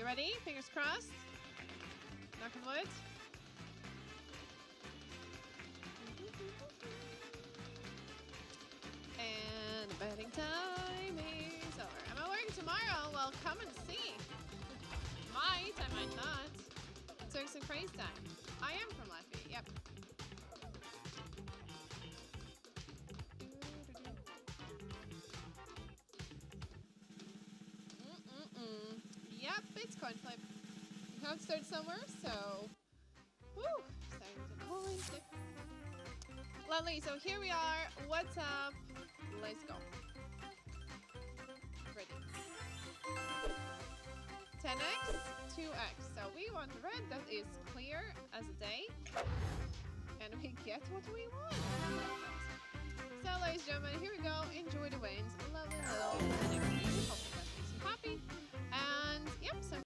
ready? Fingers crossed. Knock on wood. And betting time is over. Am I working tomorrow? Well, come and see. I might not. Turks and praise time. I am from Latvia, yep. Yep, Bitcoin flip. You have to start somewhere, so... Woo! Starting to coin flip. Lovely, so here we are. What's up? Let's go. Ready. 10x, 2x. So we want red that is clear as a day. And we get what we want. So ladies and gentlemen, here we go. Enjoy the wins. Lovely little NXT. Hope that makes you happy. And yep, so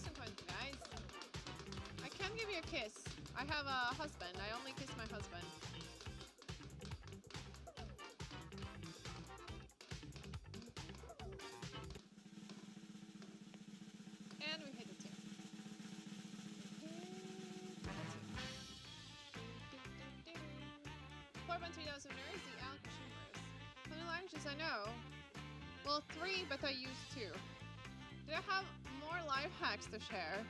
sometimes, guys. I can't give you a kiss. I have a husband. I only kiss my husband. And we hit the 2. 4,300 winners, the Al Consumers. How many languages I know? Well, 3, but I used 2. Do I have more life hacks to share?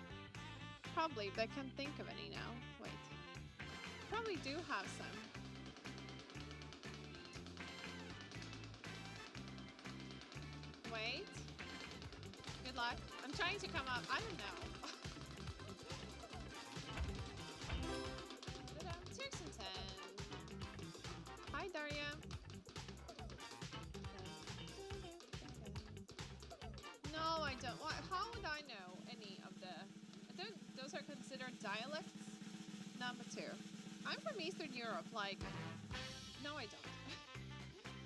Probably, but I can't think of any now. Wait. Probably do have some. Wait. Good luck. I'm trying to come up. I don't know. Ta-da. 6 and 10. Hi, Daria. No, I don't. How would I know any of the... Those are considered dialects? Number 2. I'm from Eastern Europe, like... No, I don't.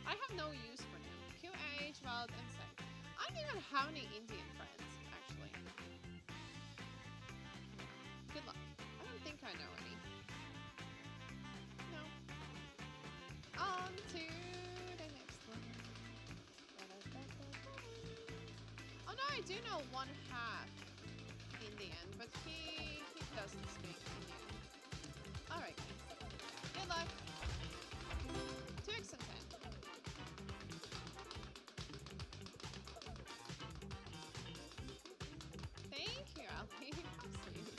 I have no use for them. QH, Wild, Insect. I don't even have any Indian friends, actually. Good luck. I don't think I know any. No. On to the next one. Oh no, I do know 1/2 Indian, but he doesn't speak Indian. Alright, good luck. 2x and 10. Thank you, Ali. How sweet.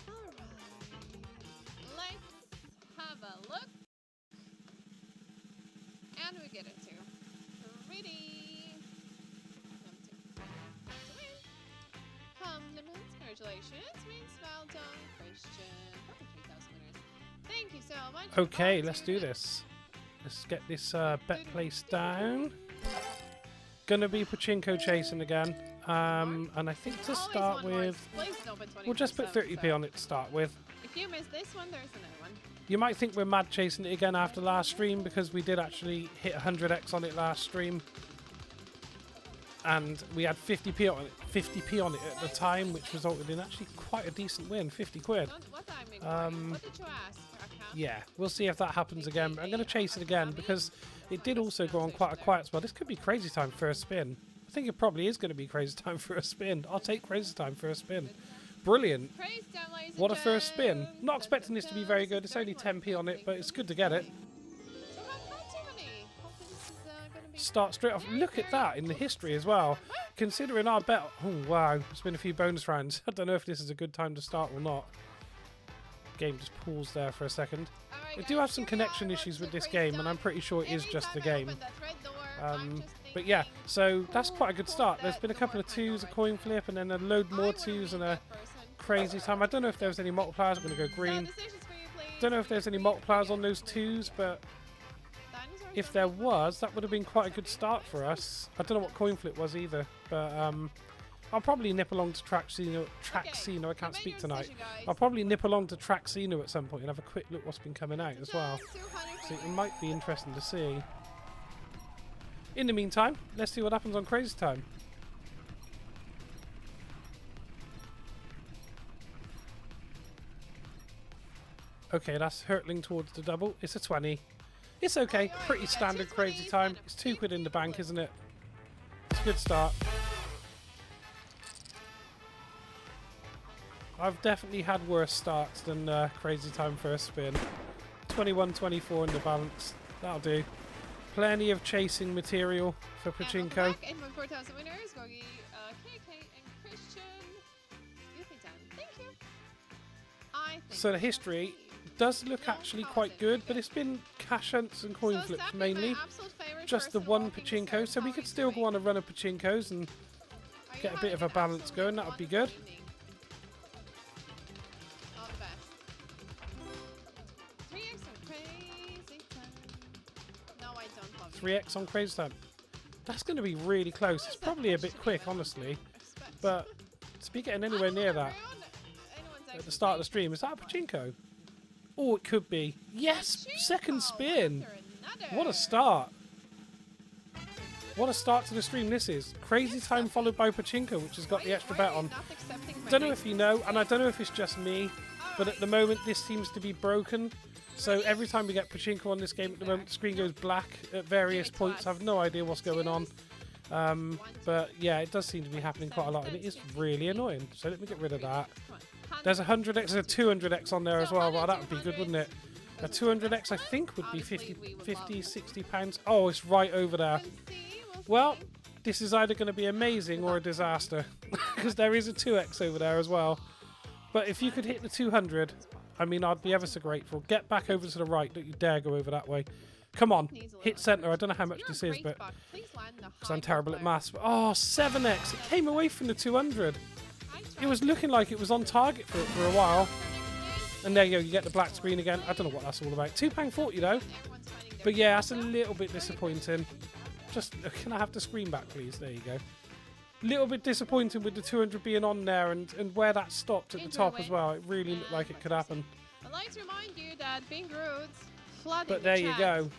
Alright. Let's have a look. And we get it too. Pretty. Compliments, congratulations, means well done, Christian. 3,000 winners. Thank you so much. Okay, let's do this. Let's get this bet place down. Gonna be pachinko chasing again. And I think to start with, we'll just put 30p on it to start with. If you miss this one, there's another one. You might think we're mad chasing it again after last stream because we did actually hit 100x on it last stream. And we had 50p on it at the time, which resulted in actually quite a decent win, 50 quid. What did you ask? Yeah, we'll see if that happens again. But I'm going to chase it again because it did also go on quite a quiet spell. This could be crazy time for a spin. I think it probably is going to be crazy time for a spin. I'll take crazy time for a spin. Brilliant. What a first spin. Not expecting this to be very good. It's only 10p on it, but it's good to get it. Start straight off. Look at that in the history as well. Considering our bet... Oh, wow. It's been a few bonus rounds. I don't know if this is a good time to start or not. Game just paused there for a second. I do have some connection issues with this game, and I'm pretty sure it is just the game. But yeah, so that's quite a good start. There's been a couple of 2s, a coin flip, and then a load more 2s and a crazy time. I don't know if there was any multipliers. I'm going to go green. Don't know if there's any multipliers on those 2s, but... if there was, that would have been quite a good start for us. I don't know what coin flip was either, but I'll probably nip along to Traxino. I can't speak tonight. I'll probably nip along to Traxino at some point and have a quick look what's been coming out as well. So it might be interesting to see. In the meantime, let's see what happens on Crazy Time. Okay, that's hurtling towards the double. It's a 20. It's okay. Pretty standard Crazy Time. It's £2 in the bank, isn't it? It's a good start. I've definitely had worse starts than Crazy Time first spin. 21-24 in the balance. That'll do. Plenty of chasing material for Pachinko. And my 4,000 winners, Gogi, KK, and Christian. Thank you. So the history does look actually quite good, but it's been cash hunts and coin flips mainly. Just the one Pachinko, so we could still go on a run of Pachinkos and get a bit of a balance going. That would be good. 3x on Crazy Time. That's going to be really close. It's probably a bit quick, honestly. But to be getting anywhere near that at the start of the stream, is that a Pachinko? Oh, it could be. Yes! Second spin! What a start. What a start to the stream this is. Crazy Time followed by Pachinko, which has got the extra bet on. Don't know if you know, and I don't know if it's just me, but at the moment this seems to be broken. So every time we get Pachinko on this game at the moment, the screen goes black at various points. I have no idea what's going on. But yeah, it does seem to be happening quite a lot, and it is really annoying. So let me get rid of that. There's a 100x, there's a 200x on there as well. Well, that would be good, wouldn't it? A 200x, I think, would be 50, 60 pounds. Oh, it's right over there. Well, this is either going to be amazing or a disaster. Because there is a 2x over there as well. But if you could hit the 200... I mean, I'd be ever so grateful. Get back over to the right. Don't you dare go over that way. Come on. Hit center. I don't know how much this is, but... Because I'm terrible at maths. But, oh, 7x. It came away from the 200. It was looking like it was on target for a while. And there you go. You get the black screen again. I don't know what that's all about. £2.40 though. But yeah, that's a little bit disappointing. Just, can I have the screen back, please? There you go. Little bit disappointing with the 200 being on there and where that stopped at the top as well. It really looked like it could happen. I'd like to remind you that being rude, flooding but there the you chat, go.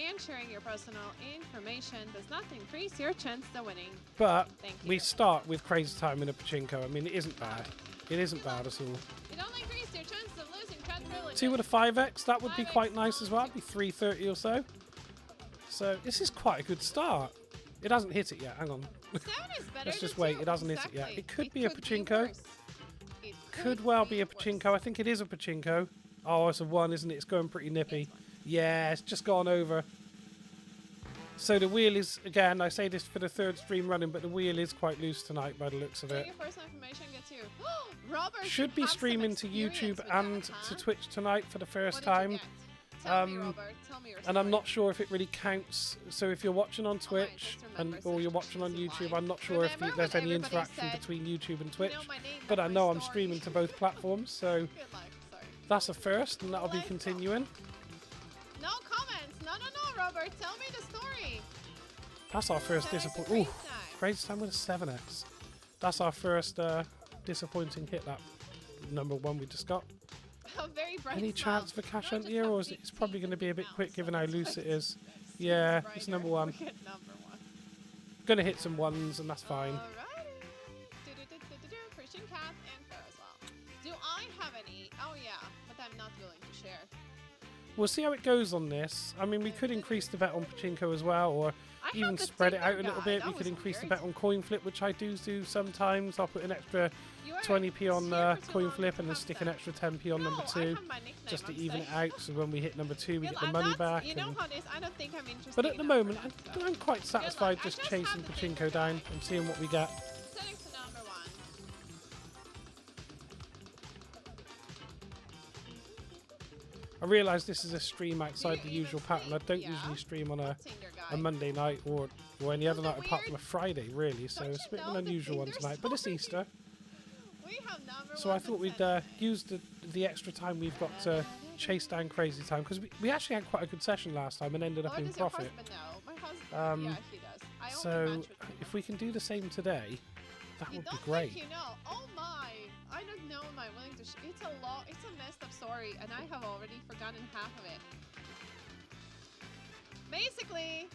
and sharing your personal information does not increase your chance of winning. But we start with Crazy Time in a Pachinko. I mean, it isn't bad. It isn't bad at all. It only increases your chance of losing credibility. 2 with a 5x, that would be quite nice as well. It'd be 330 or so. So this is quite a good start. It hasn't hit it yet. Hang on. Let's just wait. It hasn't hit it yet. It could be a Pachinko. Could well be a Pachinko. I think it is a Pachinko. Oh, it's a 1, isn't it? It's going pretty nippy. Yeah, it's just gone over. So the wheel is, again, I say this for the 3rd stream running, but the wheel is quite loose tonight by the looks of it. Should be streaming to YouTube and to Twitch tonight for the first time. And I'm not sure if it really counts. So if you're watching on Twitch or you're watching on YouTube, I'm not sure if there's any interaction between YouTube and Twitch. But I know I'm streaming to both platforms, so that's a first, and that'll be continuing. No comments. No, Robert. Tell me the story. That's our first disappointing. Ooh, Crazy Time with a 7x. That's our first disappointing hit. That number 1 we just got. Any chance for cash hunt here, or is it's probably going to be a bit quick given how loose it is? Yeah, it's number 1. Gonna hit some 1s, and that's fine. Christian Cat and Fair as well. Do I have any? Oh yeah, but I'm not willing to share. We'll see how it goes on this. I mean, we could increase the bet on Pachinko as well, or even spread it out a little bit. We could increase the bet on coin flip, which I do sometimes. I'll put an extra 20p on coin flip and then stick an extra 10p on number 2 just to even it out, so when we hit number 2 we get the money back. You know how this, I don't think I'm interested. But at the moment I'm quite satisfied just chasing Pachinko down and seeing what we get. Setting to number 1. I realise this is a stream outside the usual pattern. I don't usually stream on a Monday night or any other night apart from a Friday, really, so it's a bit of an unusual one tonight, but it's Easter. So I thought we'd use the extra time we've got to chase down Crazy Time, because we actually had quite a good session last time and ended up in profit. So if we can do the same today, That You would be don't great. think you know. Oh my! I don't know. Am I willing to? It's a lot. It's a messed up story, and I have already forgotten half of it. Basically,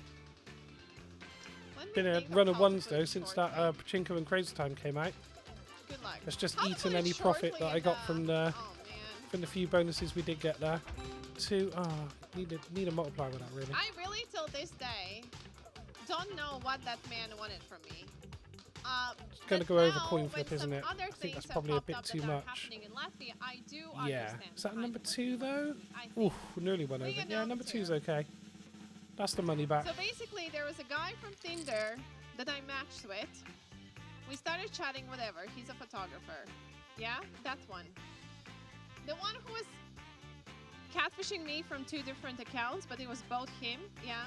let me Been a think of run of how to ones put though it since that shortly. Pachinko and Crazy Time came out. Good luck. It's just How to eaten put it any profit shortly that I in got from the Oh man. from the few bonuses we did get there. Need a multiplier with that really. I really, till this day, don't know what that man wanted from me. It's going to but go over now, coin flip, when isn't some it? other I think things that's have probably a popped bit up too that are much. happening in Latvia, I do Yeah. understand Is that kind number of what's 2 going on though? with me, I think. Ooh, nearly went We over. get Yeah, number number 2's 2. okay. That's the money back. So basically, there was a guy from Tinder that I matched with. We started chatting, whatever. He's a photographer. Yeah, that one. The one who was catfishing me from 2 different accounts, but it was both him. Yeah.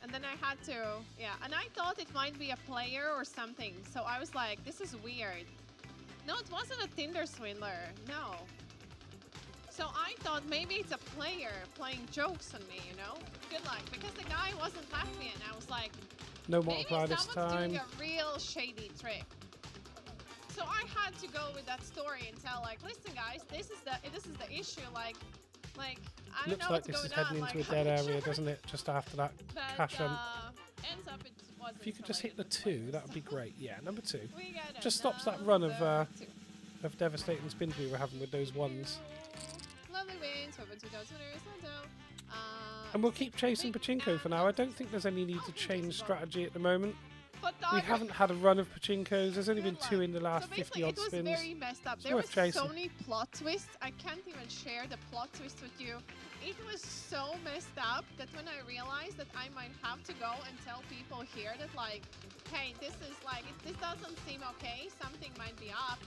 And then I had to, yeah. And I thought it might be a player or something. So I was like, this is weird. No, it wasn't a Tinder swindler. No. So I thought maybe it's a player playing jokes on me, you know? Good luck. Because the guy wasn't happy, and I was like, No maybe multiplier this someone's time. doing a real shady trick. So I had to go with that story and tell, like, listen, guys, this is the issue. Like, I don't Looks know like what's this is going heading on. into Like, a dead I'm not area, sure. doesn't it? Just after that But cash hunt. ends up it wasn't. If you could so just I hit the didn't play 2, this. that would be great. Yeah, number 2. We got Just stops that run of devastating spins we were having with those ones. Lovely wins, over 2,000 winners, And we'll keep chasing Pachinko for now. I don't think there's any need to change strategy at the moment. We haven't had a run of Pachinkos. There's only been 2 in the last 50 odd it was spins. very messed up. It's There worth was chasing. so many plot twists. I can't even share the plot twist with you. It was so messed up that when I realized that I might have to go and tell people here that, like, hey, this is like, this doesn't seem okay. Something might be up.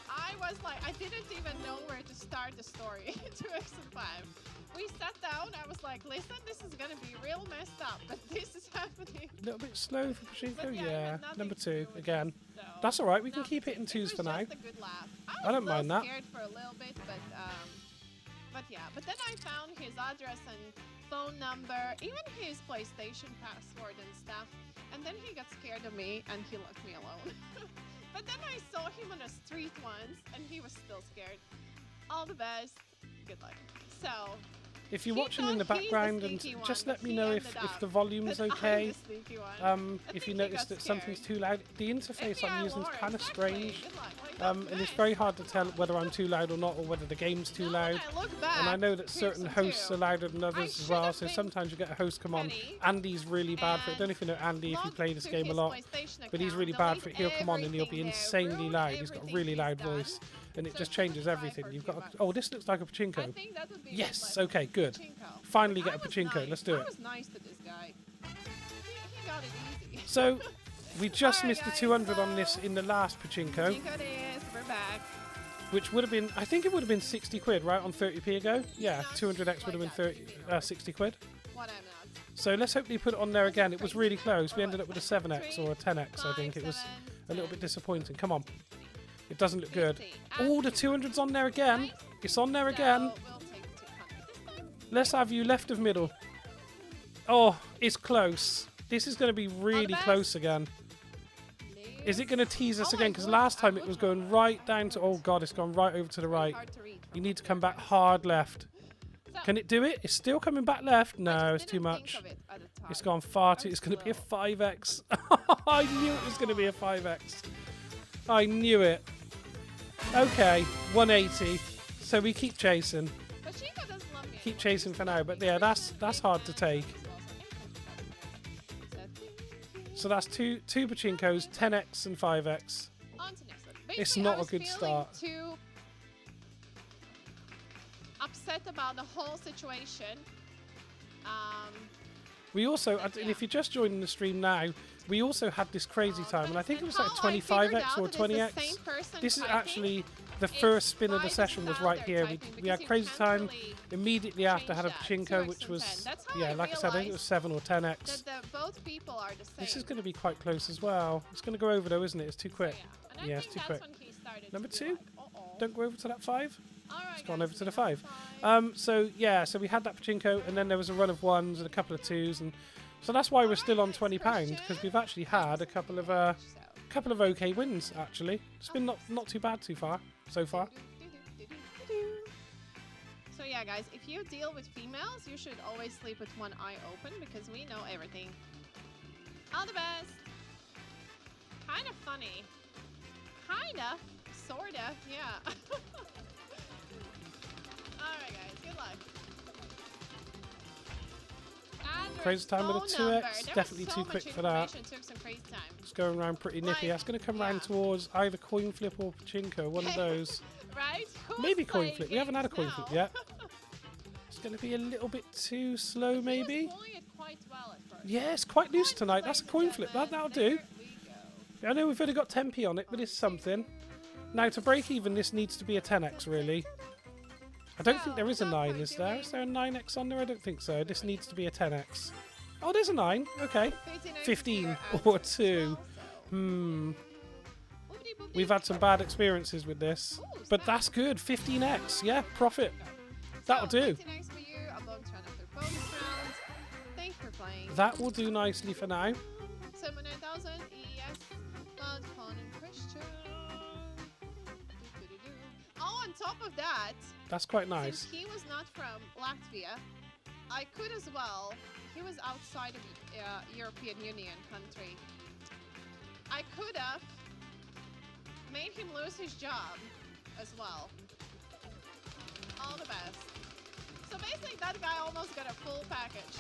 I was like, I didn't even know where to start the story. 2x and 5. We sat down. I was like, listen, this is gonna be real messed up, but this is happening. A little bit slow for Pachinko, But yeah, it yeah. had nothing Number to 2 do with again. it, so. That's all right. We can No, keep hitting 2s it for was now. just a good laugh. I don't mind that. scared for a little bit, but yeah. But then I found his address and phone number, even his PlayStation password and stuff. And then he got scared of me and he left me alone. But then I saw him on the street once and he was still scared. All the best. Good luck. So. If you're he watching in the thought he's background, the and sneaky just one. let me He know if ended up the volume's that I'm okay. the sneaky one. I If think you he notice got that something's scared. too loud, the interface FBI I'm using is lore, kind of exactly. strange. Good luck. Like, And it's nice. very hard to tell whether I'm too loud or not, or whether the game's too Now when loud. I look back, And I know that here's certain some hosts too. are louder than I others as should well, have so been sometimes you get a host come on. petty Andy's really bad for it. I don't know if you know Andy, if you logged play this to game a his lot. PlayStation But he's account, really bad for it. delete He'll come on and he'll be everything insanely there, loud. ruin He's got a everything really he's loud done. voice. And it So just give it a changes try everything. for a You've few got bucks. oh, this looks like a I Pachinko. think that would be Yes, good, okay, good. Pachinko. Finally I get a was Pachinko. nice. Let's do I it. was nice to this guy. He got it easy. So, we just Alright, missed the guys, 200 on so- this in the last Pachinko, Pachinko it is. We're back. which would have been, I think it would have been 60 quid, right, on 30p ago? Yeah, Not 200x would have been like that. 60 quid. What I'm not. So let's hopefully put it on there again. It was really close. We ended up with a 7x or a 10x, I think. It was a little bit disappointing. Come on. It doesn't look good. Oh, the 200's on there again. It's on there again. So we'll take 200 this time. Let's have you left of middle. Oh, it's close. This is going to be really best. close again. Is it going to tease us Oh, again? I Because would- last I time it would was going right down to... Oh, God, it's gone right over to the right. Hard to read. You need to come back hard left. So, Can it do it? It's still coming back left. I No, just it's too didn't think much. of it at the time. It's gone far too... I'm It's going to be a slow. 5x. I knew it was going to be a 5x. I knew it. Okay, 180. So we keep chasing. But Chico doesn't love me Keep anymore. chasing for now. But yeah, that's hard to take. So that's two Pachinkos, 10x and 5x. On to next one. It's Basically, not I a was good feeling start. Too upset about the whole situation. We also, and Yeah. if you're just joining the stream now, we also had this crazy time, and I think it was like how I figured 25x out or that it's the 20x. same person This is typing. actually the It's first spin of by the the session was style right they're here. typing, We because had you crazy can't time really immediately after. Had a change that. Pachinko, 2x which and was 10. That's how yeah, I like I said, I think it was realized 7 or 10x. that both people are the same. This is going to be quite close as well. It's going to go over though, isn't it? It's too quick. So, and I Yeah, think it's too that's quick. when he started Number to be 2? like, uh-oh. Don't go over to that 5. All right, It's gone guys, over to the number 5. So yeah, so we had that Pachinko, and then there was a run of 1s and a couple of 2s, and so that's why we're still on £20 because we've actually had a couple of couple of okay wins, actually. It's been not too bad so far. So yeah, guys, if you deal with females, you should always sleep with one eye open because we know everything. All the best. Kind of funny. Kinda. Sorta. Yeah. Alright, guys. Good luck. Crazy time with a 2x. Definitely too quick for that. Took some crazy time. It's going around pretty nippy. That's going to come round towards either coin flip or pachinko. One of those. Right? Maybe coin flip. We haven't had a coin flip yet. It's going to be a little bit too slow, maybe. Yeah, it's quite loose tonight. That's a coin flip. That'll do. I know we've only got 10p on it, but it's something. Now, to break even, this needs to be a 10x, really. I don't think there is a 9, is there? Is there a 9x on there? I don't think so. This needs to be a 10x. Oh, there's a 9. Okay. 15 or 2. We've had some bad experiences with this. But that's good. 15x. Yeah, profit. That'll do. That will do nicely for now. Oh, on top of that, that's quite nice. Since he was not from Latvia, I could as well. He was outside of European Union country. I could have made him lose his job as well. All the best. So basically, that guy almost got a full package.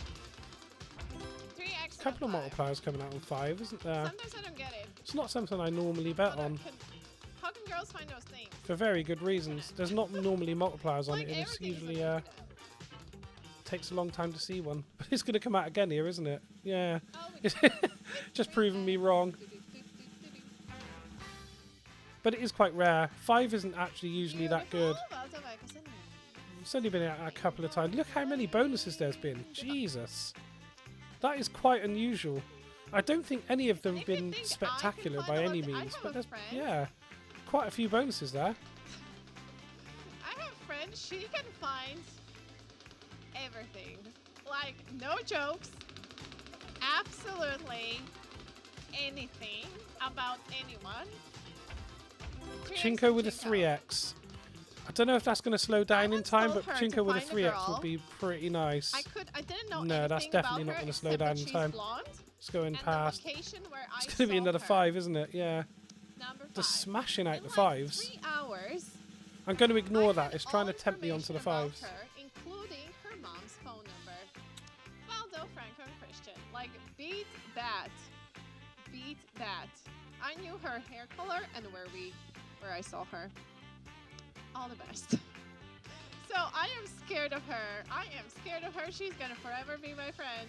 3x. A couple of multipliers coming out on 5, isn't there? Sometimes I don't get it. It's not something I normally bet on. How can girls find those things? For very good reasons. There's not normally multipliers on it, and it's usually takes a long time to see one. But it's going to come out again here, isn't it? Yeah. Oh, just proving me wrong. But it is quite rare. 5 isn't actually usually that good. It's only been out a couple of times. Look how many bonuses there's been. Jesus. That is quite unusual. I don't think any of them have been spectacular by any means. But there's, yeah, quite a few bonuses there. I have a friend. She can find everything. Like, no jokes. Absolutely anything about anyone. Pachinko with a 3x. I don't know if that's going to slow down in time, but Pachinko with a 3x would be pretty nice. I didn't know no, that's definitely not going to slow down in time. It's going past. It's going to be another 5, isn't it? Yeah. Just smashing out the 5s. 3 hours. I'm going to ignore that. It's trying to tempt me onto the 5s. Including her mom's phone number. Valdo, Franco, and Christian. Like, beat that. Beat that. I knew her hair color and where I saw her. All the best. So I am scared of her. I am scared of her. She's gonna forever be my friend.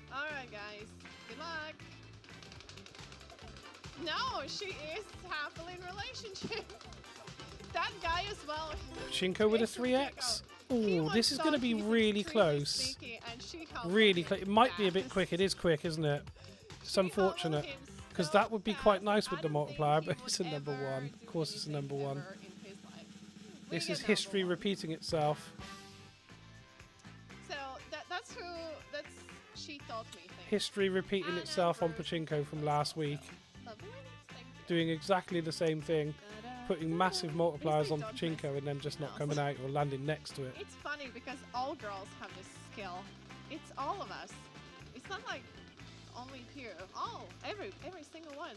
Alright, guys. Good luck. No, she is happily in relationship. That guy as well. Pachinko with a 3x. Oh, this is going to be really close. Really close. It might be a bit quick. It is quick, isn't it? It's unfortunate. Because that would be quite nice with the multiplier, but it's a number 1. Of course it's a number 1. This is history repeating itself. So that's she taught me things. History repeating itself on Pachinko from last week. Doing exactly the same thing. Putting massive multipliers on Pachinko and then just not coming out or landing next to it. It's funny because all girls have this skill. It's all of us. It's not like only Pew. Oh, every single one.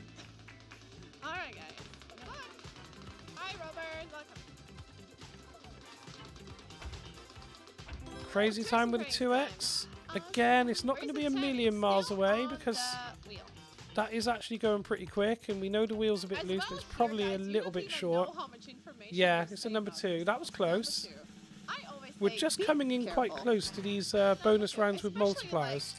All right, guys. Good luck. Hi, Robert. Welcome. Crazy time with a 2x. Again, it's not going to be a million miles away because that is actually going pretty quick, and we know the wheel's a bit loose, but it's probably a little bit short. Yeah, it's a number 2. That was close. We're just coming in quite close to these bonus rounds with multipliers.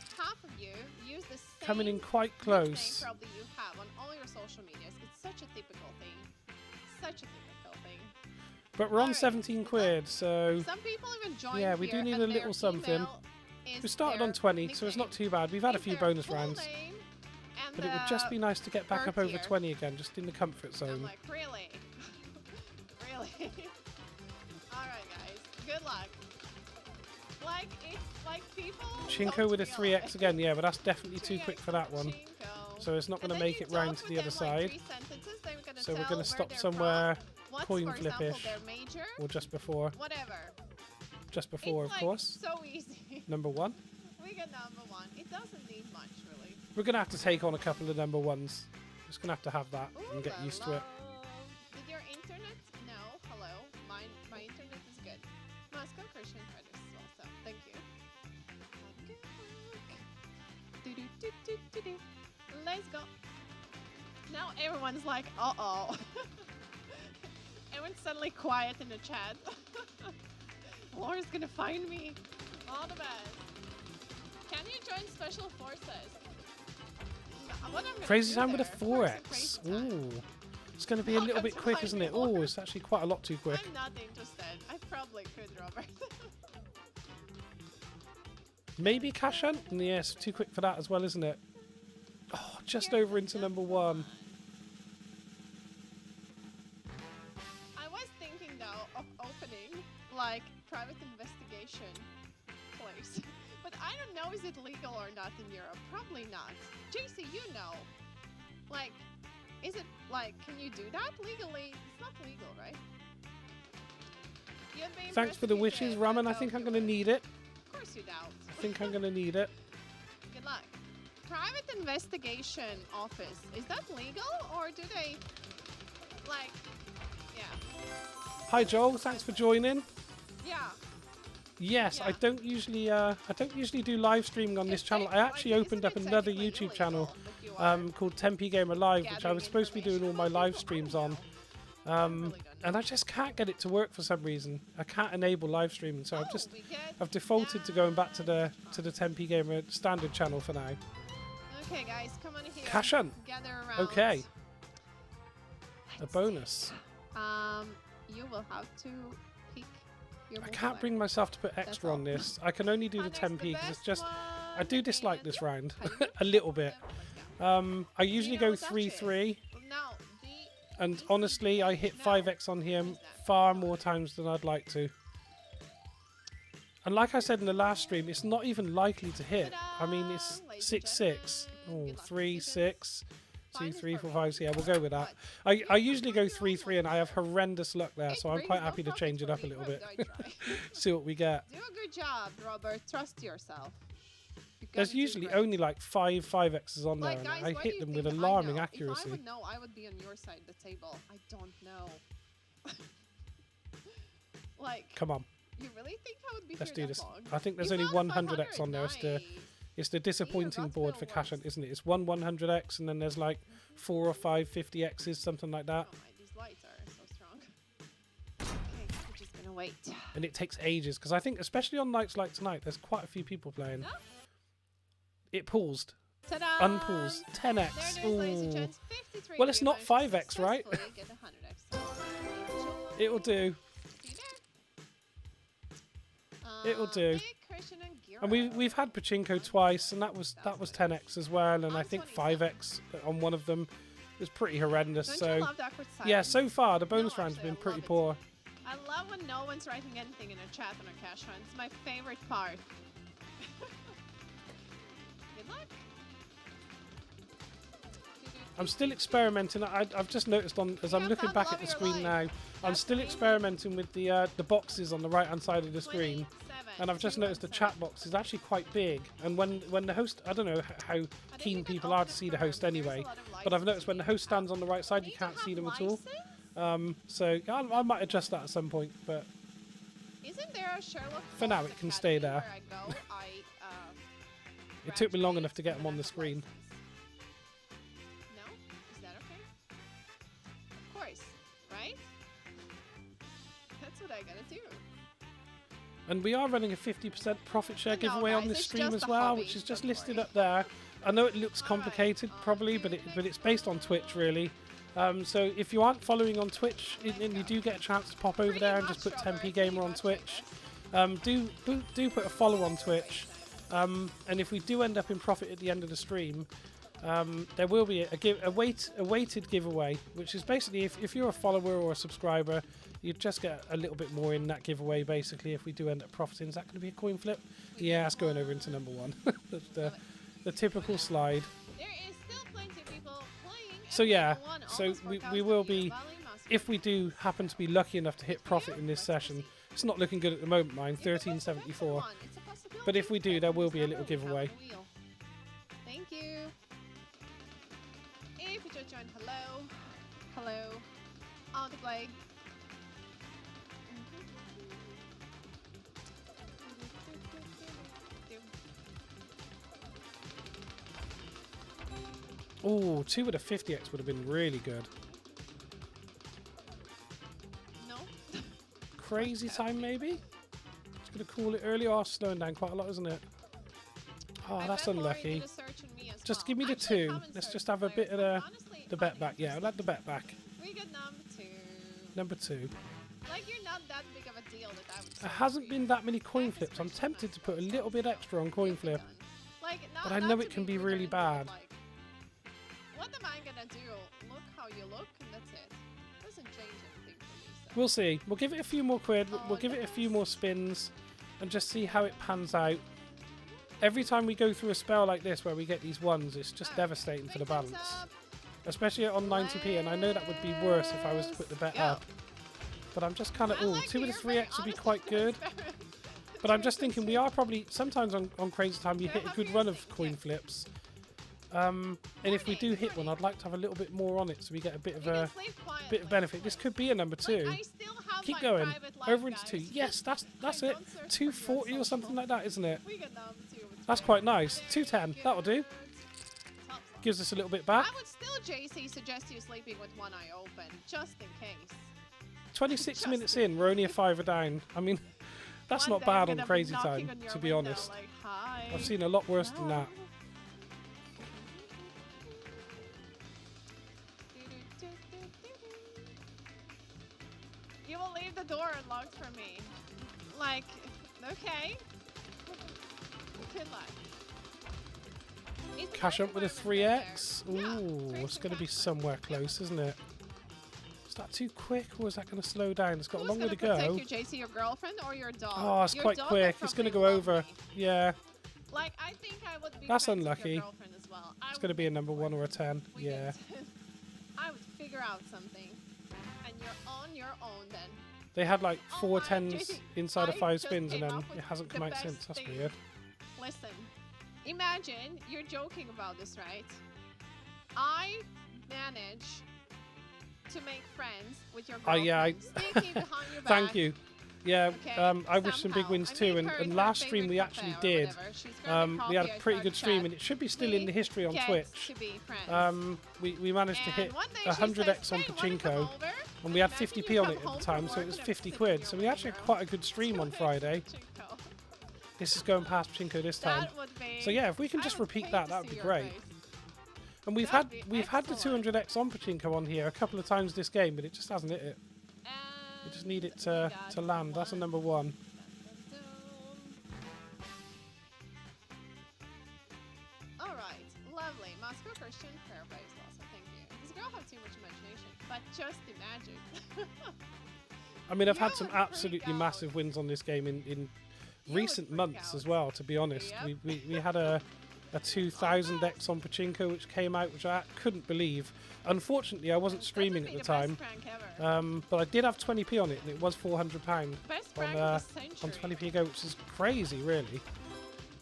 Coming in quite close. Probably you have on all your social medias. It's such a typical thing. Such a typical thing. But we're on 17 quid, so some people even join yeah, we do need a little something. We started on 20, so it's not too bad. We've had a few bonus rounds. But it would just be nice to get back up over 20 again, just in the comfort zone. I'm like, really? Really? Alright, guys. Good luck. Like, it's like people. Pachinko with a 3x again, yeah, but that's definitely too quick for that one. So it's not And going to then make you it round talk to the with other them, like, side. 3 sentences, then we're gonna So we're tell going to where stop they're somewhere from, what's, coin for example, flip-ish. their major, Or just before. whatever. Just before, It's of like course. so easy. Number 1. We got number 1. It doesn't need much, really. We're going to have to take on a couple of number 1s. Just going to have to have that Ooh and get la used to la. it. Did your internet? No. Hello. My internet is good. Moscow Christian credits also. Thank you. Do-do-do-do-do-do. Let's go. Now everyone's like, uh-oh. Everyone's suddenly quiet in the chat. Laura's gonna find me. All the best. Can you join Special Forces? What I'm gonna Crazy do time with a there? Of course, 4x. crazy time. Ooh. It's going to be a little bit quick, isn't it? Oh, it's actually quite a lot too quick. I'm not interested. I probably could, Robert. Maybe cash hunt? Yes, too quick for that as well, isn't it? Oh, just over into number 1. I was thinking though of opening like private investigation place, but I don't know, is it legal or not in Europe? Probably not. JC, you know, like, is it like, can you do that legally? It's not legal, right? You'd be Thanks for the wishes, Ramen. I think I'm going to need it. Of course you don't. I think I'm going to need it. Good luck. Private investigation office. Is that legal or do they like? Yeah. Hi, Joel. Thanks for joining. Yeah. Yes, Yeah. I don't usually do live streaming on this channel. I actually opened up another YouTube channel called Tempe Gamer Live, which I was supposed to be doing all my live streams on. And I just can't get it to work for some reason. I can't enable live streaming, so I've defaulted to going back to the Tempe Gamer standard channel for now. Okay, guys, come on here. Cash hunt. Gather around. Okay. A bonus. You will have to pick your I can't bring myself to put extra all. on this. I can only do the Connor's 10p the because it's best just. I do one, dislike and this yeah, round how do you a little bit. Let's I usually know go what that 3-3, is? No, and honestly, I hit 5x on him far more times than I'd like to. And like I said in the last stream, it's not even likely to hit. I mean, it's 6-6. Oh, 3-6. 2, 3, 4, 5. So yeah, we'll go with that. I usually go 3-3, and I have horrendous luck there, so I'm quite happy to change it up a little bit. See what we get. Do a good job, Robert. Trust yourself. There's usually only like 5x's on there, like, and guys, I what do hit you them with think I alarming know? accuracy. If I would know, I would be on your side of the table. I don't know. Like, Come on, you really think I would be let's here do that this. long? I think there's You only got 100x on there. It's the disappointing that's board no for cash worse. hunt, isn't it? It's one 100x, and then there's like 4 or 5 50x's, something like that. Oh my, these lights are so strong. Okay, we're just gonna wait. And it takes ages, because I think, especially on nights like tonight, there's quite a few people playing. No? It paused. Ta-da! Unpaused. 10x. There it is, ladies and Ooh. gents. 53 Well, it's not giveaways. 5x, right? Successfully get 100x. It'll do. See there? It'll do. Big Christian and And Giro. we've had Pachinko twice, and that was 10x as well, and I think 5x on one of them was pretty horrendous. Don't So you love the awkward silence? yeah, so far the bonus No, rounds have actually, been I pretty love it. poor. I love when no one's writing anything in a chat on a cash hunt. It's my favorite part. Good luck. I'm still experimenting. I've just noticed as I'm Yeah, looking found back love at the your screen life. now, I'm That's still amazing. experimenting with the boxes on the right hand side of the screen. 27, And I've just noticed the chat box is actually quite big. And when the host, I don't know how keen people are to see the host anyway, but I've noticed when the host stands on the right side, you can't see them at all. So I might adjust that at some point, but Isn't there a Sherlock For now, Holmes it can stay Academy there. where I go, it took me long graduate enough to get them on and the have a screen. license? No? Is that okay? Of course, right? That's what I gotta do. And we are running a 50% profit share No, giveaway on guys, this it's stream just as a well, hobby, which is just don't listed worry. up there. I know it looks Alright, complicated, probably, but it's based on Twitch, really. So if you aren't following on Twitch, and you do get a chance to pop over Pretty there and just much, put Robert, 10p Gamer pretty on much, I Twitch. guess. Do put a follow on Twitch. And if we do end up in profit at the end of the stream, there will be a weighted giveaway, which is basically if you're a follower or a subscriber, you just get a little bit more in that giveaway. Basically, if we do end up profiting, is that going to be a coin flip? Yeah, it's going over into number 1. That's the typical slide. There is still plenty So yeah, One so almost we worked out will to be, Valley Master. if we do happen to be lucky enough to hit profit in this session, it's not looking good at the moment, mine, If it was a 1374. one, it's a possibility, But if we do, but there will it's be a never little we have giveaway. the wheel. Thank you. If you just joined, hello. Hello. On the play. Oh, 2 with a 50x would have been really good. No. Crazy time, maybe? Just going to call it early. Oh, slowing down quite a lot, isn't it? Oh, I that's bet Lori unlucky. did a search on me as Just well. give me the Actually, 2. common Let's search just have a players, bit of but honestly, the bet back. Yeah, I'll add the bet back. we got number 2. Number 2. Like, you're not that big of a deal that I would say. There hasn't for you. been that many coin That is flips. I'm pretty tempted much to put a what's little bit up. extra on coin You'll be flip. done. Like, not, But I not know to it can be rude or really anything, bad. but, like, what am I gonna do? Look how you look, and that's it. Doesn't change anything for me. So. We'll see. We'll give it a few more quid. We'll give it a few more spins and just see how it pans out. Every time we go through a spell like this where we get these ones, it's just devastating for the balance. Especially on 90p, and I know that would be worse if I was to put the bet up. But I'm just kind of, oh, 2 with a 3x would be quite good. But I'm just thinking we are probably, sometimes on Crazy Time you hit a good run of coin flips. And if we do hit one, I'd like to have a little bit more on it so we get a bit of benefit. This could be a number 2. Keep going. Over into 2. Yes, that's it. 240 or something like that, isn't it? That's quite nice. 210. That'll do. Gives us a little bit back. I would still, JC, suggest you sleeping with one eye open, just in case. 26 minutes in, we're only a fiver down. I mean, that's One not day bad I'm on gonna be Crazy knocking Time, on your to be window, honest. like, hi. I've seen a lot worse than that. You will leave the door unlocked for me. Like, okay. Good luck. Cash up with a 3x. Ooh, it's going to be somewhere close, isn't it? Is that too quick, or is that going to slow down? It's got a long way to go. Take you, JC, your girlfriend or your dog? Oh, it's Your quite dog quick. would It's going to probably go love over. me. Yeah, Like, I think I would be That's friends with unlucky. your girlfriend as well. it's going to be a number 1 or a 10. We Yeah. get- I would figure out something. And you're on your own then. They had like Oh 4 my, 10s JC, inside of I 5 just spins, and came then up with it hasn't the come out best since. That's thing. weird. Listen, imagine you're joking about this, right? I manage to make friends with your Oh, girlfriend. yeah, Sneaky behind your back. Thank you. Yeah, Okay, I wish some big somehow. wins I too. made And, her in and her last stream we favorite actually cafe or did. whatever. She's grabbing We had a coffee, I pretty start good to stream, chat. and it should be still in the history on Get Twitch. to be friends. We managed to hit And one day she 100x says, on "Hey, wanna come Pachinko, over?" and we had Imagine 50p you on come it at home the from time, so work it was and I'm 50 sitting quid. in So your we actually had living quite a good stream room. on Friday. Pachinko. This is going past Pachinko this time. That would be, So yeah, if we can I just would repeat pay that, to that would see be your great. face. And we've That'd had be the excellent. 200x on Pachinko on here a couple of times this game, but it just hasn't hit it. We just need it And we to got land. That's a number 1. Alright, lovely. Moscow Christian, fair place also, thank you. This girl has too much imagination, but just imagine. I mean, I've You had some would freak absolutely out. massive wins on this game in You recent would freak months out. as well, to be honest. Yep. We had a 2000x on Pachinko which came out, which I couldn't believe. Unfortunately, I wasn't streaming at the time, but I did have 20p on it, and it was £400 Best on prank of the century. 20p ago, which is crazy, really.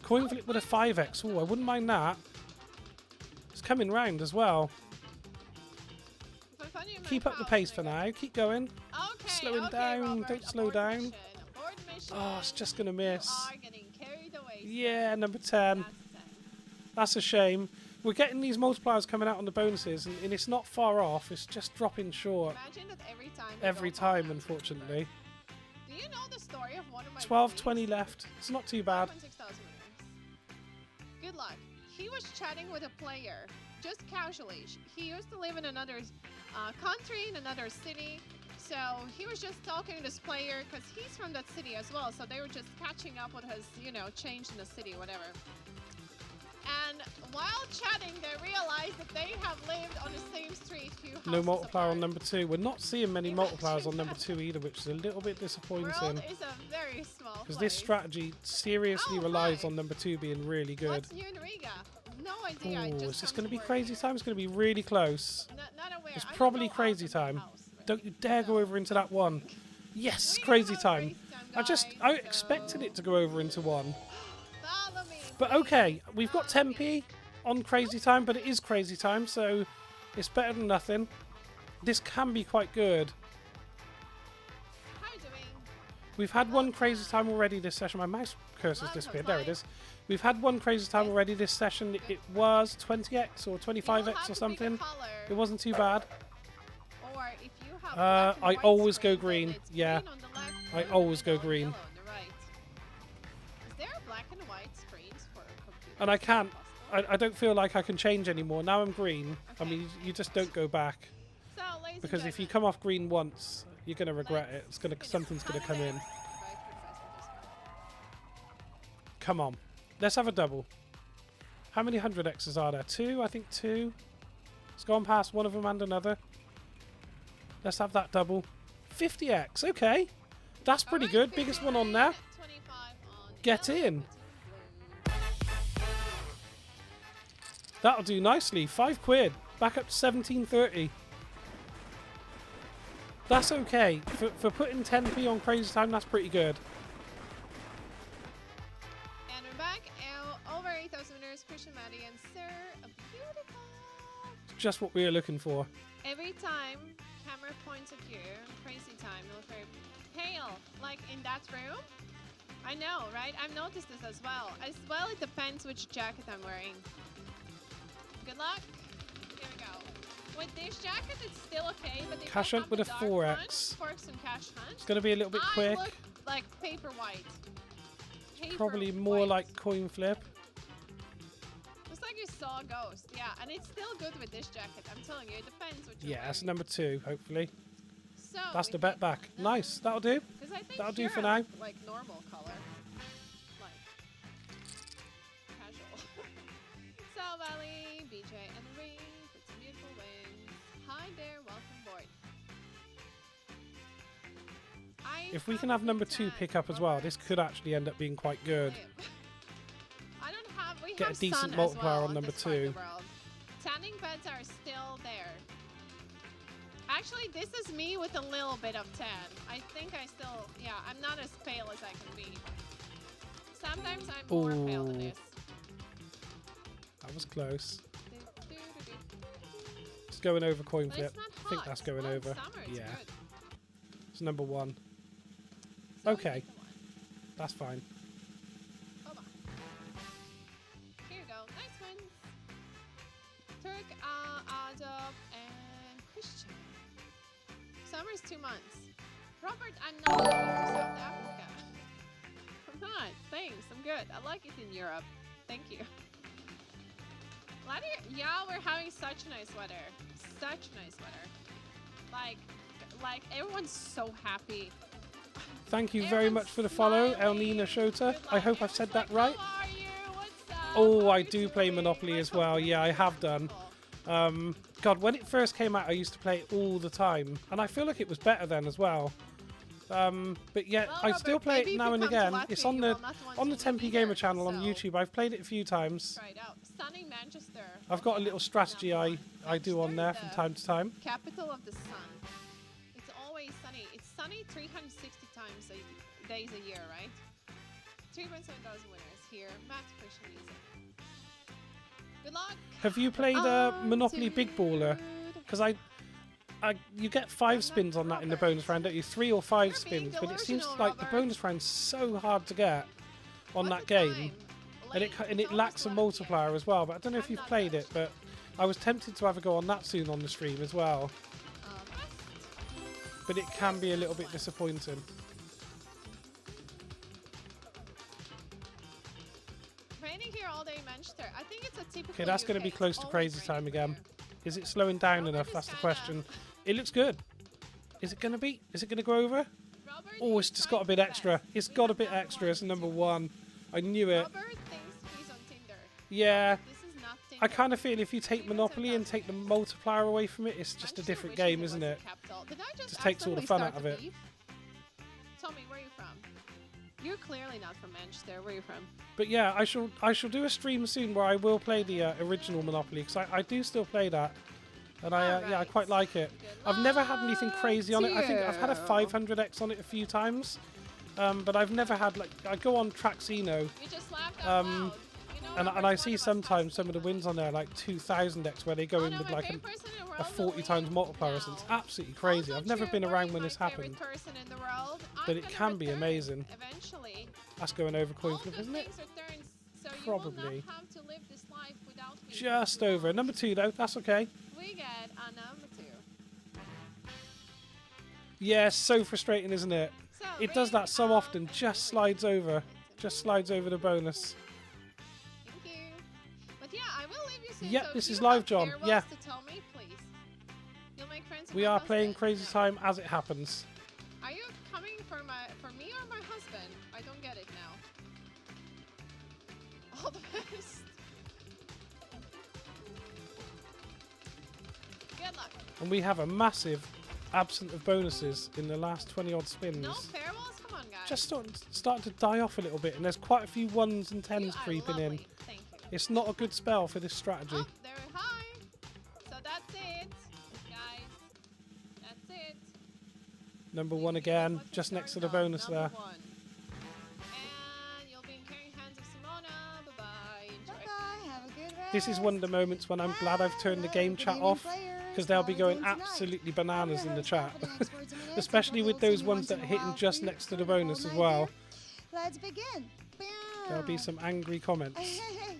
Coin flip with a 5x. Oh, I wouldn't mind that. It's coming round as well. If I find you in my Keep up the house, pace for nigga. now. Keep going. Okay, Slowing okay, down, Robert, don't slow abort down. mission, abort mission. Oh, it's just going to miss. You are getting carried away. Yeah, number 10. That's 10. That's a shame. We're getting these multipliers coming out on the bonuses, and it's not far off. It's just dropping short Imagine that every time. you every go time, home, unfortunately. Do you know the story of one of my 12:20 left. It's not too bad. 6,000 winners. Good luck. He was chatting with a player, just casually. He used to live in another country, in another city. So he was just talking to this player because he's from that city as well. So they were just catching up what has, changed in the city, whatever. And while chatting, they realized that they have lived on the same street few houses No multiplier apart. on number 2. We're not seeing many Imagine multipliers on number that. 2 either, which is a little bit disappointing. World is a very small Because place. this strategy seriously Oh, relies hi. on number 2 being really good. What's new in Riga? no idea. I Oh, just is this come going to be work crazy here. time? It's going to be really close. Not aware. It's I don't probably go out crazy of my time. house, right? Don't you dare go So, over into that one. Yes, we crazy have time. crazy time, I guys, expected so it to go over into one. follow me. But please. okay, we've got Follow me. 10p on crazy time, but it is crazy time, so it's better than nothing. This can be quite good. How are you doing? We've had one crazy time already this session. My mouse cursor's disappeared. There it is. We've had one crazy time already this session. It was 20x or 25x or something. It wasn't too bad. Or if you have black and I white always go screen, then green. it's Yeah. green on the left, I blue always on go the green. yellow on the right. Is there black and white screens for computers? And I can't. Possible? I don't feel like I can change anymore. Now I'm green. I Okay. mean, you just don't go back. So, ladies Because and if you gentlemen, come off green once, you're going to regret it. It's gonna, finish. something's going to come in. Right, for the fast and Come on. Let's have a double. How many 100x's are there? 2? I think 2. It's gone past one of them and another. Let's have that double. 50x. Okay. That's pretty Alright, good. Biggest one on there. 25 on Get yellow, in. 15 blue. That'll do nicely. £5. Back up to 17.30. That's okay. For putting 10p on crazy time, that's pretty good. And we're back. Over 8,000 winners, Christian, Maddie, and Sir. Beautiful. Just what we were looking for. Every time camera points at you, crazy time, you look very pale. Like in that room. I know, right? I've noticed this as well. As well, it depends which jacket I'm wearing. Good luck. Here we go. With this jacket, it's still okay, but if Cash I hunt have with the a dark 4x. One, forks and cash hunt. It's going to be a little bit I quick. look like paper white. Paper Probably more white. like coin flip. Looks like you saw a ghost. Yeah, and it's still good with this jacket. I'm telling you, it depends what you're Yeah, that's wearing. number 2, hopefully. So That's we the bet can- back. Nice. That'll do. 'Cause I think That'll do here for I now. look like normal color. Like casual. So Valley, BJ, and the ring. It's a beautiful wings. Hi there, welcome board. If we can have number 2 pick up as well, this could actually end up being quite good. I don't have. We Get a have decent sun as multiplier well on number this part of 2. the world. Tanning beds are still there. Actually, this is me with a little bit of tan. I think I still, yeah, I'm not as pale as I can be. Sometimes I'm more pale than Ooh. this. That was close. Do-do-do-do. It's going over coin But flip. it's not I think hot. that's going Well, over. it's summer, it's Yeah. good. It's number 1. So Okay. take the one. That's fine. Hold on. Here you go. Nice wins. Turk, Adolf, and Christian. Summer's 2 months. Robert, I'm not going to South Africa. I'm not. Thanks. I'm good. I like it in Europe. Thank you. Yeah, we're having such nice weather. Such nice weather. Like everyone's so happy. Thank you very much for the follow, Elnina Shota. I hope I've said that right. How are you? What's up? Oh, How I are do you play doing? Monopoly as Welcome well. to Yeah, I have Beautiful. done. God, when it first came out, I used to play it all the time, and I feel like it was better then as well. But yeah, Well, I still Robert, play maybe it if now you and come to again. Latvia, It's on you the will not want on the to 10p leave Gamer either, channel on so YouTube. I've played it a few times. Try it out. Stunning Manchester. I've got a little strategy I do on there from the time to time. Capital of the sun. It's always sunny. It's sunny 360 days a year, right? 3.7 thousand winners here. Matt Christian music. Good luck. Have you played Monopoly Big Baller? Because you get 5 spins on that in the bonus round, don't you? 3 or 5 You're being spins, but it seems delusional, like the Robert. bonus round's so hard to get on What's that the game, time? and Late. it It's lacks a almost 11 p.m. multiplier as well. But I don't know if I'm you've not played Dutch. it, but I was tempted to have a go on that soon on the stream as well. But it can be a little bit disappointing. Raining here all day in Manchester. I think it's a typical. Okay, that's going to UK. be It's close to always crazy time raining again. here. Is it slowing down Robert enough? is That's the kinda- question. It looks good. Is it going to be? Is it going to go over? Robert Oh, is it's just trying got a bit his extra. best. It's We got a have bit number extra one as and number two. 1. I knew it. Robert thinks he's on Tinder. Yeah. This is not Tinder. I kind of feel if you take 3.7 Monopoly and take the winners. multiplier away from it, it's just a Manchester different wishes game, was isn't the it? capital. Did I just Just takes all the accidentally fun start out of to it. beef? Tommy, where are you from? You're clearly not from Manchester. Where are you from? But yeah, I shall do a stream soon where I will play the original Monopoly, because I do still play that, and yeah, I quite like it. I've never had anything crazy on it. I think I've had a 500x on it a few times, but I've never had, like, I go on Traxino, You just laughed out loud. You know and I see sometimes some of the wins on there like 2000x where they go in with like a 40 times multiplier, so it's absolutely crazy. I've never been around when this happened, but it can be amazing. Eventually, that's going over coin flip, isn't it? Probably. Just over. Number 2 though, that's okay. We get a number 2. Yeah, so frustrating, isn't it? So It does that so often, just slides over the bonus. Thank you. But yeah, I will leave you soon. Yep, so this if is you live, have John. farewells Yeah. to tell me, please. You'll make friends with We my are playing husband. Crazy Time as it happens. Are you coming for me or my husband? I don't get it now. All the best. Good luck. And we have a massive absent of bonuses in the last 20 odd spins. No farewells? Come on, guys. Just starting to die off a little bit, and there's quite a few 1s and 10s You are creeping in. lovely. Thank you. It's not a good spell for this strategy. Oh, there. Hi. So that's it, guys. That's it. Number You 1 get again, what just you next to the started on, bonus number there. 1. And you'll be in caring hands of Simona. Bye-bye. Enjoy. Bye-bye, have a good rest. This is one of the moments when I'm glad I've turned the game chat off, because they'll be going absolutely bananas in the chat. Especially with those ones that are hitting just next to the bonus as well. Let's begin. There'll be some angry comments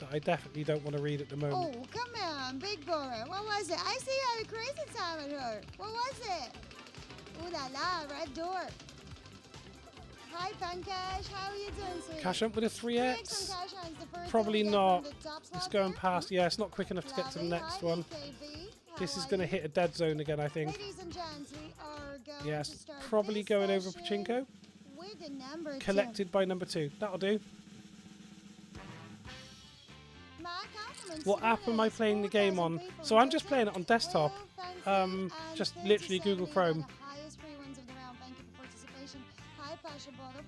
that I definitely don't want to read at the moment. Oh, come on, big boy. What was it? I see you had a crazy time at her. What was it? Ooh la la, red door. Hi, Pancash. How are you doing, sweetie? Cash up with a Can we make 3x? some cash on the first Probably one we get not. from the top It's slot going there? past. Yeah, it's not quick enough to get to the Lovely. next Hi, one. EKB. This How is are going to you? hit a dead zone again, I think. Ladies and gents, we are going Yes, to start probably this going over session Pachinko. with the number 2. Collected by number 2. That'll do. My compliments What to app am I this. playing the game 4,000 on? people So I'm in just the playing it on desktop. Well, Just fancy, literally and Google fancy Chrome. the highest free ones of the round. Thank you for participation. Hi, Pasha Bottom.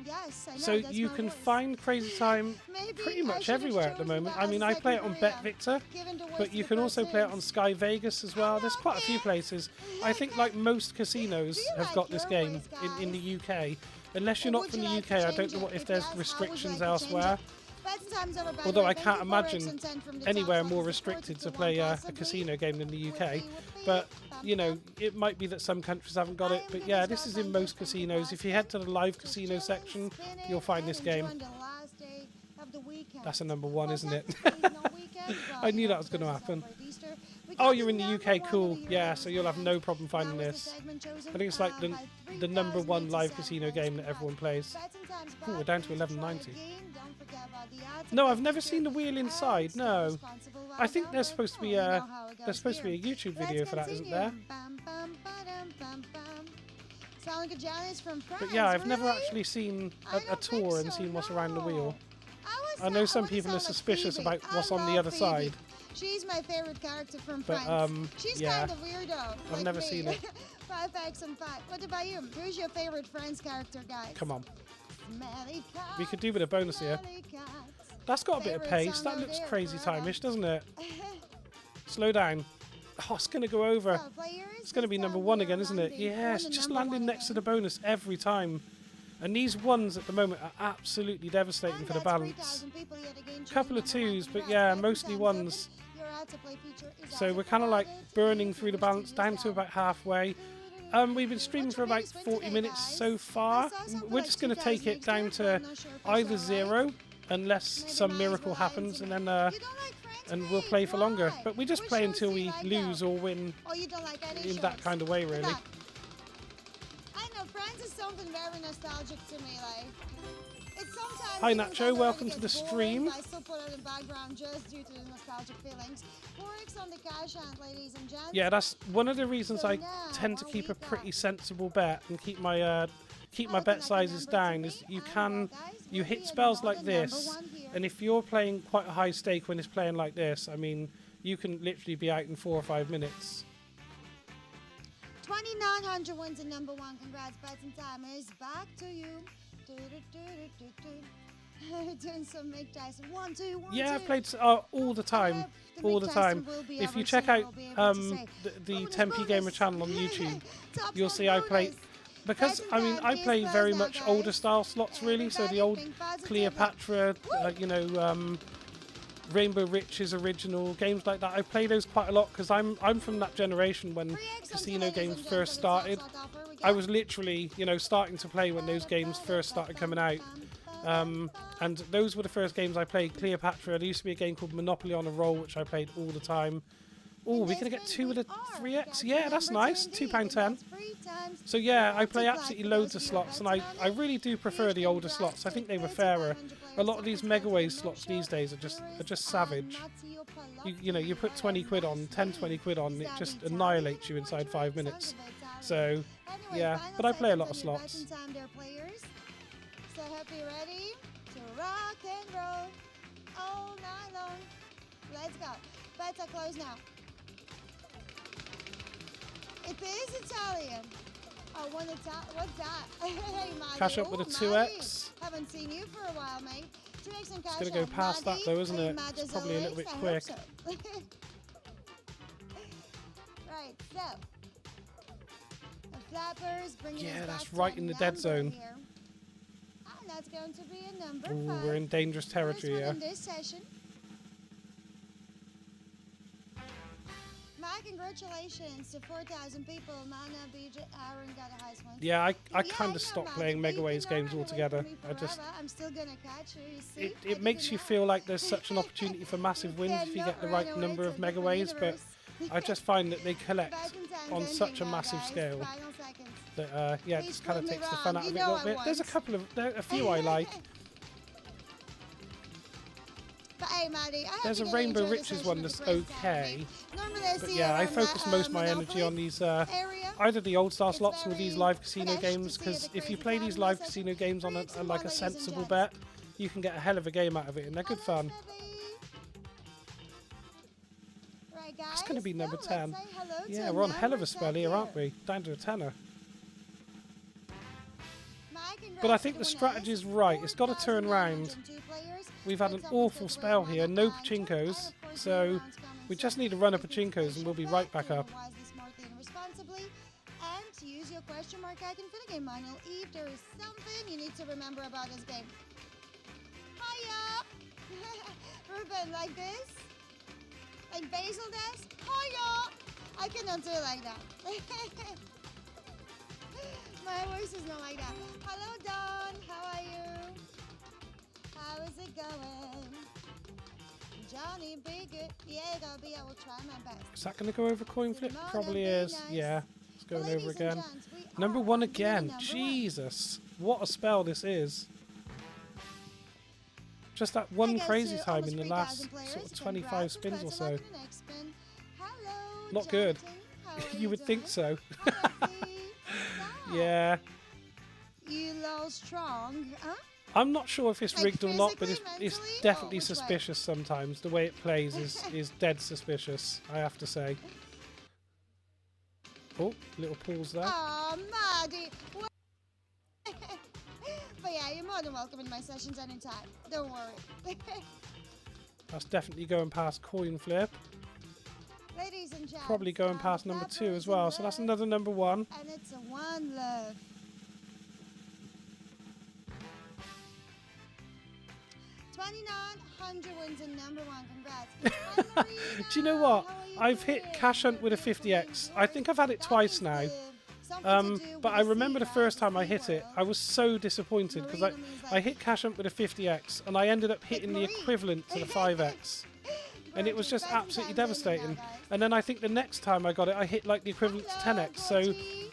Yes, I know. So that's you my can voice. find Crazy Time Maybe pretty I much should have everywhere at the chosen moment. that I as mean, I play it on second Bet career, Victor, given the but waste you of can the also play it on vaccines. Sky Vegas as well. There's quite a few places. I think like most casinos Do you have like got this your game voice, in guys? the UK. Unless you're Or not would from you the like UK, to I don't change know it? if If there's yes, how would you restrictions like to change elsewhere. it? Bets and times over, by the Although way. I Thank can't you for imagine Rex and 10 from the anywhere top more ones, restricted to supported play one a possibly. casino game than the UK. Whoopee, But, bum, you know, bum. it might be that some countries haven't got I it. am But gonna yeah, this start is in by most lifting the casinos. If you head to the live basket, casino just section, spin it you'll find and this game. enjoy the last day of the weekend. That's a number 1, Well, isn't it? technically, no weekend, but, I knew you know, that was going to because it's happen. celebrate Easter. We Oh, got you're in the number UK, 1 cool. of the Yeah, year so you'll have no round. problem finding That was this. the segment chosen, I think it's like by the number 1 live 3,087 casino game that everyone plays. Bets and times Ooh, we're back. down to Please 1190. try again. Don't forget about the odds No, of I've the never future. seen the wheel inside. Stay No, responsible I while think down there's there. supposed to be You know a how it there's goes supposed to be a here. YouTube Let's video for that, isn't continue. there? Bum, bum, ba-dum, bum, bum. Sound like a Janice from France. But yeah, I've never really? actually seen I a don't tour think and so, seen what's around the wheel. I I know some wanna people are sound like suspicious Phoebe. about what's I on the love other Phoebe. side. She's my favorite character from But, France. She's yeah. kind of weirdo. I've never seen it. 5x and 5. What about you? Who's your favorite Friends character, guys? Come on. Smelly cats, We could do with a bonus here. smelly cats. That's got a bit of Favorite pace. song That over looks there, crazy Flora. time-ish, doesn't it? Slow down. Oh, it's going to go over. So, players, It's going to be this number time 1 we are again, isn't it? landing Yeah, on it's the just number landing 1 next to again. the bonus every time. And these 1s at the moment are absolutely devastating And for the that's balance. 3,000 people yet again Couple of choosing number 2s, one. but Congrats, yeah, bets mostly and times 1s. open. Your out-to-play feature is So out we're to kind of like private. burning If through you the wish balance use down to that. about halfway. We've been streaming for about 40 minutes so far. We're just going to take it down to either 0 unless some miracle happens, and then and we'll play for longer. But we just play until we lose or win Oh, you don't like any in that shows? kind of way, Look really. up. I know Friends is something very nostalgic to me. Like, it's sometimes Hi, even Nacho, when it welcome to gets the boring, stream. I still put it in background just due to the nostalgic feelings. 4x on the cash hand, ladies and gents. Yeah, that's one of the reasons So I now, tend to what keep we a got? pretty sensible bet and keep my Looking bet at the sizes number down. to Is me, you and can well, guys, you we'll hit be spells in like mode number this, 1 here. and if you're playing quite a high stake when it's playing like this, I mean, you can literally be out in 4 or 5 minutes. 2,900 wins in number 1. Congrats, bets and timers. Back to you. doing some Mick Tyson. 1, 2, 1, Yeah, 2. I've played all the time. All the time. If you check out the Tempe Gamer channel on YouTube, you'll see I play, because I mean I play very much older style slots really, so the old Cleopatra, you know, Rainbow Riches original games like that. I play those quite a lot because I'm from that generation when casino games first started. I was literally, you know, starting to play when those games first started coming out. And those were the first games I played. Cleopatra. There used to be a game called Monopoly on a Roll, which I played all the time. Oh, we're going to get 2 with a 3x. Yeah, that's nice. £2.10. So yeah, I play absolutely loads of slots, and I really do prefer the older slots. I think they were fairer. A lot of these Megaways slots these days are just savage. You know, you put 20 quid on, 10, 20 quid on, and it just annihilates you inside 5 minutes. So yeah, but I play a lot of slots. So hope you're ready to rock and roll all night long. Let's go. Bets are closed now. It is Italian. Oh, what's that? Hey, Maddie. Cash up with a 2x. Haven't seen you for a while, mate. 2x and cash It's going to go past that though, isn't it? It's probably a little bit quick. So. Right, so. The flappers bringing us That's back right to in the a dead number zone. here. And that's going to be a number Ooh, 5. we're in dangerous territory here. In this session. My congratulations to 4,000 people. Mana, BJ, Aaron got a high one. Yeah, I kind of stopped playing Megaways games altogether. I'm still gonna catch you, you see? It makes you feel like there's such an opportunity for massive wins if you get the right number of Megaways, but I just find that they collect on such a massive scale that yeah, it just kind of takes the fun out of it a little bit. There's a few I like. But hey, Maddie, there's a Rainbow Riches one that's okay, but yeah, I focus most of my energy on these either the old style slots or these live casino games, because if you play these live casino games on like a sensible bet, you can get a hell of a game out of it, and they're good fun. That's going to be number 10. Yeah, we're on hell of a spell here, aren't we? Down to a tenner. But I think the strategy's right. It's got to turn round. We've had an awful spell here, no pachinkos, so we just need a run of pachinkos and we'll be right back up. And use your question mark icon for the game manual if there is something you need to remember about this game. Hiya! Ruben, like this? Like Basil does? Hiya! I cannot do it like that. My voice is not like that. Hello, Don. How are you? How is it going? Johnny, be good. Diego, I will try my best. Is that going to go over coin flip? Probably is. Nice. Yeah. It's going over again. Number 1 again. Jesus. What a spell this is. Just that one crazy time in the last sort of 25 spins or so. Not good. You would think so. Yeah. You lost strong, huh? I'm not sure if it's rigged or not, but it's definitely suspicious sometimes. The way it plays is dead suspicious, I have to say. Oh, little pause there. Oh, Maddie. But yeah, you're more than welcome in my sessions anytime. Don't worry. That's definitely going past coin flip. Ladies and gents, probably going past number 2 as well. So that's another number 1. And it's a 1 love. 2,900 wins in number 1. Congrats. Do you know what? I've hit Cash Hunt with a 50x. I think I've had it twice now. But I remember the first time I hit it, I was so disappointed because I hit Cash Hunt with a 50x and I ended up hitting the equivalent to the 5x. And it was just absolutely devastating. And then I think the next time I got it, I hit like the equivalent to 10x. So,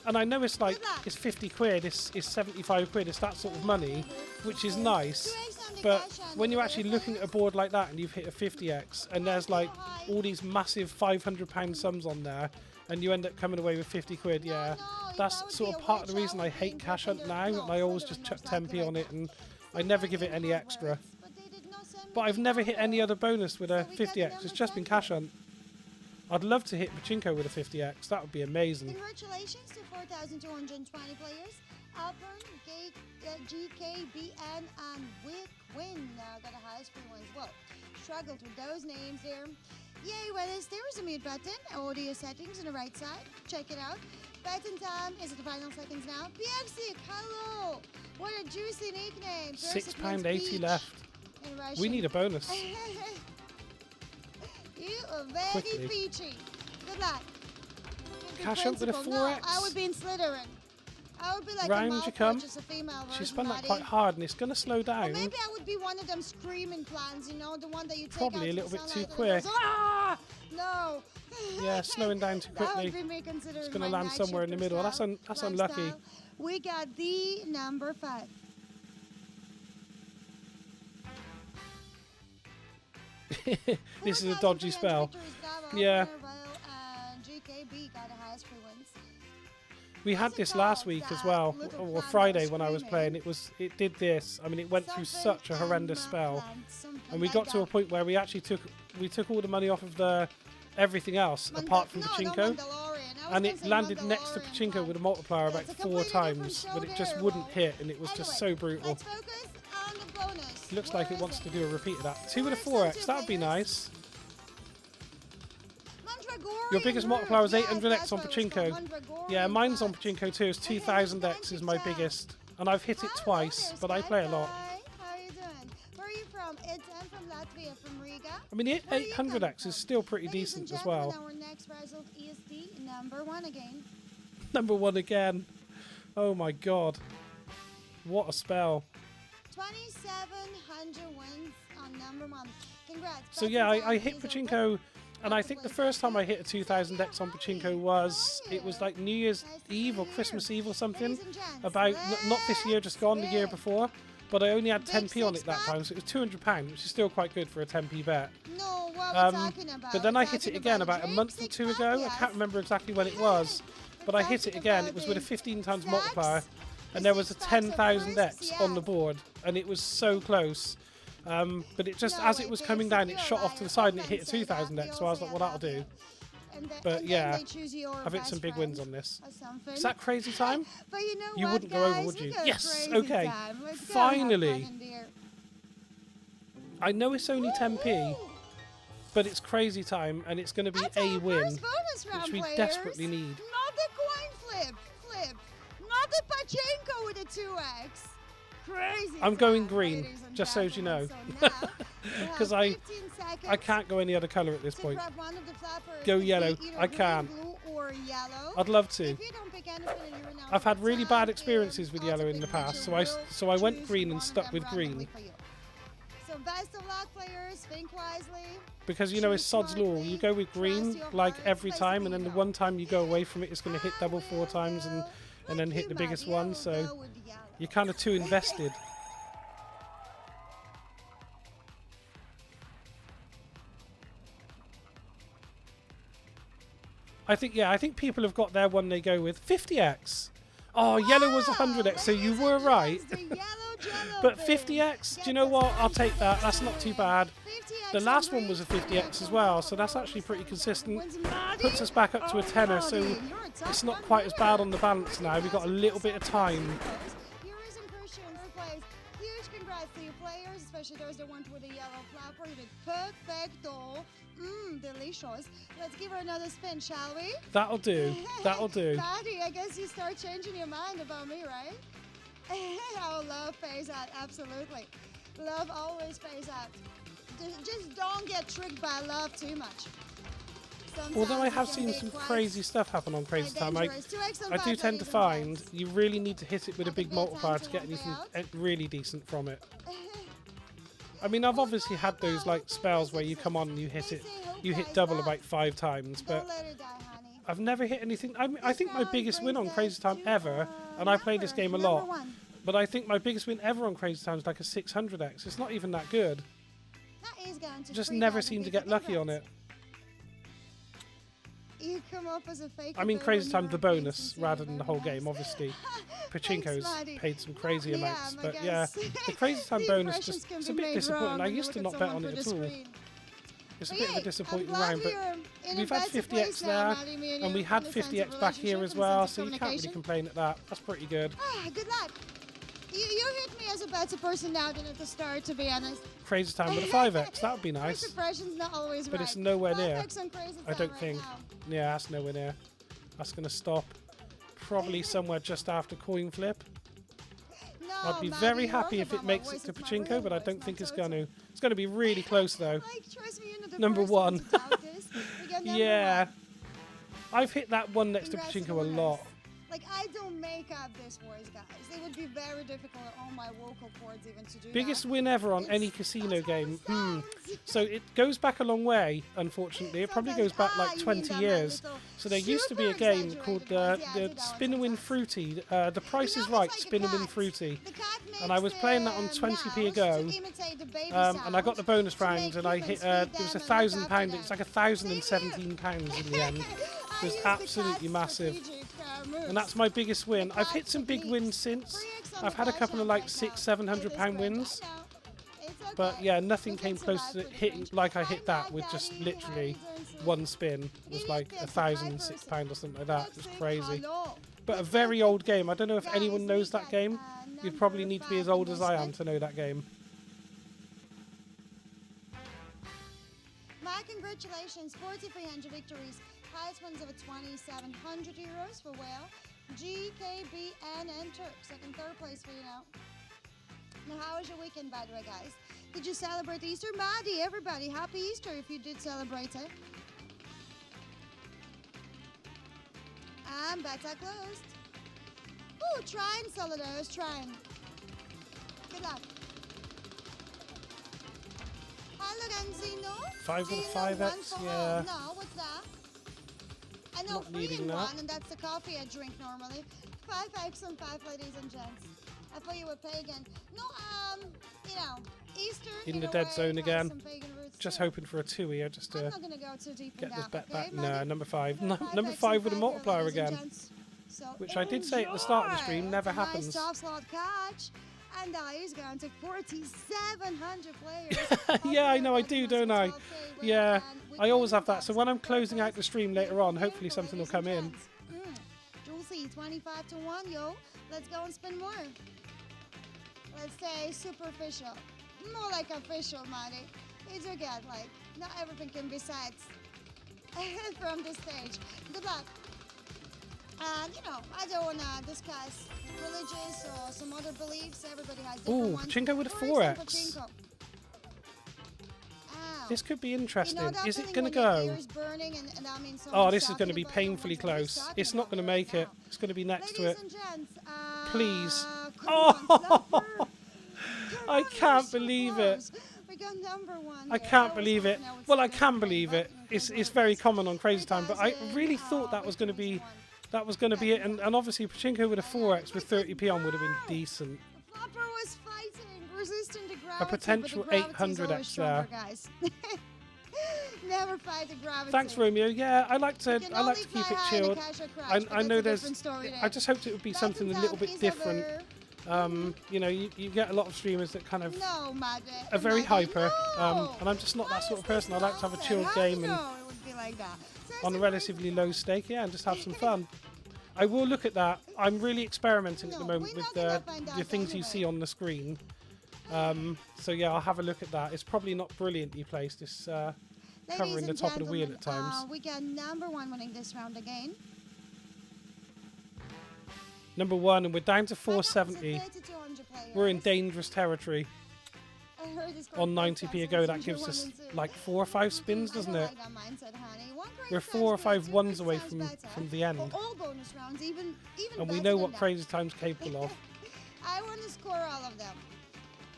and I know it's like, it's 50 quid, it's 75 quid, it's that sort of money, which is nice. But when you're actually looking at a board like that and you've hit a 50x and there's like all these massive £500 sums on there and you end up coming away with 50 quid, yeah, that's sort of part of the reason I hate Cash Hunt now, and I always just chuck 10p on it and I never give it any extra. But I've never hit any other bonus with a 50x, it's just been Cash Hunt. I'd love to hit Pachinko with a 50x, that would be amazing. Congratulations to 4,220 players. Alpern, GKBN, and Win got the highest free ones. Well, struggled with those names there. Yay, well, there is a mute button, audio settings on the right side. Check it out. Batting time is at the final seconds now. PXC, hello! What a juicy nickname. £6.80 left. In Russian. We need a bonus. You are very Quickly. peachy. Good luck. Good Cash up with a principle. 4x. No, I would be in Slytherin. I would be like Round a you Malfoy, come. just a female version. She spun that Maddie. quite hard and it's going to slow Or down. maybe I would be one of them screaming plants, you know, the one that you take Probably out a to little the bit too sunlight and it quick. goes, ah! No. Yeah, slowing down too That would quickly. be me considering It's going to my land night somewhere in the shifter middle. That's, style, that's unlucky. lifestyle. We got the number 5. This is a dodgy spell. Yeah. GKB got the highest free wins. We had this last week as well, or Friday when I was playing. It did this. I mean, it went through such a horrendous spell, and we got to a point where we actually took all the money off of everything else apart from Pachinko, and it landed next to Pachinko with a multiplier about 4 times, but it just wouldn't hit, and it was just so brutal. Let's focus on the bonus. Looks like it wants to do a repeat of that. 2 with a 4x, that would be nice. Your biggest multiplier was 800x on Pachinko. Yeah, mine's on Pachinko too. It's 2000x is my biggest, and I've hit it twice, but I play a lot. How are you doing? Where are you from? I'm from Latvia, from Riga. I mean, 800x is still pretty Ladies and decent as gentlemen, well. our next result is the number 1 again. Number 1 again. Oh my god. What a spell. 2,700 wins on number 1. Congrats. So yeah, I hit Pachinko, and I think the first time I hit a 2000x on Pachinko was like New Year's Eve or Christmas Eve or something. About, not this year, just gone, the year before. But I only had 10p on it that time, so it was £200, which is still quite good for a 10p bet. No, what are we talking about? But then I hit it again about a month or 2 ago. I can't remember exactly when it was, but I hit it again. It was with a 15 times multiplier, and there was a 10,000x on the board, and it was so close. But it just, as it was coming down, it shot off to the side and it hit a 2000x, so I was like, well, that'll do. But yeah, I've hit some big wins on this. Is that crazy time? But you know You what, wouldn't go over, guys? would you? We got Yes, crazy okay. time. Let's go Finally. have fun in there. I know it's only 10p, but it's crazy time, and it's going to be That's a our win, first bonus round, which we players. desperately need. Not the coin flip. Not the pachinko with a 2x. Crazy. I'm going time, green, ladies and just so you gentlemen. know. So now we have 'Cause I 15 seconds I can't go any other colour at this to point. grab one of the flappers. Go It could be yellow. either I green, can't. blue, or yellow. I'd love to. If you don't pick anything and you're now I've had really time bad experiences is with also yellow in big the past, feature. so I went Choose green one and of stuck them with randomly green. for you. So best of luck, players. Think wisely. Because, you know, it's sod's law. You go with green, like, every time, and then the one time you go away from it, it's going to hit double 4 times and then hit the biggest one, so you're kind of too invested. I think people have got their one they go with. 50x! Oh, yellow was 100x, so you were right. But 50x, do you know what? I'll take that. That's not too bad. The last one was a 50x as well, so that's actually pretty consistent. Puts us back up to a tenner, so it's not quite as bad on the balance now. We've got a little bit of time. Huge congrats to you players, especially those that went with a yellow flapper. You did perfecto. Delicious. Let's give her another spin, shall we? That'll do. That'll do. Patty, I guess you start changing your mind about me, right? How love pays out, absolutely. Love always pays out. Just don't get tricked by love too much. Sometimes Although I it have can seen be some quite crazy stuff happen on Crazy Time, I dangerous. 2x on do five, tend to ladies and find gents. you really need to hit it with a big Happy multiplier bedtime to get to anything one payout. really decent from it. I mean, I've obviously had those like spells where you come on and you hit double about 5 times, but Don't let her die, honey. I've never hit anything. I think my biggest win on Crazy Time ever, and I play this game a lot, Number 1. but I think my biggest win ever on Crazy Time is like a 600x. It's not even that good. That is going to Just free never guys seem and to be get lucky on congrats. it. You come up as a fake. I mean, Bill Crazy when Time, you're the being bonus sincere, rather than the very whole game, nice. obviously. Thanks, Pachinko's Maddie. paid some crazy Yeah, amounts, I but guess. yeah, the Crazy Time The bonus impressions just can it's a be bit made disappointing. wrong I when you used to look not at bet someone on it through at the all. screen. It's a But bit of a yay, disappointing I'm glad round, but we're in a we've had better 50x place now, there, Maddie, me and you, we had in the sense 50x of back here relationship, as in the well, sense so of you can't really communication. complain at that. That's pretty good. Ah, good luck. You hit me as a better person now than at the start, to be honest. Crazy Time with a 5x, that would be First nice. impression's not always But right. it's nowhere near. 5x on Crazy I Time don't right think. now. Yeah, that's nowhere near. That's going to stop probably somewhere just after coin flip. No, I'd be Maddie, very you're happy wrong if it about my makes voice. it to It's my Pachinko, real but I voice, don't not think it's so-and-so. going to. It's going to be really close though. Like, trust me, you're not the Number first one. to doubt this. We got number Yeah. one. I've hit that one next Congrats to to the Pachinko a lot. winners. Like, I don't make up this voice, guys. It would be very difficult on my vocal cords even to do Biggest that. win ever on It's- any casino that's how it game. sounds. So it goes back a long way, unfortunately. It probably goes back like you mean 20 that, my years. little So there used to be a super game exaggerated called voice. Yeah, I the do that Spin one and Win sometimes. Fruity. The Price You is know, Right, it's like a Spin and Win cat. Fruity. The cat And I was playing that on makes, 20p meows ago. to imitate the baby And I got the sound bonus to make round, and I humans hit. feed It was them and look £1,000. after It was them. like £1,017 in the end. I It was use the absolutely cat's massive. strategic, moves. And that's my biggest win. The I've hit cat's some big techniques. wins since. 3x on I've the had a cash couple of out like right £600, now. £700 It is wins. cringe, I know. It's okay. But yeah, nothing We came can close survive to for the hitting cringe. like I Hi, hit that Matt, with just Daddy. literally How you doing, one spin. It was Idiot like kids, hi, £1,006 or something like that. It was Toxic, crazy. hello. But a very old game. I don't know if Guys, anyone knows we that got, game. You'd probably number need to be as 5 old in as this I am one. to know that game. My congratulations, 4,300 victories. Highest ones of €2,700 for Whale, GKBN and Turk. Second, third place for you now. Now, how was your weekend, by the way, guys? Did you celebrate Easter? Maddie, everybody, happy Easter if you did celebrate it. And bets are closed. Ooh, trying, Solidar's trying. Good luck. Hi, Lorenzino. 5 with a Zeno, 5x, one for yeah. home. No, what's that? I know, Not 3 needing in that. 1, and that's the coffee I drink normally. 5x on 5, ladies and gents. I thought you were pagan. No, you know, Easter In the a dead way zone has again. some pagan roots Just too. hoping for a 2 here just I'm to not gonna go too deep in get this that, bet okay, back. No, Maddie? number 5. No, No, number 5x 5 with a on 5 here, multiplier ladies and again. gents. So Which I did say at the start of the stream enjoy. never It's a happens. Nice soft slot catch. And now he's going to 4,700 players. Yeah, I know I do, don't I? Yeah, I always have that. So when I'm closing out the stream later on, hopefully something will come in. Juicy, 25 to 1, yo. Let's go and spin more. Let's say superficial. More like official, Maddie. You do get, like, not everything can be said from this stage. Good luck. And, you know, I don't want to discuss religious or some other beliefs. Everybody has different Ooh, ones. Pachinko with a 4x on 4x. Pachinko. Ow. This could be You interesting. know that Is it feeling going to when your go? ear is burning and that means Oh, someone's this is going to talking be about you, painfully wonder what he's close. talking It's not about going to right make it. now. It's going to be next to Ladies it. and gents, Please. come Oh. on, Flopper. Come I on, can't we're so believe it. close. We got number 1 I here. can't was believe it. hoping I would Well, see I that can today, believe but it. It's unfortunately, very common on Crazy Time, but I 3,000, really thought that was going to be victories won. that was going to be it. And obviously Pachinko with a 4x with 30p on would have been decent. Flopper was fighting, resisting the gravity. potential but the gravity is 800 always extra. stronger, guys. Never fight the gravity. Thanks, Romeo. Yeah, I like to You can I like only to keep fly it high in a chilled. cash or crash, I but that's know a there's. different story I there. just hoped it would be something a Batten little down, bit different. Isabel. You know, you get a lot of streamers that kind of No, Maddie. are very Maddie, hyper, no. and I'm just not Why that sort is of person. I this like to have a nonsense? chilled How game do you and know it would be like that? on a Seriously, relatively low stake, yeah, and just have some fun. I will look at that. I'm really experimenting at the No, moment we're with not gonna find the out things you anyway. see on the screen. So yeah, I'll have a look at that. It's probably not brilliantly placed. It's Ladies covering the and top of the wheel gentlemen, at times. we got number 1 winning this round again. Number 1, and we're down to My numbers are 470. 3,200 players. We're in dangerous territory. I heard it's On called 90p Princess, ago, that and gives you're us 1 and 2. like 4 or 5 spins, I doesn't don't it? like that mindset, honey. One We're Princess 4 or good, 5 2 ones away Princess from better. the end, For all bonus rounds, even and we better know than what that. Crazy Time's capable of. I want to score all of them.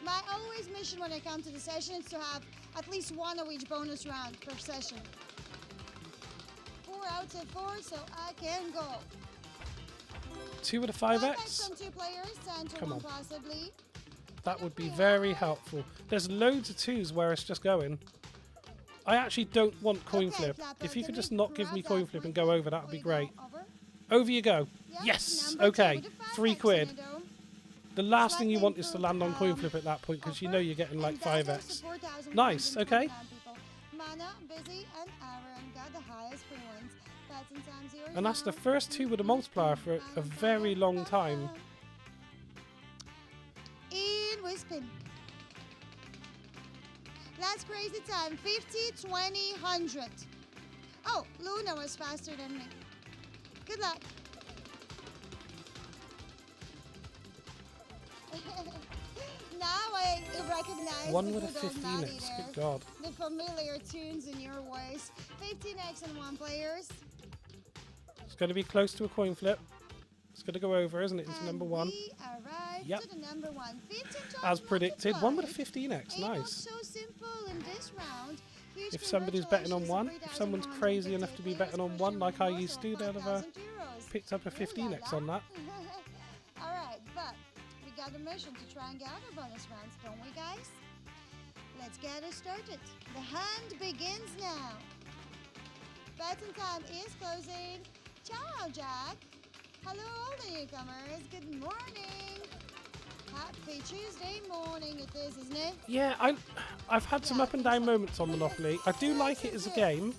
My always mission when I come to the session is to have at least 1 of each bonus round per session. 4 out of 4, so I can go. 2 with a 5x 5x. on 2 players, 10 to Come 1 on. possibly. That would be very helpful. There's loads of 2s where it's just going. I actually don't want coin Okay, flip. Flapper, If you can could we just not give me grab coin that flip and quickly go over, that would be before we great. go over? Over you go. Yep, Yes. number 2 Okay. with the 5x 3 in quid. it, though. The last thing you Slightly want is to improved, land on coin flip at that point because you know you're getting like and that goes 5x. to 4,129 Nice, okay. people. mana, busy, and Aaron got the highest free ones. Betting time 0. And that's the first two with a multiplier for a very long time. In with spin. Last crazy time, 50, 20, 100. Oh, Luna was faster than me. Good luck. Now I recognize One the with a good old 15x. Maddie there. Good God. The familiar tunes in your voice. 15x and 1 players. It's going to be close to a coin flip. It's going to go over, isn't it, into And number 1. we arrive Yep. to the number 1. 15 times As predicted. One with a multiplied. 15x. Ain't Nice. so simple in this round. Huge If somebody's betting on congratulations, 1, if someone's crazy enough to be betting on 1 like I used to, they'll have picked up a 15x on that. Alright, but we got a mission to try and get other bonus rounds, don't we, guys? Let's get it started. The hand begins now. Betting time is closing. Ciao, Jack. Hello, all the newcomers. Good morning. Happy Tuesday morning it is, isn't it? Yeah, I've had some up and down moments on Monopoly. I do like it as a game,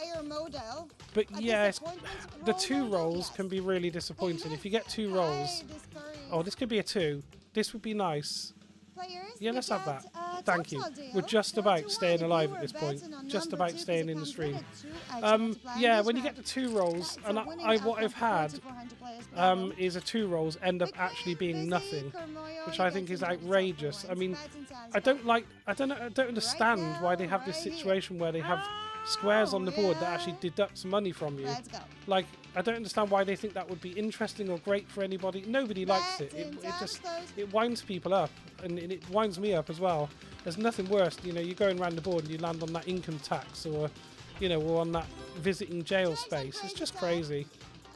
Air model. but yeah, Disappointment the roll 2 model, rolls yes. can be really disappointing. If you get 2 rolls, Hey, this curry. oh, this could be a 2. This would be nice. Players, Yeah, we let's have got, that. Thank you. top deal. We're just 4 about to 1 staying if you alive were at this point. betting on Just number about 2 staying 'cause in the it stream. comes with a 2x multiplier Yeah, this when you round. get the 2 rolls, That's and a winning what outcome I've for had 400 players battle. is a 2 rolls end up actually being nothing, which I think is outrageous. I mean, I don't understand why they have this situation where they have squares on the board that actually deducts money from you. Let's go. Like, I don't understand why they think that would be interesting or great for anybody. Nobody likes it. It winds people up, and it winds me up as well. There's nothing worse, you know, you're going around the board and you land on that income tax or, you know, or on that visiting jail space. It's just crazy.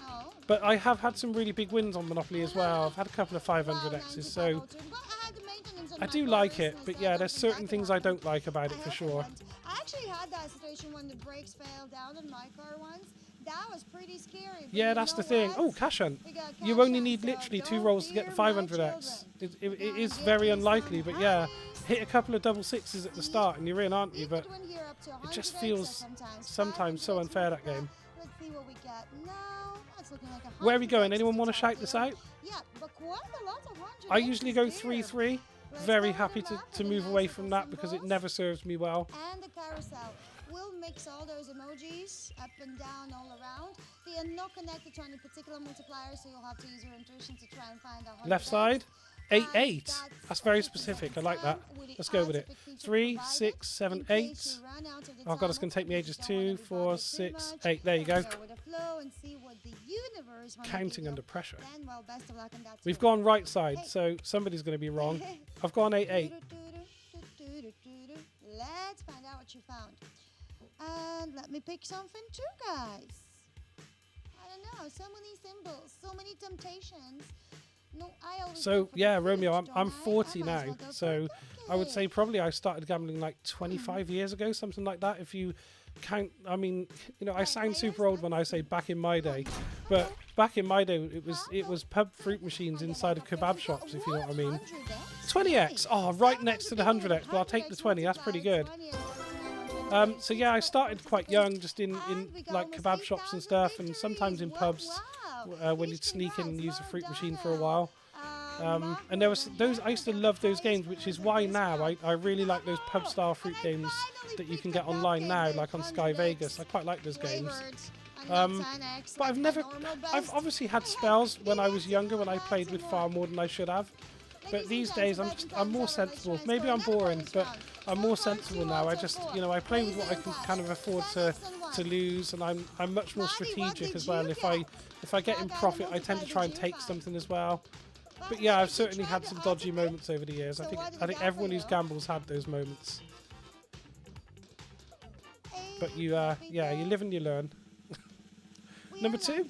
Oh. But I have had some really big wins on Monopoly as well. I've had a couple of 500x's, so I do like it. But yeah, there's certain things I don't like about it for sure. I actually had that situation when the brakes fell down on my car once. That was pretty scary. but Yeah, you that's know the thing. what? Oh, cash hunt. We got You cash only hunt, need so literally 2 don't rolls to get the fear my 500x. children. It Gonna is get very you unlikely, some but yeah, highs. hit a couple of double 6s at the start and you're in, aren't you? You But could win here up to it just 100x or feels sometimes so 500x unfair, that multiplier. game. Let's see what we get now. That's looking like a Where are we going? 100x Anyone to want to top shout this deal. out? Yeah, but quite a lot of 100x I usually go here. 3-3. Let's Very go happy the to map to with move the away nice from little that because it symbols. never serves me well. And the carousel. We'll mix all those emojis up and down all around. They are not connected to any particular multiplier, so you'll have to use your intuition to try and find out. Left side, 8-8. That's very specific. I like that. Let's go with it. 3, 6, 7, 8. Oh god, it's going to take me ages. 2, 4, 6, 8. There you go. Counting under pressure. We've gone right side, so somebody's going to be wrong. I've gone 8-8. Let's find out what you found. And let me pick something too, guys. I don't know, so many symbols, so many temptations. No, I always So go for the yeah, fruit, Romeo, don't I'm I? 40 I might as now, well go for so a I would say cookie. probably I started gambling like 25 years ago, something like that. If you count, I mean, you know, I sound super old when I say back in my day, but back in my day, it was pub fruit machines inside of kebab shops, if you know what I mean. 20x, oh, right next to the 100x, but I'll take the 20. That's pretty good. So yeah, I started quite young, just in like kebab shops and stuff, and sometimes in pubs when you'd sneak in and use a fruit machine for a while. And there was those. I used to love those games, which is why now I really like those pub style fruit games that you can get online now, like on Sky Vegas. I quite like those games. But I've obviously had spells when I was younger when I played with far more than I should have. But these days I'm more sensible. Maybe I'm boring, but I'm more sensible now. I just, you know, I play with what I can kind of afford to lose, and I'm much more strategic as well. If I get in profit, I tend to try and take something as well. But yeah, I've certainly had some dodgy moments over the years. I think everyone who's gambles had those moments. But you yeah, you live and you learn. Number 2?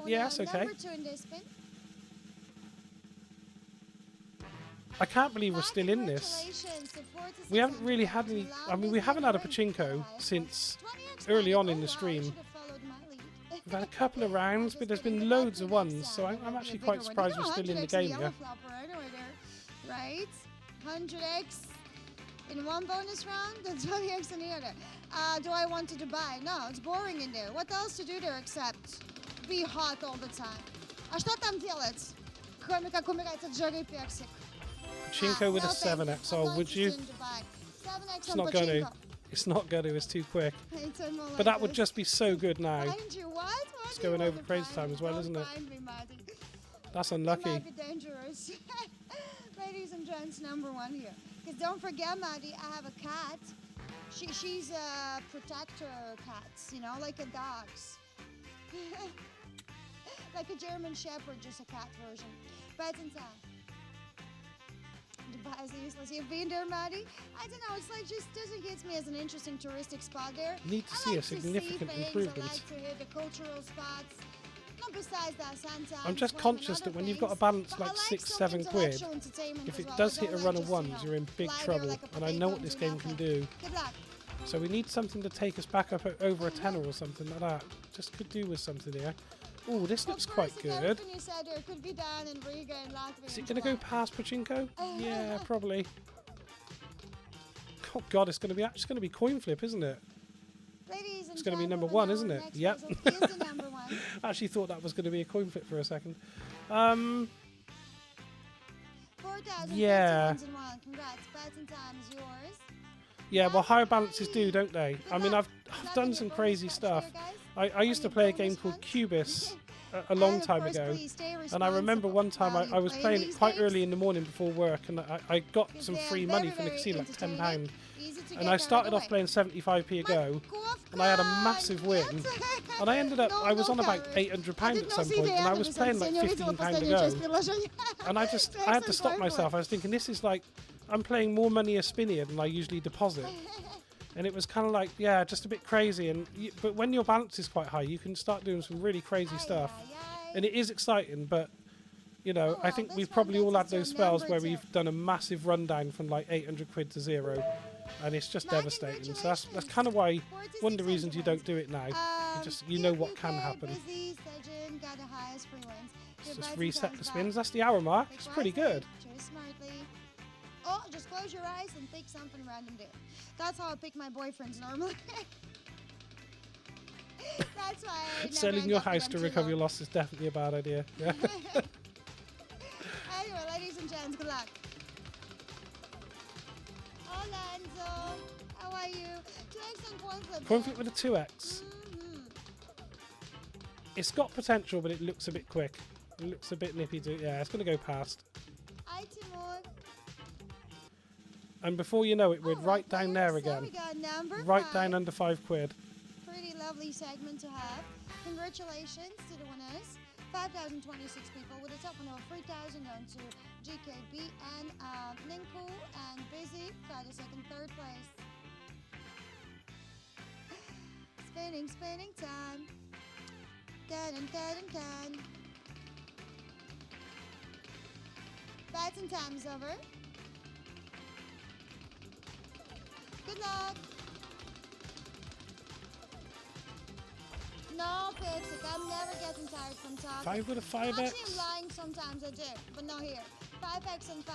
Yeah, that's okay. I can't believe we're still in this. We haven't really had any. I mean, we haven't had a pachinko since early on in the stream. We've had a couple of rounds, but there's been loads of ones, so I'm actually quite surprised we're still in the game here. Right? 100x. In one bonus round, the 20x in the other. Do I want to buy? No, it's boring in there. What else to do there except be hot all the time? А что там делать? Кроме как умирать от жары персик. Pachinko with a no 7x. thanks. Oh, I'm would you? 7x It's on not going to. pachinko. It's not going to. It's too quick. It's more But like that would this. just be so good now. Find you what? It's Do you going want over to crazy find time me? as well, Don't isn't it? find me, Maddie. That's It unlucky. might be dangerous. Ladies and gents, number one here. Because don't forget, Maddie, I have a cat. She's a protector cats, you know, like a dog's. Like a German Shepherd, just a cat version. But in time. Dubai is useless. You've been there, Maddie? I don't know, it's like just doesn't hit me as an interesting touristic spot there. Need to I see like a significant things, improvement. I like to hit the cultural spots. Not besides that, sometimes I'm just well, conscious other that when you've got a things, balance but like I like 6, some 7 quid, intellectual entertainment if as it well. does I hit a don't run like of just, ones, you're in big lie there trouble. like a And I know what potato this and do game can nothing. do. Good luck. So we need something to take us back up over a tenner or something like that. Just could do with something here. Oh, this looks Of quite course, good. everything you said there could be done in Riga and Latvia. Is it and going to go July. past Pachinko? Yeah, probably. Oh god, it's going to be coin flip, isn't it? Ladies and It's gonna be number gentlemen, one, our isn't it? next Yep. result is the number one. I actually thought that was going to be a coin flip for a second. 4,000 Yeah. and one. Congrats. Betting time is yours. Yeah, well, higher balances do, don't they? I mean, I've Not done gonna some get crazy bonus touch stuff. here, guys. I used to Any play a bonus game called ones? Cubis a long And of time course, ago. please stay And I remember one time responsible I was while you playing play it quite these early games. in the morning before work, and I got Because some they are free very, money from the very casino, like entertaining. £10. Easy to And get I started carried off away. playing 75p a go, Of and I had a course. massive win. Yes. And I ended up, No, I was no on about carry. £800 at some point, and I was playing like £15 a go. And I had to stop myself. I was thinking, this is like, I'm playing more money a spinnier than I usually deposit. And it was kind of like, yeah, just a bit crazy. But when your balance is quite high, you can start doing some really crazy stuff. And it is exciting, but, you know, Oh, I think this we've one probably all gets had us those to spells number where 2. we've done a massive rundown from like 800 quid to zero. And it's just My devastating. So that's congratulations. kind of why, 46 one of the reasons you don't do it now. You know what can UK, happen. Busy, Sejin, got the highest free wins. Let's Your just bites reset and the times spins. back. That's the hour mark. Pick It's pretty wisely, good. choose smartly. Oh, just close your eyes and pick something random there. That's how I pick my boyfriends normally. That's why I never Selling end your up with house them to too recover long. your loss is definitely a bad idea. Yeah. Anyway, ladies and gents, good luck. Hola, Enzo. How are you? 2x and coin flip. Coin flip with a 2x. It's got potential, but it looks a bit quick. It looks a bit nippy. Yeah, it's going to go past. Hi, Timur. And before you know it, we're All right down there players, so again. we got number Right 5. down under 5 quid. Pretty lovely segment to have. Congratulations to the winners. 5,026 people with a top winner of 3,000 going to GKB and Ninku and Busy got a second, third place. Spinning time. Dun. Batting time is over. Good luck. No, Pipsic, I'm never getting tired from talking. 5 with a Actually, I'm 5x. lying sometimes, I do, but not here. 5x and 5.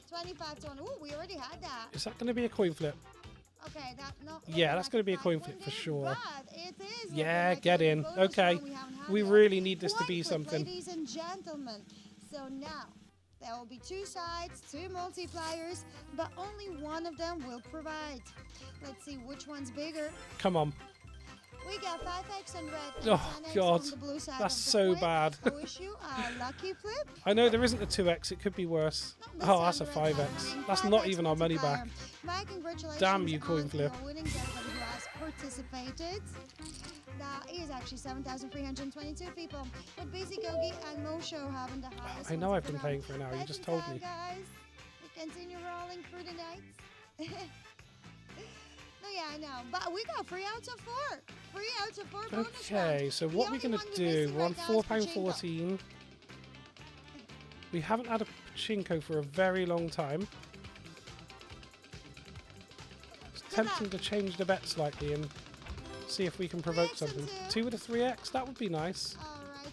25 to 1. Ooh, we already had that. Is that going to be a coin flip? Okay, that, no. Yeah, that's like going to be a 5 coin point flip for game, sure. but it is Yeah, looking like get a in. bonus Okay. round we haven't had We yet. really need this to Coin be flip, something. Ladies and gentlemen. So now, there will be 2 sides, 2 multipliers, but only one of them will provide. Let's see which one's bigger. Come on. We got 5x on red and Oh, 10x God. on the blue side That's of the so coin. bad. I wish you a lucky flip. I know there isn't a 2x. It could be worse. No, Oh, that's a on the red 5x. side. That's 5x not even our money multiplier. back. My congratulations Damn you, coin on flip. your winning, everybody who has participated. That is actually 7,322 people. With Busy Gogi and Mosho having the highest. I know ones I've been around. playing for an hour. You Back just in told time, me. Guys. We continue rolling through the night. No, yeah, I know. But we got 3 out of 4. 3 out of 4 bonus Okay, rounds. so The what we're only going one to we're do, missing we're on right now is £4.14. We haven't had a pachinko for a very long time. It's tempting to change the bet slightly and see if we can provoke 3x and something. 2. 2 with a 3x, that would be nice. Alright,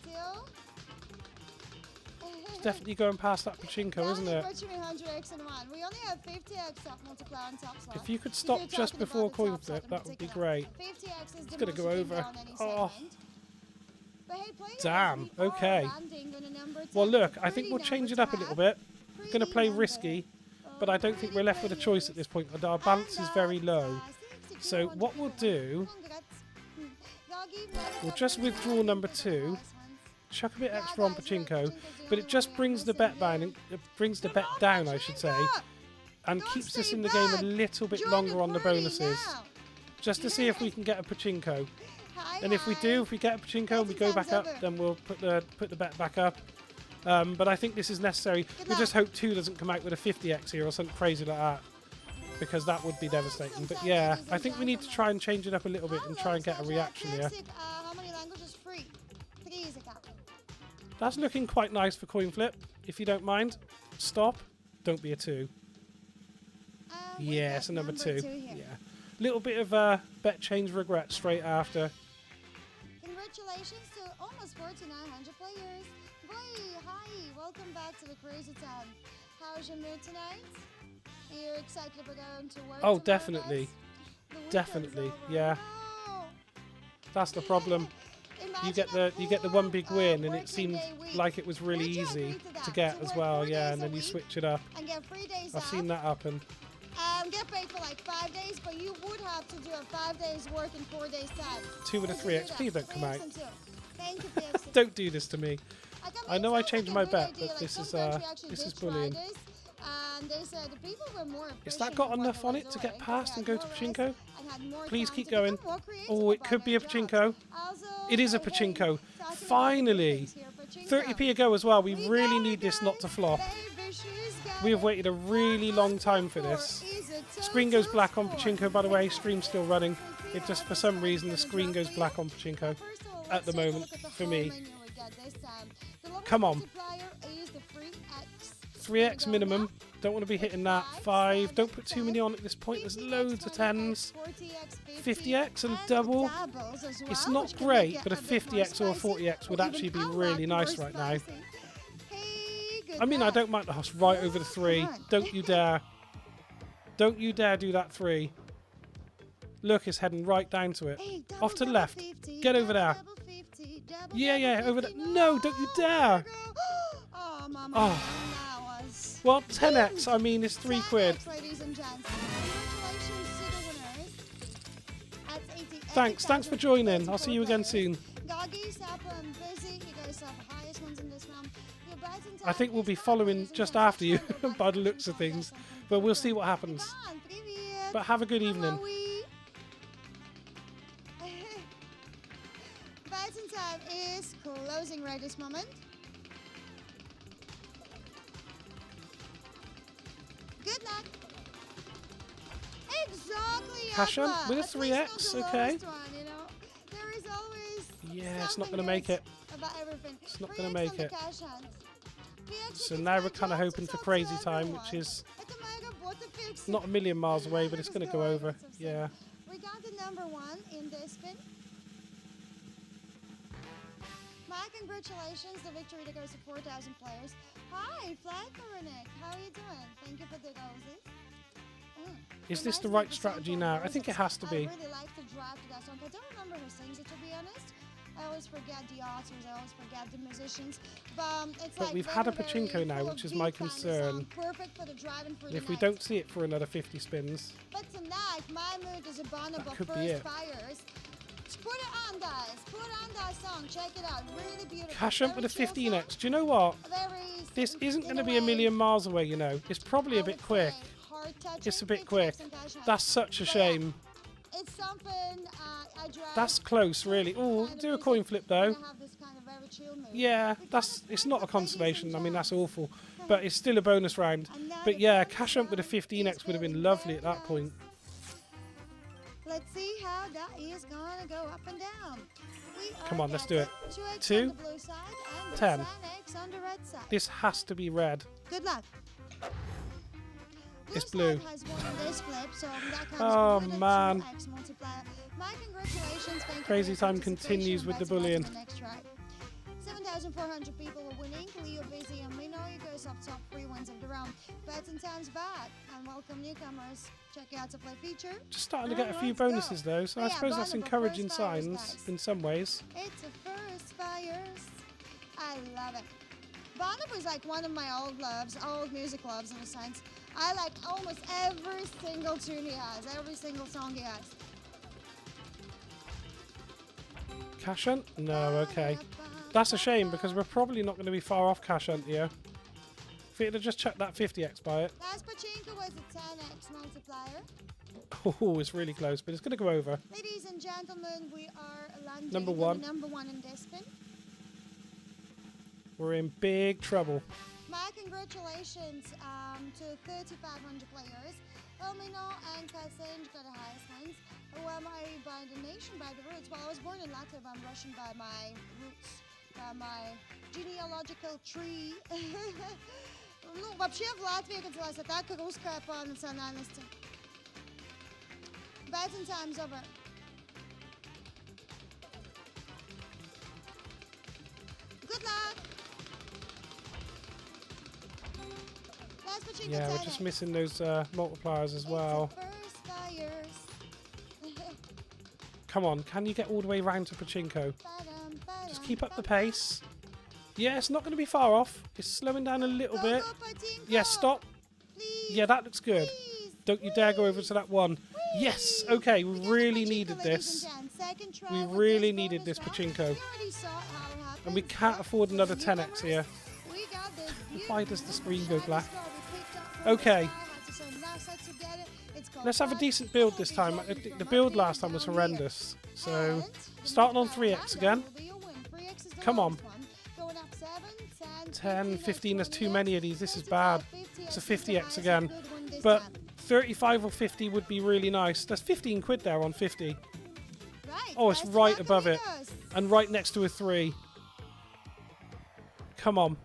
definitely going past that pachinko, isn't it? Butchering 100x in one. We only have 50x top multiplier on top slot. If you could stop you're just talking before about the coin top slot flip, in that would be particular. great. 50x is the gonna most go you can over. on any Oh. segment. But hey, players, Damn, we are okay. landing on a number 10. Well, look, It's a I think pretty we'll change it number up a to little have. bit. Going to play Pretty risky, number. but I don't think we're left with a choice at this point. Our balance is very low. So what we'll do, we'll just withdraw number 2, chuck a bit extra on pachinko, but it just brings the bet down, I should say, and keeps us in the game a little bit longer on the bonuses, just to see if we can get a pachinko. And if we do, if we get a pachinko and we go back up, then we'll put the bet back up. But I think this is necessary. We just hope 2 doesn't come out with a 50x here or something crazy like that, because that would be devastating. But yeah, I think we need to try and change it up a little bit and try and get a reaction here. How many languages free? 3 is a count. That's looking quite nice for coin flip, if you don't mind. Stop. Don't be a 2. Yeah, it's a number 2. Yeah. Little bit of bet change regret straight after. Congratulations to almost 4,900 players. Boy, hi, welcome back to the Crazy Town. How's your mood tonight? You're excited about going to work? Oh, definitely. Definitely, yeah. That's the problem. You get the one big win, and it seemed like it was really easy to get as well, yeah, and then you switch it up. And get 3 days I've seen that happen. Get paid for like 5 days, but you would have to do a 5 days work in 4 days time. 2 with a 3x, please don't come out. Thank you, PFC. Don't do this to me. I know I changed my bet, but this is bullying. And they said the people were more Has that got enough on it to get past and go to pachinko? Please keep going. Oh, it could be a pachinko. It is a pachinko. Finally. 30p a go as well. We really need this not to flop. We have waited a really long time for this. Screen goes black on pachinko, by the way. Stream's still running. It just, for some reason, the screen goes black on pachinko at the moment for me. Come on. 3x minimum. Don't want to be hitting that. 5. Don't put too many on at this point. There's loads of 10s. 50x and double. It's not great, but a 50x or a 40x would actually be really nice right now. I mean, I don't mind the horse right over the 3. Don't you dare. Don't you dare do that 3. Look, it's heading right down to it. Off to the left. Get over there. Yeah, over there. No, don't you dare. Oh. Well, 10x, I mean, it's 3 quid. Thanks for joining. I'll see you again soon. I think we'll be following just after you by the looks of things, but we'll see what happens. But have a good evening. Batting time is closing right this moment. Good luck. Exactly. Cash on with a 3x, okay. There is always yeah, it's not going to make it. About everything. It's not going to make it. So now we're kind of hoping for crazy time, which is not a million miles away, but it's going to go over. Yeah. We got the number 1 in this spin. My congratulations, the victory that goes to 4,000 players. Hi, Flag Nick. How are you doing? Thank you for the roses. Is this the right strategy now? I think it has to be. I really like the draft of that song. I don't remember who sings it, to be honest. I always forget the authors, I always forget the musicians. But we've had a pachinko now, which is my concern. Perfect for the driving for if we don't see it for another 50 spins, but tonight, my mood is a abominable could first be it. fires. Put it on, guys. Put on that song. Check it out. Really beautiful. Cash up with a 15x. Do you know what? This isn't going to be a million miles away, you know. It's probably a bit quick. It's a bit quick. That's such a shame. It's something I drive. That's close, really. Oh, do a coin flip though. Yeah, it's not a consolation. I mean, that's awful, but it's still a bonus round. But yeah, cash up with a 15x would have been lovely at that point. Let's see how that is gonna go up and down. Come on, let's do it. 2, 10. This has to be red. Good luck. It's blue. Flip, so oh man. My congratulations. Crazy time continues with the bullying. 2,400 people are winning. Leo, Busy, and Mino, you guys have top 3 wins of the round. Betting time's back, and welcome newcomers. Check out the play feature. Just starting to get a few Let's go. bonuses though, so Oh, I yeah, suppose that's Barnable, encouraging first fires, signs guys. in some ways. It's a first fires. I love it. Barnable is like one of my old music loves in a sense. I like almost every single tune he has, every single song he has. Cash hunt? No, okay. That's a shame because we're probably not going to be far off cash hunt here. If it had just chucked that 50x by it. Last pachinko was a 10x multiplier. Oh, it's really close, but it's going to go over. Ladies and gentlemen, we are landing Number on one. the number 1 in this spin. We're in big trouble. My congratulations to 3,500 players. Elmino and Kasinj got the highest wins. Who am I by the nation, by the roots? Well, I was born in Latvia, but I'm Russian by my roots, by my genealogical tree. Ну, вообще в Латвии родилась, а так русская по национальности. Betting time's over. Good luck. Last pachinko Yeah, we're 10x. just missing those multipliers as well. It's a first fires. Come on, can you get all the way round to pachinko? Just keep up the pace. Yeah, it's not going to be far off. It's slowing down a little Go, bit. go, Pachinko. Yeah, stop. Please. Yeah, that looks good. Please. Don't you dare go over to that one. Yes, okay, we We got the really pachinko, needed ladies this. and gents. Second try We with really this needed bonus this round. pachinko. We already saw how it happened. And we can't Yep. afford another Newcomers, 10x here. We got this. Why does the screen go Beautiful black? shiny star we picked up from Okay. the sky. Had to send last set to get it. It's called Let's have a Black decent build this Gold. time. Gold The from build Monday last time was down here. horrendous. So, And the starting on multiplier 3x that again. will be a win. 3x is the Come on. lowest one. Going up 7, 10, 10, 15, there's too 20x, many of these. This is 25, bad. 50x It's a is the 50x highest. again. Good one this But time. 35 or 50 would be really nice. There's 15 quid there on 50. Right, Oh, it's best right luck, above it. amigos. And right next to a 3. Come on.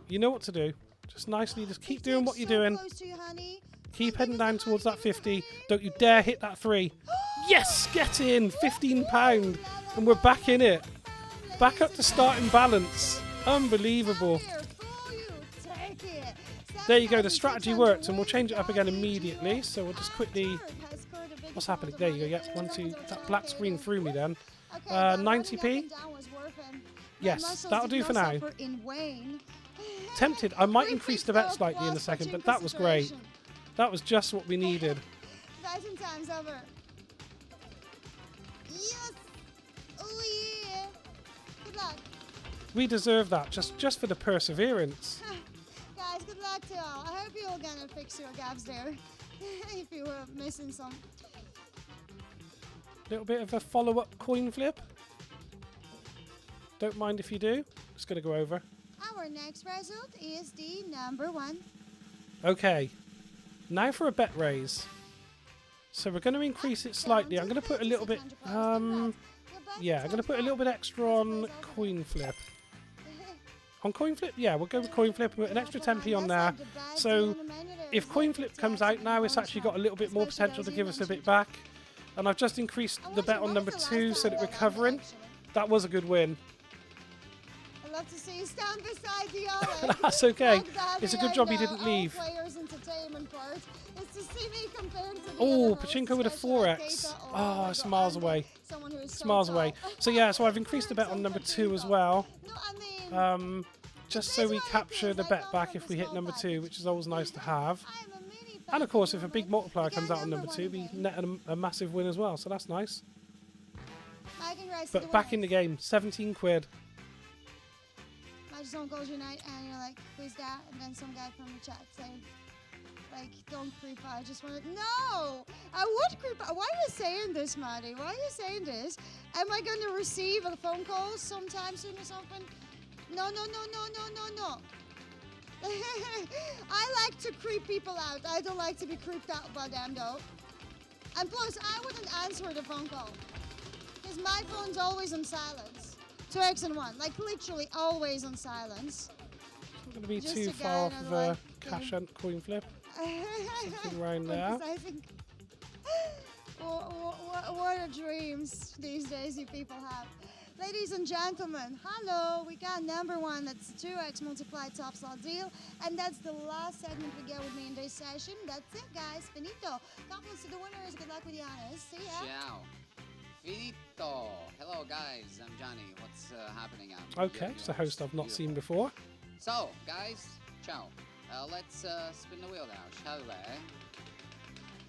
You know what to do. Just nicely, just keep 50 doing what you're doing. Close to you, honey. Keep heading down towards that 50. Don't you dare hit that 3. Yes, get in. £15. And we're back in it. Back up to starting balance. Unbelievable. There you go, the strategy worked, and we'll change it up again immediately. So we'll just quickly... What's happening? There you go, yes, 1, 2... That black screen threw me then. 90p? Yes, that'll do for now. Tempted. I might increase the bet slightly in a second, but that was great. That was just what we needed. Betting time's over. Yes! Oh yeah! Good luck. We deserve that, just for the perseverance. Guys, good luck to all. I hope you all gonna fix your gaps there. If you were missing some. Little bit of a follow-up coin flip. Don't mind if you do. Just going to go over. Our next result is the number 1. Okay. Now for a bet raise. So we're going to increase it slightly. I'm going to put a little bit... yeah, I'm going to put a little bit extra on coin flip. On coin flip? Yeah, we'll go with coin flip and put an extra 10p on there. So if coin flip comes out now, it's actually got a little bit more potential to give us a bit back. And I've just increased the bet on number 2 so that we're covering. That was a good win. I'd love to see you stand beside the other. That's okay. It's a good job he didn't leave. Oh, Pachinko with a 4x. Oh, it's miles away. It's miles away. So yeah, so I've increased the bet on number 2 as well. Just so we capture the bet back if we hit number 2, which is always nice to have. And of course, if a big multiplier comes out on number 2, we net a massive win as well, so that's nice. But back in the game, 17 quid. I just don't go tonight and you're like, who's that? And then some guy from the chat saying, like, don't creep out. I just want to, no! I would creep out. Why are you saying this, Maddie? Why are you saying this? Am I going to receive a phone call sometime soon or something? No, no, no, no, no, no, no. I like to creep people out. I don't like to be creeped out by them, though. And plus, I wouldn't answer the phone call. Because my phone's always on silence. 2x and 1. Like, literally always on silence. It's not going to be Just too a far guy off and of I a like cash to- hunt coin flip. Something around there. Because I think, what a dreams these days you people have. Ladies and gentlemen, hello. We got number one. That's the 2x multiplied top slot deal. And that's the last segment we get with me in this session. That's it, guys. Finito. Compliments to the winners. Good luck with the honors. See ya. Ciao. Finito. Hello, guys. I'm Johnny. What's happening? Okay, it's a host I've not seen before. So, guys, ciao. Let's spin the wheel now, shall we?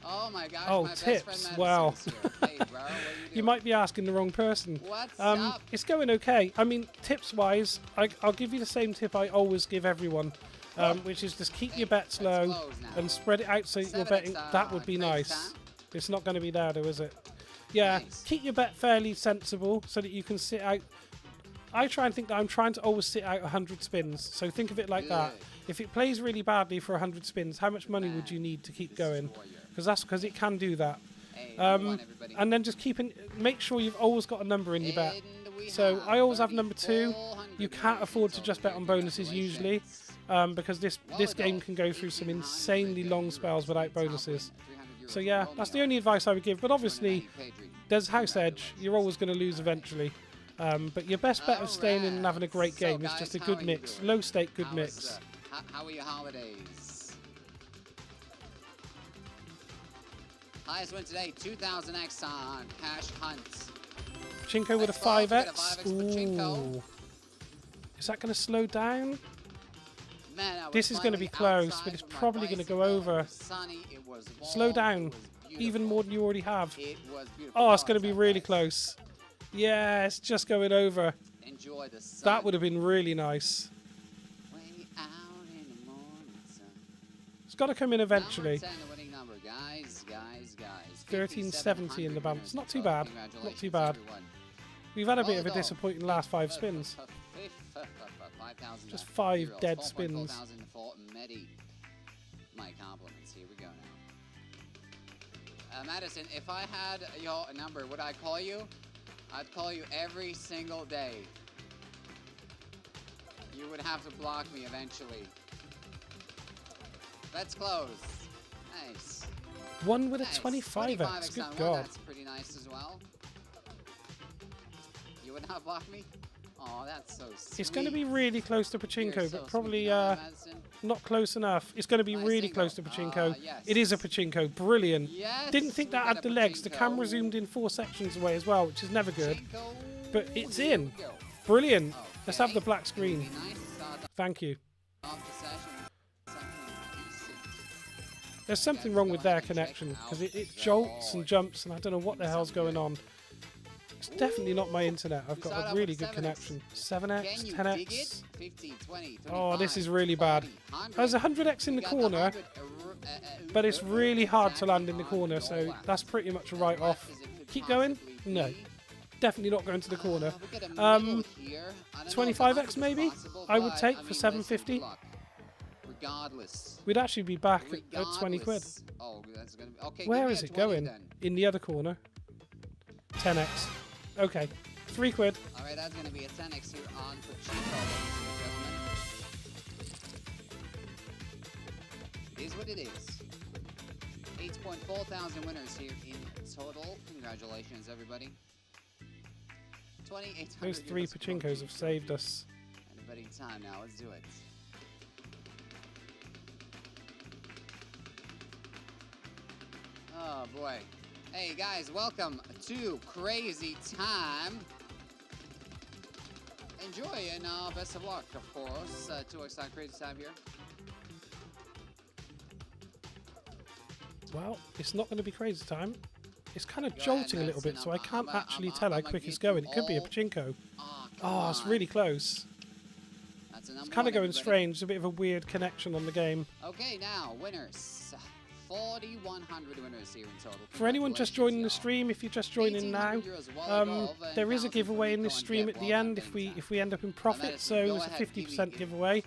Oh my gosh, Oh, my best tips. friend Wow. Madison's here. Hey, bro, what are you doing? You might be asking the wrong person. What's up? It's going okay. I mean, tips-wise, I'll give you the same tip I always give everyone, which is just keep your bets low close now. and spread it out so you're betting. That would be nice. It's not going to be there, though, is it? Yeah, Nice. keep your bet fairly sensible so that you can sit out. I try and think that I'm trying to always sit out 100 spins. So think of it like that. Good. If it plays really badly for 100 spins, how much money would you need to keep going? Because it can do that. Hey, number one, everybody. And then just make sure you've always got a number in your bet. And we So have I always have number 2. 3,400 You can't afford to winners. just bet on bonuses usually, because this game can go through some insanely long spells without bonuses. So yeah, that's the only advice I would give. But obviously, there's house edge. You're always going to lose eventually. But your best bet of staying in and having a great game is just a good mix. Low stake, good mix. How are your holidays? Highest win today, 2000x on Cash Hunt. Pachinko with a Let's go, let's get a 5x. 5x Pachinko. Ooh. Is that going to slow down? Man, I was This is gonna be finally close, but it's outside for my probably gonna go bicycle. over. It was sunny, it was warm, Slow down. it was Even beautiful. more than you already have. It was beautiful. Oh, it's going to be outside, really guys. close. Yeah, it's just going over. Enjoy the sun. That would have been really nice. Way out in the morning sun. It's got to come in eventually. Number 10, the winning number, guys. 1370 in the bump. It's not too bad. Not too Congratulations, bad. everyone. We've had a bit of a Although- disappointing last 5 spins. 5,000 Just 5 euros, dead 4.4 spins. thousand for Medi. My compliments. Here we go now. Madison, if I had your number, would I call you? I'd call you every single day. You would have to block me eventually. Let's close. Nice. One with a Nice. 25x. Good on one, God. That's pretty nice as well. You would not block me? Oh, that's so sweet. It's going to be really close to Pachinko, You're so but probably sweet. You know that, Madison? not close enough. It's going to be Nice really single. close to Pachinko. Yes. It is a Pachinko. Brilliant. Yes, Didn't think we that got had a the legs. The Pachinko. camera zoomed in 4 sections away as well, which is never good. Pachinko. But it's Here in. we go. Brilliant. Let's have Okay. the black screen. Really nice. Start Thank you. off the session. Something decent. There's something wrong with their connection because it jolts and jumps and I don't know what the hell's going on. It's definitely not my internet. I've got a really good connection. 7x, Can you dig 10x. it? 50, 20, Oh, this is 25, really bad. 40, There's 100x in the We got the corner, 100, but it's really hard to land in the exactly corner, on so your that's pretty much a write-off. left as it could Keep going? possibly No. be. Definitely not going to the corner. We get a middle Um, here. I don't know if 25x 100 is maybe? possible, I would but, take I for mean, 750. listen, luck. Regardless. We'd actually be back at 20 quid. Regardless. Oh, that's gonna be okay. Where give me is a it 20 going? then. In the other corner. 10x. Okay. 3 quid. All right, that's gonna be a 10x here on Pachinko, ladies and gentlemen. It is what it is. 8.4 thousand winners here in total. Congratulations, everybody. 2,800. Those 3 euros Pachinkos have saved us. And a betting time now. Let's do it. Oh boy. Hey guys, welcome to Crazy Time. Enjoy and best of luck, of course. 2x Crazy Time here. Well, it's not going to be crazy time. It's kind of Go ahead, jolting a little bit, Madison. so I can't actually I'm tell how gonna quick give it's going. you It could be a all- Pachinko. Oh, Oh, it's really close. That's a It's number kind one, of going everybody. strange. It's a bit of a weird connection on the game. Okay, now, winners. 4,100 winners here in total. For anyone just joining the Congratulations, stream, if you're just joining now, 1,800 euros a while ago, and there is a 1,000 giveaway for in this Nico and stream Jeff. at the Well end done, if we end up in profit. Madison, So go it's a ahead, 50% give me- giveaway.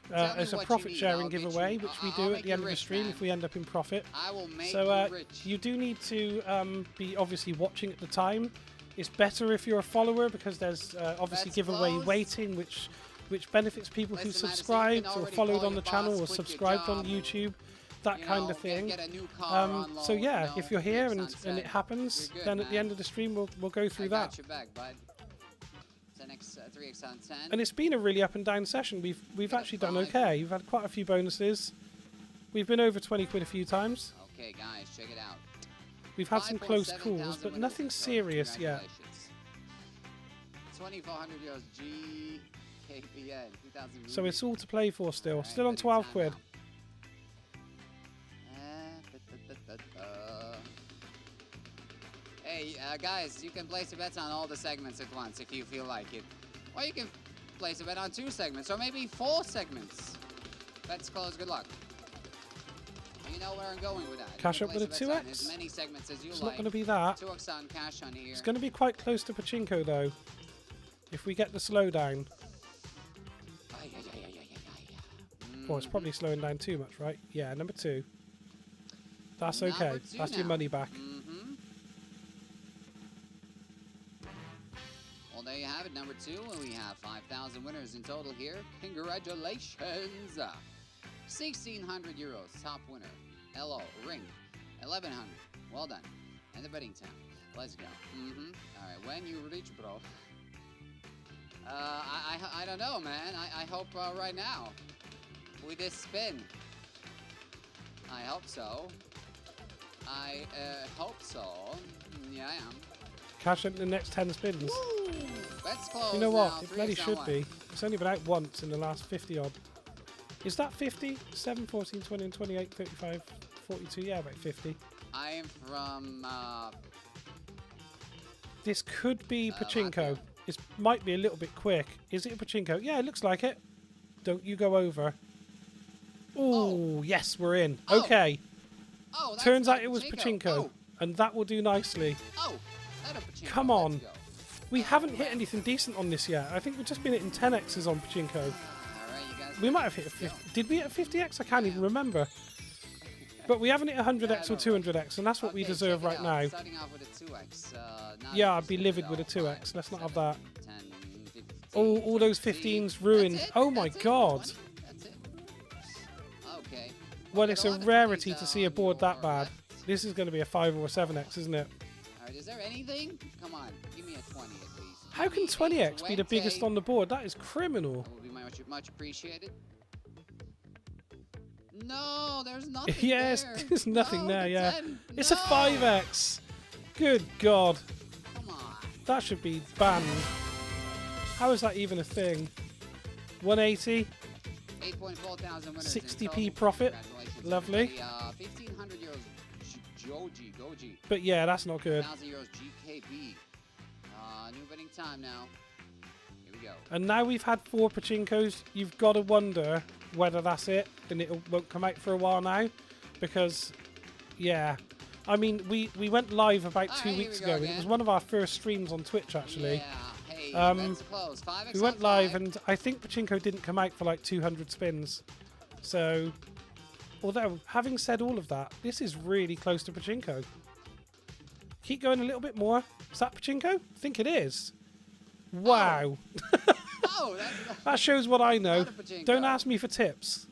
Tell me It's a what you profit need, sharing I'll get you- giveaway, which we I'll do at make the you end of the rich, stream man. if we end up in profit. I will make So you rich. you do need to be obviously watching at the time. It's better if you're a follower because there's obviously Let's giveaway close. waiting, which benefits people who Listen, Madison, you subscribed can or already followed call on the your channel boss, or quit your subscribed on job, YouTube, that You kind know, of thing. Get a new car on So loan, yeah, you know, if you're here Gibbs and on it set. happens, You're good, then at the man. end of the stream we'll go through I that. got your back, bud. 10x, 3x on 10. And it's been a really up and down session. We've actually done okay. We've had quite a few bonuses. We've been over 20 quid a few times. Okay, guys, check it out. We've had some close 5.7 calls, thousand but winners nothing in total. serious yet. Congratulations. 2,400 euros GKPN 2000. So it's all to play for still. Alright, Still on betting 12 time quid. now. Hey, guys, you can place a bet on all the segments at once if you feel like it. Or you can place a bet on 2 segments, or maybe 4 segments. Bets close, good luck. You know where I'm going with that. Cash You up can with place a bet on 2x? as many segments as you It's like. not going to be that. 2x on cash on here. It's going to be quite close to Pachinko though. If we get the slowdown. Oh, it's probably slowing down too much, right? Yeah, number 2. That's Number okay. 2 That's your now. money back. Well, there you have it, number 2, and we have 5,000 winners in total here. Congratulations! 1,600 euros, top winner. Hello, ring, 1,100. Well done. And the betting time. Let's go. All right, when you reach, bro. I don't know, man. I hope right now with this spin. I hope so. I hope so. Yeah, I am. Cash up the next 10 spins. Woo! Let's close. You know what? Now. It 3x bloody on should 1. be. It's only been out once in the last 50 odd. Is that 50? 7, 14, 20, and 28, 35, 42? Yeah, about 50. I am from. This could be Pachinko. Latvia. It might be a little bit quick. Is it a Pachinko? Yeah, it looks like it. Don't you go over. Ooh, yes, we're in. Oh. Okay. Oh, that's Turns not out it was Pachinko. Oh, And that will do nicely. that a Pachinko. Come Let's on. go. We haven't hit anything decent on this yet. I think we've just been hitting 10x's on Pachinko. All right, you guys. We might have hit a 50. Did we hit a 50x? I can't even remember. But we haven't hit 100x or 200x, and that's what we Okay, deserve check it right out. now. Starting off with a 2x. Yeah, I'd be livid with a 2x. Let's not have that. 10, 15, Oh, all those 15s ruined. That's it, Oh my that's it, god. 20, that's it. Okay. Well, Okay, it's a a lot of rarity 20s to see a on board that your bad. left. This is going to be a 5 or a 7x, isn't it? Alright, is there anything? Come on, give me a 20 at least. How can 20x be the biggest on the board? That is criminal. That would be much appreciated. No, there's nothing Yes, there. there's nothing No, there, the yeah. 10. It's No. a 5x. Good god. Come on. That should be banned. How is that even a thing? 180. 8.4 thousand winners. 60p in total. profit. Congratulations, Lovely. everybody. 1,500 euros. Goji. But yeah, that's not good. 1,000 euros GKB. New betting time now. Here we go. And now we've had 4 Pachinkos, you've got to wonder whether that's it and it won't come out for a while now. Because, yeah. I mean, we went live about 2 Alright, here weeks we go ago. It again. was one of our first streams on Twitch, actually. Yeah. Hey, Um, that's close. 5x We on went live 5. and I think Pachinko didn't come out for like 200 spins. So, although, having said all of that, this is really close to Pachinko. Keep going a little bit more. Is that Pachinko? I think it is. Wow. Oh, that's That shows what I know. Not a Pachinko. Don't ask me for tips.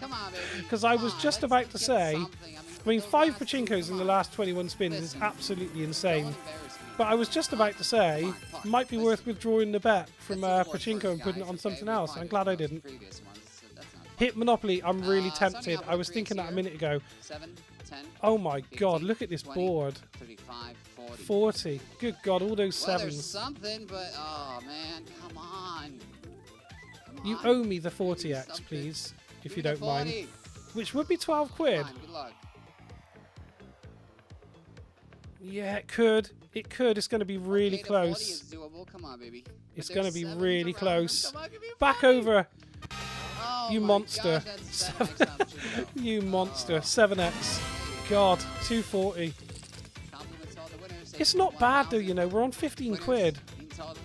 Come on, baby. 'Cause I Come was on, just let's about to get say, something. I mean, those 5 last two, Pachinkos come in the on. last 21 spins is Listen, absolutely Don't insane. embarrass me. But I was just about to say, Come on, might be let's- worth withdrawing the bet from let's do the board Pachinko first, and putting it guys, on okay? something We else. find I'm glad I those didn't. previous ones, so that's not fun. Hit Monopoly, I'm really starting tempted. off I with was the thinking that a here. minute ago. 7, 10, Oh my god, 15, look at this 20, board. 35, 40. 40. Good god, all those Well, there's sevens. something, but oh man, come on. Come You on. owe me the Give me 40x, something. please, if Give you me the don't mind. 40. Which would be 12 quid. Come on, good luck. Yeah, it could. It could. It's going to be really Okay, the 40 close. is doable. Come on, baby. But It's there's going to be sevens really around them. close. Come on, give me a Back 40. over. Oh You my monster. God, that's 7x option, though. You monster. Oh. 7x. God, 240. Compliments all the winners. It's not bad though, 1,000 you know. We're on 15 winners quid. in total.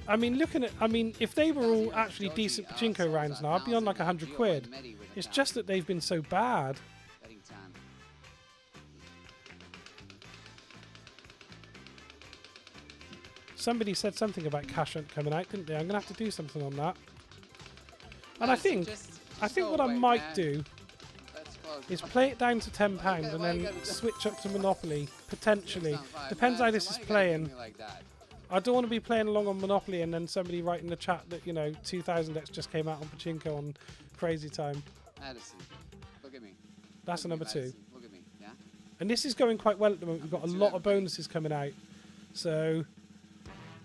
I mean, if they were all actually decent Pachinko rounds now, I'd be on like 100 quid. It's just that they've been so bad. Betting time. Somebody said something about Cash Hunt coming out, didn't they? I'm going to have to do something on that. And Guys, I think just what go I away, might man. do That's close. is play it down to £10 Why you and gotta- then why you gotta- switch up to Monopoly, potentially. Six on 5. Depends Man, how this so is why you gotta do playing. me like that? I don't want to be playing along on Monopoly and then somebody write in the chat that, you know, 2000X just came out on Pachinko on Crazy Time. Madison, look at me. That's a Look at number me, 2. Madison. Look at me, yeah? And this is going quite well at the moment. We've got a Number two, lot of everybody. bonuses coming out. So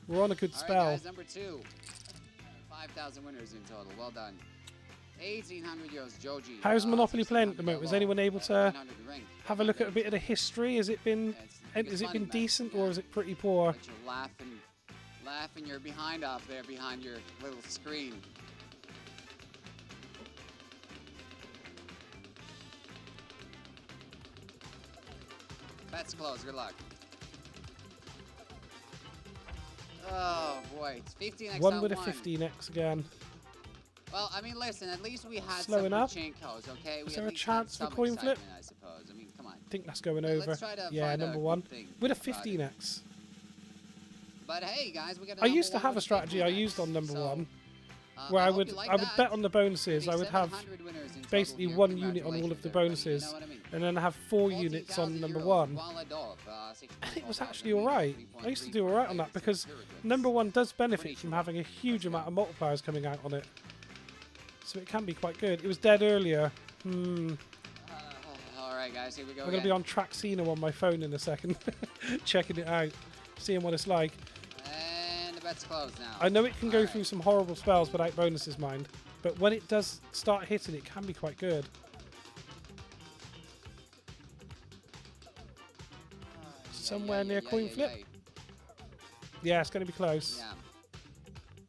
we're on a good All right, spell. guys, number 2. 5,000 winners in total. Well done. 1,800 euros, Joji. How's Monopoly playing at the moment? Was anyone able to 1,900 ring. have a look at a bit of the history? Has it been decent or is it pretty poor? But you're laughing your behind off there behind your little screen. That's close. Good luck. Oh boy, it's 15x One on with a one. 15X again. Well, I mean, listen. At least we had Slowing some up. Pachinkos, okay? We Is at there a least had chance for some coin flip? excitement, I suppose. I mean, come on. I think that's going Let's over. try to Yeah, find a number good 1 thing with a about it. 15X. But hey, guys, we got. I used to have a strategy I used on number 1 where I would bet on the bonuses. I would have basically 1 unit on all of the bonuses and then have 4 units on number 1. And it was actually alright. I used to do alright on that because number 1 does benefit from having a huge amount of multipliers coming out on it. So it can be quite good. It was dead earlier. Alright, guys, here we go. I'm going to be on Traxino on my phone in a second, checking it out, seeing what it's like. And the bet's closed now. I know it can go through some horrible spells without bonuses, mind, but when it does start hitting, it can be quite good. Somewhere near coin flip. Yeah, it's going to be close. Yeah.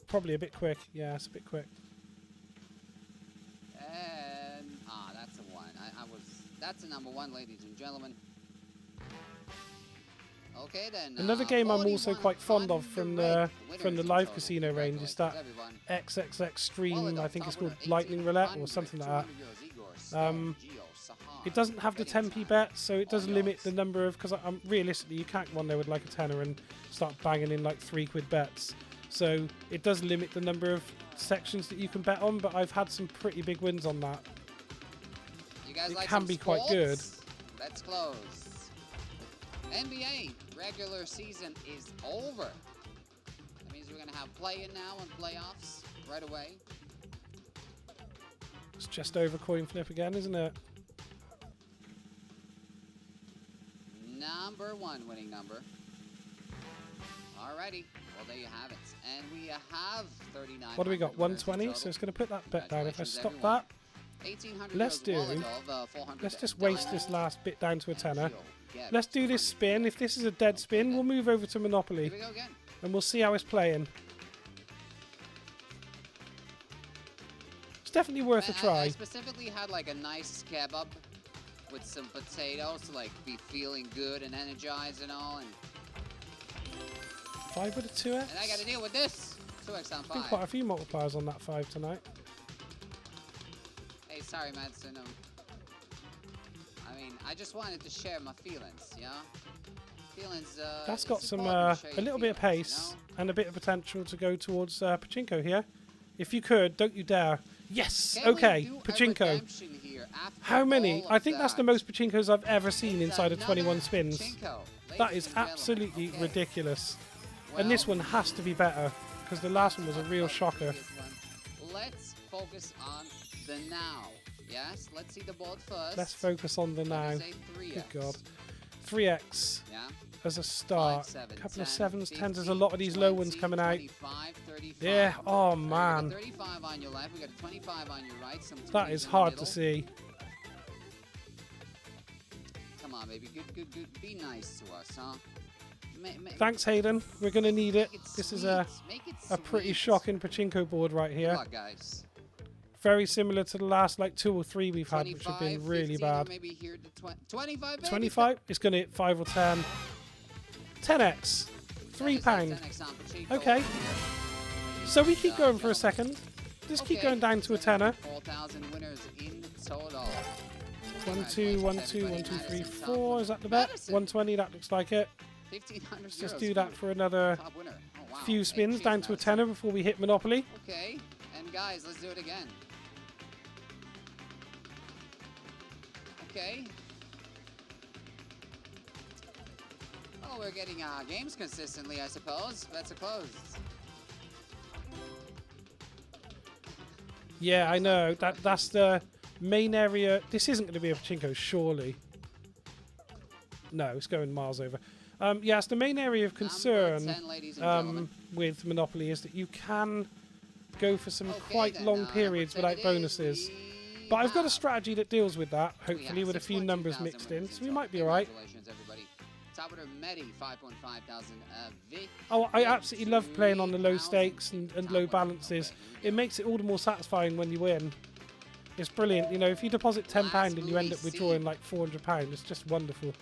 Probably a bit quick. Yeah, it's a bit quick. And that's a 1. That's a number 1, ladies and gentlemen. Okay then. Another game I'm also quite fond of from the live casino range is that XXX stream. I think it's called Lightning Roulette or something like that. It doesn't have the 10p bet, so it does limit the number of, because realistically you can't go on there with like a tenner and start banging in like 3 quid bets. So it does limit the number of sections that you can bet on, but I've had some pretty big wins on that. You guys It like can some be quite sports? good. Let's close. NBA regular season is over. That means we're going to have play-in now and playoffs right away. It's just over coin flip again, isn't it? Number 1 winning number. Alrighty. Well, there you have it. And we have 39. What do we got? 120. So it's going to put that bet down. If I stop that, let's just waste this last bit down to a tenner. Let's do this spin. If this is a dead spin, we'll move over to Monopoly Here we go again. and we'll see how it's playing. It's definitely worth a I try. specifically had like a nice kebab with some potatoes to like be feeling good and energized and all. And 5 with a 2x. I got to deal with this. 2x on Been 5. quite a few multipliers on that 5 tonight. Hey, sorry, Madison. I mean, I just wanted to share my feelings, you know? Feelings, That's it's got some important to share a your little bit of feelings, pace you know? and a bit of potential to go towards Pachinko here. If you could, don't you dare. Yes, Can we okay, do a Pachinko. redemption here after How many? all of I think that's the that? most Pachinkos I've ever seen It's inside of 21 another spins. Pachinko, That ladies is and gentlemen. absolutely Okay. ridiculous. Well, And this one has to be better, because the last one was a real that's shocker. the one. Let's focus on the now. Yes, let's see the board first. Let's focus on the now. That is a 3x. Good God. 3x Yeah. as a start. 5, 7, Couple of 10, 7s, 10s. 15, There's a lot of these low 20, ones coming out. 25, 35. Yeah, oh We got man. 35 on your left, we got a 25 on your right. Some That 20s is in the hard to middle. see. Come on, baby. Good. Be nice to us, huh? Thanks, Hayden. We're going to need it. Make it This is sweet. a Make it pretty sweet. shocking Pachinko board right Good here. luck, guys. Very similar to the last like 2 or 3 we've had, which have been 25, really 15, or bad. maybe here to 25, baby. 25, it's going to hit 5 or 10. 10x, £3. £10 on Pachinko Okay. over here. So we keep going for a second. Just keep Okay, going down to a tenner. 4,000 winners in total. 1, 2, 1, 2, 1, 2, 3, 4. Is that the bet? 120, that looks like it. 1,500 Let's just euros. do that for another Top winner. Oh, wow. few Hey, spins cheers, down to a Madison. tenner before we hit Monopoly. Okay, and guys, let's do it again. Okay. Oh, we're getting games consistently, I suppose. Bets are closed. Yeah, I know. That's the main area. This isn't going to be a pachinko, surely. No, it's going miles over. Yeah, it's the main area of concern Number 10, ladies and gentlemen. with Monopoly is that you can go for some Okay, quite then, long number periods 10 without it is. bonuses. We But I've got a have- strategy that deals with that, we hopefully, have with a few 6.2 numbers thousand mixed in, winners so we total. might be alright. Congratulations, everybody. Top winner, Medi, 5.5 thousand. Vic, Oh, I absolutely love playing on the low 3,000. stakes and Top low winner. balances. Okay, here we It go. makes it all the more satisfying when you win. It's brilliant. You know, if you deposit £10 Last and you end movie up withdrawing C. like £400, it's just wonderful.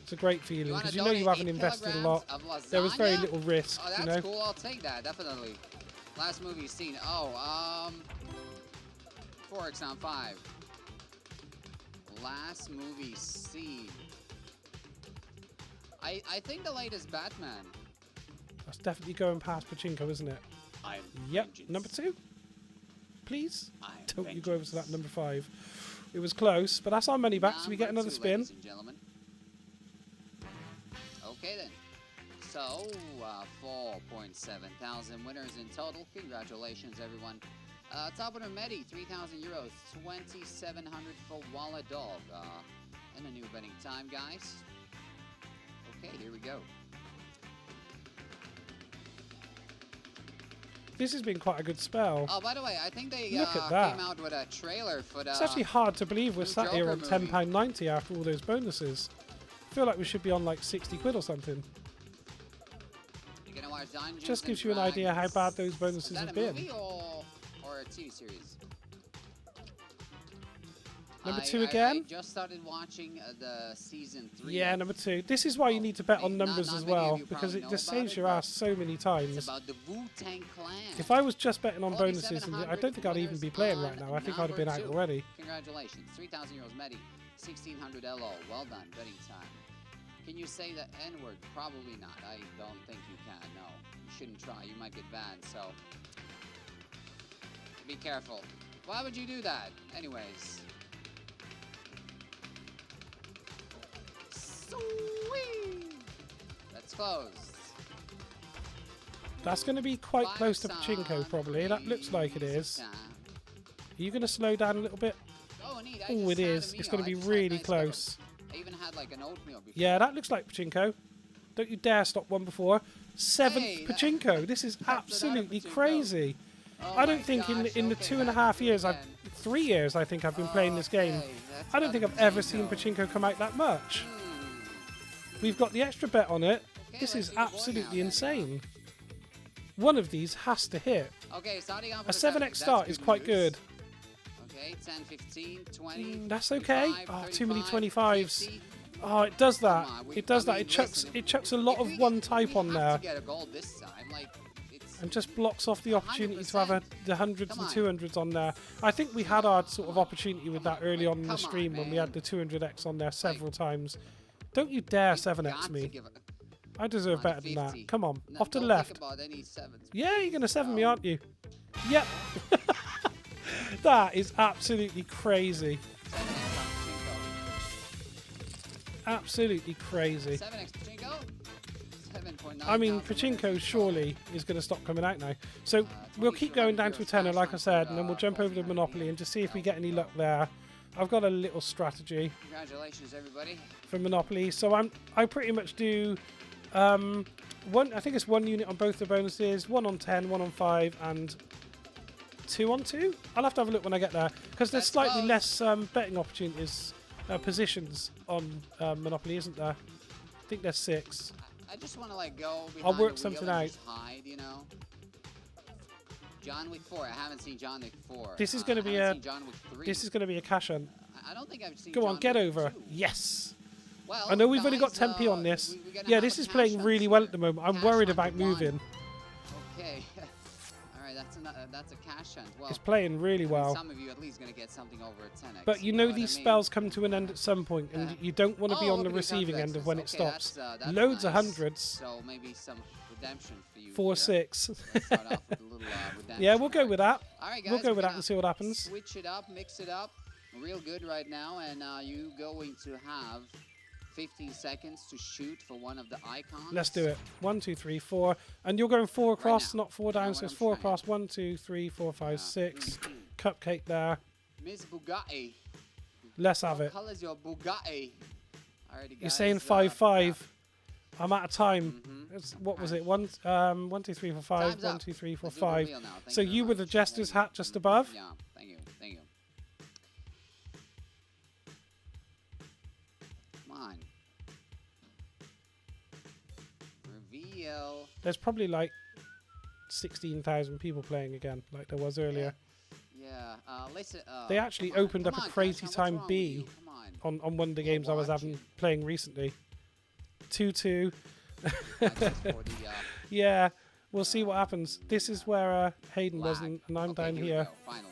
It's a great feeling wanna because you know you donate haven't 8 invested a lot. kilograms of There was very lasagna? little risk, Oh, that's you know. cool. I'll take that, definitely. Last movie scene. Oh, Forex on 5. Last movie scene. I think the latest Batman. That's definitely going past Pachinko, isn't it? I'm Yep. Number 2, please. I'm Don't you go over to that number 5. It was close, but that's our money back, so we get Number another 2, spin. ladies and gentlemen. Okay then. So 4.7 thousand winners in total. Congratulations, everyone. Top winner Medi, 3,000 euros, 2,700 for Walla Dog. And a new betting time, guys. Okay, here we go. This has been quite a good spell. Oh, by the way, I think they Look at that. came out with a trailer for the. It's actually hard to believe we're new sat here Joker on movie. £10.90 after all those bonuses. I feel like we should be on like 60 quid or something. You're gonna watch Dungeons Just and gives you an idea how Dragons. bad those Is bonuses that have a been. movie or a TV series? Number I- 2 I again? just started watching the season 3. Yeah, number 2. This is why you need to bet on Not- numbers not as many of well, you because probably it know just about saves it, your but ass so many It's times. about the Wu-Tang Clan. If I was just betting on bonuses, I 4,700 don't think I'd even be playing right winners now. I think I'd have been on out number 2. already. Congratulations. 3,000 euros, Medi. 1,600 LO. Well done. Betting time. Can you say the N-word? Probably not. I don't think you can. No. You shouldn't try. You might get banned, so be careful. Why would you do that? Anyways. Sweet. That's closed. That's going to be quite Five close to son, Pachinko, probably. That looks like it is. time. Are you going to slow down a little bit? Oh, neat. I Oh, just it had a is. It's meal. going to I be just had really nice little- close. I even had like an oatmeal before. Yeah, that looks like Pachinko. Don't you dare stop one before. 7th Hey, that- Pachinko. This is That's another absolutely Pachinko. crazy. Oh I don't my think in gosh, the okay, 2.5 years, again. 3 years, I think I've been playing this game. Okay, that's I don't think another I've ever seen Pachinko come out that much. We've got the extra bet on it. Okay, This let's is see the board absolutely now, then. insane. One of these has to hit. Okay, starting off A with 7x that's start is quite news. good. Okay, 10, 15, 20. That's okay. 25, Oh, too many 35, 25s. 50. Oh, it does that. Come on, It does I that. mean, It listen, chucks a lot if of we- one we type on have there to get a gold this time. Like, it's and just blocks off the opportunity to have 100%. the hundreds Come and on. 200s on there. I think we had our sort of opportunity with that early on in the Come on, stream when we man. had the 200x on there several times. Don't you dare 7x got to me. give it- I deserve Come on, better than that. 50. Come on, No, off to the don't left. think about any sevens. Yeah, you're going to 7 me, Oh. aren't you? Yep. That is absolutely crazy. 7x on Absolutely crazy. Pachinko. 7x Pachinko. 7.9. I mean, thousand Pachinko winners. surely is going to stop coming out now. So we'll keep going down to a tenner, like I said, and then we'll jump over to Monopoly and just see if we get any luck there. I've got a little strategy Congratulations, everybody. for Monopoly. So I pretty much do one. I think it's 1 unit on both the bonuses, 1 on 10, 1 on 5, and 2 on 2. I'll have to have a look when I get there because there's That's slightly close. less betting opportunities, positions on Monopoly, isn't there? I think there's 6. I just want to like go behind I'll work the something wheel and out. just hide, you know. John Wick 4. I haven't seen John Wick 4. This is gonna be I haven't a- seen John Wick 3. This is going to be a cash on. I don't think I've seen. Go on, John get Wick over. 2. Yes. Well, I know we've only got guys, 10p on this. we're gonna Yeah, have this a is cash playing hunt really well here. at the moment. I'm Cash worried hunt about for one. moving. Okay. All right, that's a cash hunt. Well, It's playing really well. some of you at least gonna get something over a 10x. But you know what I these mean? spells come to an end at some point, and Yeah. you don't want to be Oh, on the look at these receiving end of when it complexes. stops. Okay, that's Loads of nice. hundreds. So maybe some redemption for you. 4, here. 6. Let's start off with a little redemption. Yeah, we'll go Alright. with that. All right, guys. We'll go we're with that gonna and see what happens. Switch it up, mix it up, real good right now, and you going to have 15 seconds to shoot for one of the icons. Let's do it. 1, 2, 3, 4. And you're going 4 across, now. not 4 You know down. what So it's I'm 4 trying. across. 1, 2, 3, 4, 5, Yeah. 6. Cupcake there. Miss Bugatti. Let's have What it. color's your Bugatti? Alrighty, You're guys, saying 5, 5. I'm out of time. What was it? 1, 2, 3, 4, 5. Time's 1, up. 2, 3, 4, Let's do the 5. wheel now. Thank So you very you were the much. jester's Thank you. hat just above. Yeah, thank you. Thank you. Come on. Reveal. There's probably like 16,000 people playing again, like there was earlier. Yeah. Listen. They actually come on, opened come up a on, crazy Cash, what's time wrong with B you? Come on. on one of the games I was watching. playing recently. 2-2. That's just for the, Yeah, we'll see what happens. This is where Hayden was, lag. and I'm Okay, down we here. go, Finally.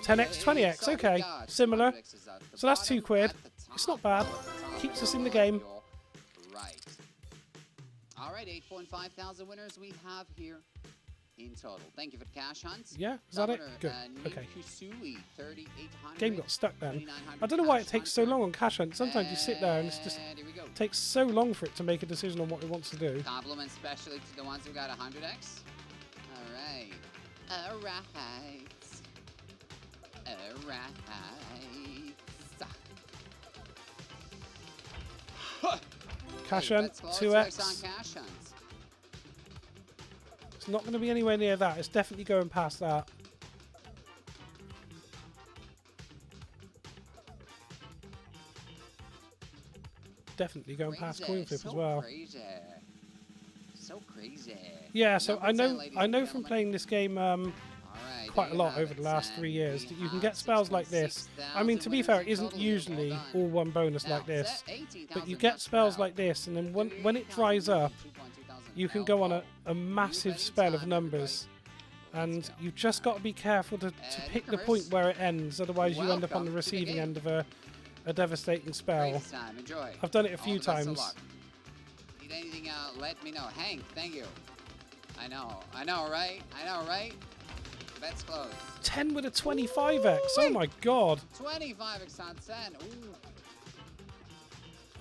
10x, 20x, Oh my okay, God, similar. 200x is at the So that's bottom, £2 quid. at the It's top, not bad. at the top. Keeps us in the game. You're right. All right, 8.5 thousand winners we have here in total. Thank you for the cash hunts. Yeah, is that it? Governor, Good. Okay. Nikusui, 3,800. Game got stuck then. 2,900 I don't know why it cash takes so hunter. long on cash hunt. Sometimes you sit there and it's just And here we go. takes so long for it to make a decision on what it wants to do. Compliments especially to the ones who got 100x. All right. All right. All right. Cash Hey, hunt, let's close X 2x. on cash hunts. It's not going to be anywhere near that. It's definitely going past that. Definitely going past coin flip so as well. Crazy. So crazy. Yeah, so Number I 10, know ladies I and know from gentlemen. playing this game All right, quite there a you lot have over it, the last 3 and years we that you can have get spells like this. I mean, to be 6,000 fair, it winners in isn't total here. Well usually done. all one bonus Now, like this, set 18,000 but you get bucks spells per like this, and then when it 38,000 dries up, 2.2 thousand. you can Now go on go. a massive ready spell of time, numbers, everybody? and Let's go. you've just got to be careful to pick the newcomers, point where it ends, otherwise you end up on welcome the to the receiving game. end of a devastating spell. Great time. Enjoy. I've done it a All few the best of times. luck. Need anything? Let me know. Hank, thank you. I know, right? I know, right? Bet's closed. 10 with a 25x. Oh my god. 25x on 10. Ooh.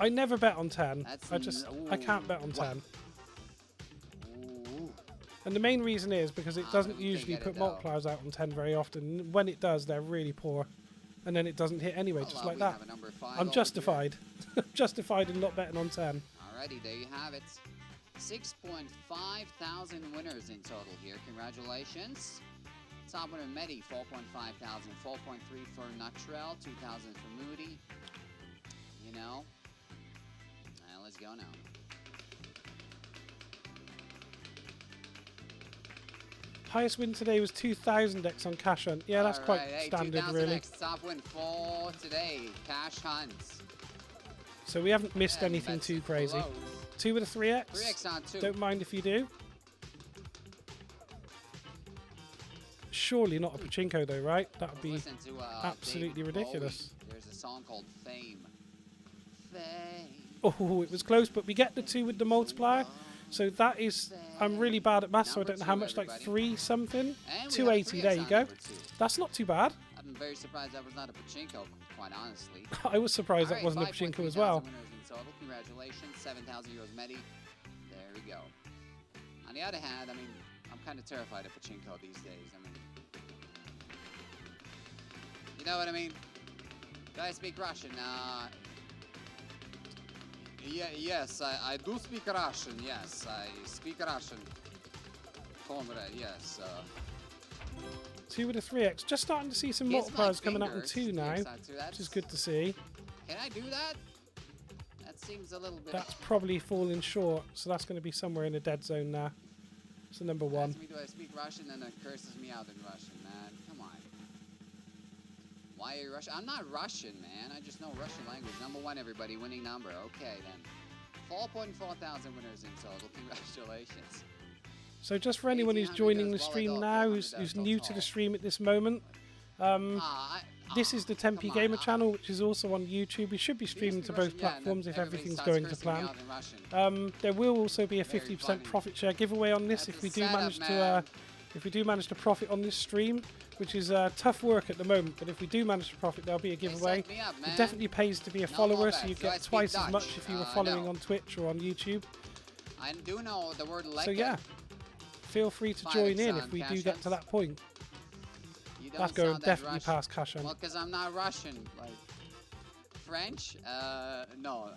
I never bet on 10. That's I can't bet on wow. 10. Ooh. And the main reason is because it Ah, doesn't but we can't usually get put it, though. multipliers out on 10 very often. When it does, they're really poor. And then it doesn't hit anyway, just Well, like we that. have a number 5 I'm over justified. justified in not betting on 10. here. Alrighty, there you have it. 6.5 thousand winners in total here. Congratulations. Top winner Medi, 4.5 thousand, 4.3 for Nutrell, 2,000 for Moody. You know. And let's go now. Highest win today was 2,000x on cash hunt. Yeah, that's quite Alright, hey, standard, 2,000 really. X top win for today. Cash hunts. So we haven't missed And anything that's too crazy. close. 2 with a 3x. 3x on 2. Don't mind if you do. Surely not a pachinko though, right? That would be Listen to, absolutely David ridiculous. Bowie. There's a song called Fame. Fame. Oh, it was close, but we get the 2 with the multiplier. So that is, I'm really bad at maths, so I Number don't know how 2, much, like everybody. 3 something. And we have 280, there 3x you on go. number 2. That's not too bad. I'm very surprised that was not a pachinko, quite honestly. I was surprised that Alright, wasn't a 5.3 pachinko as well. thousand winners in total. Congratulations, 7,000 euros Medi. There we go. On the other hand, I mean, I'm kind of terrified of pachinko these days. I mean, you know what I mean? Do I speak Russian? Yes, I do speak Russian. Yes, I speak Russian. Comrade, yes. 2 with a 3x. Just starting to see some Kiss my multipliers coming out on fingers. 2 now, Yes, I do. which is good to see. Can I do that? That seems a little bit. That's probably falling short, so that's going to be somewhere in the dead zone now. So number 1. Asks me, do I speak Russian? And it curses me out in Russian, man. Come on. Why are you Russian? I'm not Russian, man. I just know Russian language. Number 1, everybody. Winning number. Okay, then. 4.4 thousand winners in total. Congratulations. So just for anyone who's 1,800 joining the does well, stream adult, now, 400 who's does new to tall. the stream at this moment, this is the Tempe Gamer channel, which is also on YouTube. We should be streaming to both platforms if everything's going to plan. There will also be a Very 50% funny. profit share giveaway on this That's if a we do setup, manage to man. if we do manage to profit on this stream, which is tough work at the moment, but if we do manage to profit, there'll be a giveaway. set me up, It man. definitely pays to be a No follower, more so you bets. Do I get speak twice as Dutch? much if you were following No. on Twitch or on YouTube. I do know the word lekker. So yeah, feel free to 5x join in on if we cash do get to apps. that point. You don't That's going sound that definitely Russian. past cash on. Well, because I'm not Russian. Like French? No.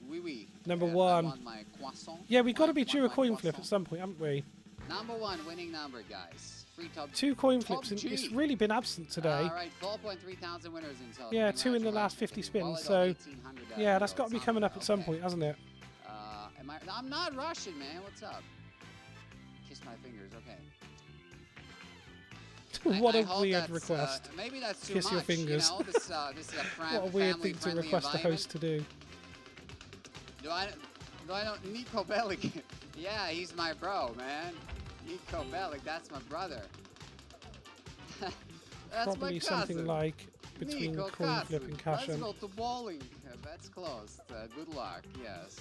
Oui. Number I one. want my croissant. Yeah, we've got to be Want due a my coin flip at croissant. some point, haven't we? Number one winning number, guys. Free top. 2 coin Top flips, and G. it's really been absent today. All right, 4.3 thousand winners in total. Yeah, 2 in the last 50 Congratulations. spins, Well, so 1,800, yeah, that's euros. got to be coming up at some Okay. point, hasn't it? I'm not Russian, man. What's up? Kiss my fingers. Okay. What I a hope weird that's, request. Maybe that's too Kiss much. your fingers. You know, this is a What a weird thing to family-friendly request the host to do. Do I know Nico Bellic? Yeah, he's my bro, man. Nico Bellic, that's my brother. That's Probably my cousin. something like between Nico coin flip cousin. and cash Let's on. go to bowling. That's close. Good luck. Yes.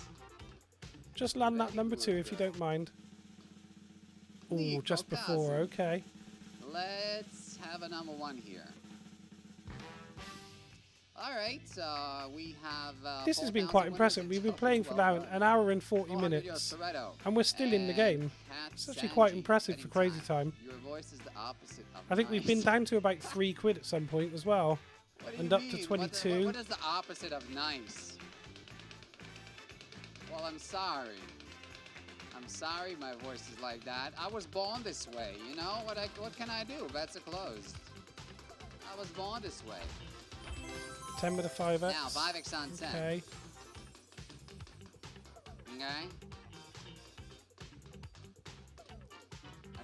Just land that Very number good, 2 if you don't mind. Ooh, Nico just before, cousin. okay. Let's have a number one here. All right, we have. This has been 4,000 quite winners impressive. in We've been total. playing for Well now done. an hour and 40 400 minutes, euros, Toretto. and we're still in the game. Cat It's actually quite Sanji, impressive for betting crazy time. Your voice is the opposite of I think we've been nice. down to about 3 quid at some point as well. What do and you up to mean? 22. What is the opposite of nice? Well, I'm sorry. I'm sorry my voice is like that. I was born this way, you know? What can I do? Bets are closed. I was born this way. 10 with a 5x. Now, 5x on 10. Okay. Okay?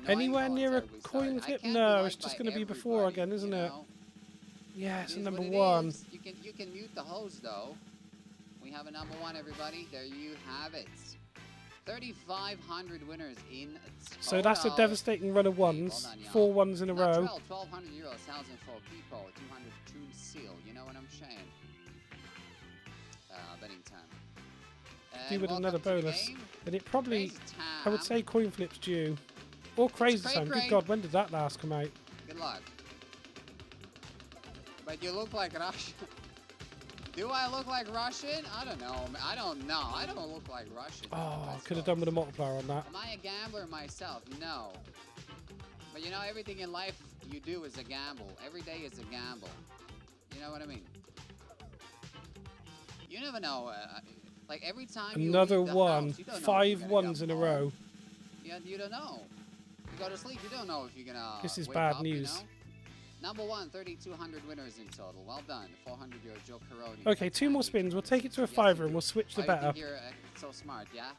Anywhere Annoying near a commentary we coin started. I flip? can't No, be it's liked just by going to be before everybody, again, isn't you it? know? Yeah, It it's is a number what it 1. is. You can mute the host though. We have a number 1, everybody. There you have it. 3,500 winners in total. So that's a devastating run of ones. Hold on, y'all. 4 ones in a row. 1,200 euros, 1,000 for people, 200 tune seal. You know what I'm saying? Betting time. Do And with welcome another to the bonus. game. And it probably, Crazy I would time. say coin flips due. Or crazy cray time. Good cray. God, when did that last come out? Good luck. But you look like Russian. Do I look like Russian? I don't know. I don't know. I don't look like Russian. Oh, could have done with a multiplier on that. Am I a gambler myself? No. But you know, everything in life you do is a gamble. Every day is a gamble. You know what I mean? You never know. Like every time Another you leave the one. house, you don't know if 5 you're gonna ones come in a home. row. You don't know. You go to sleep, you don't know if you're gonna. This is wake bad up, news. You know? Number 1, 3,200 winners in total. Well done. 400 euro Joe Caroni. Okay, 2 more spins. We'll take it to a Yes, you fiver and do. we'll switch the Oh, you bet think up. you're so smart, yeah?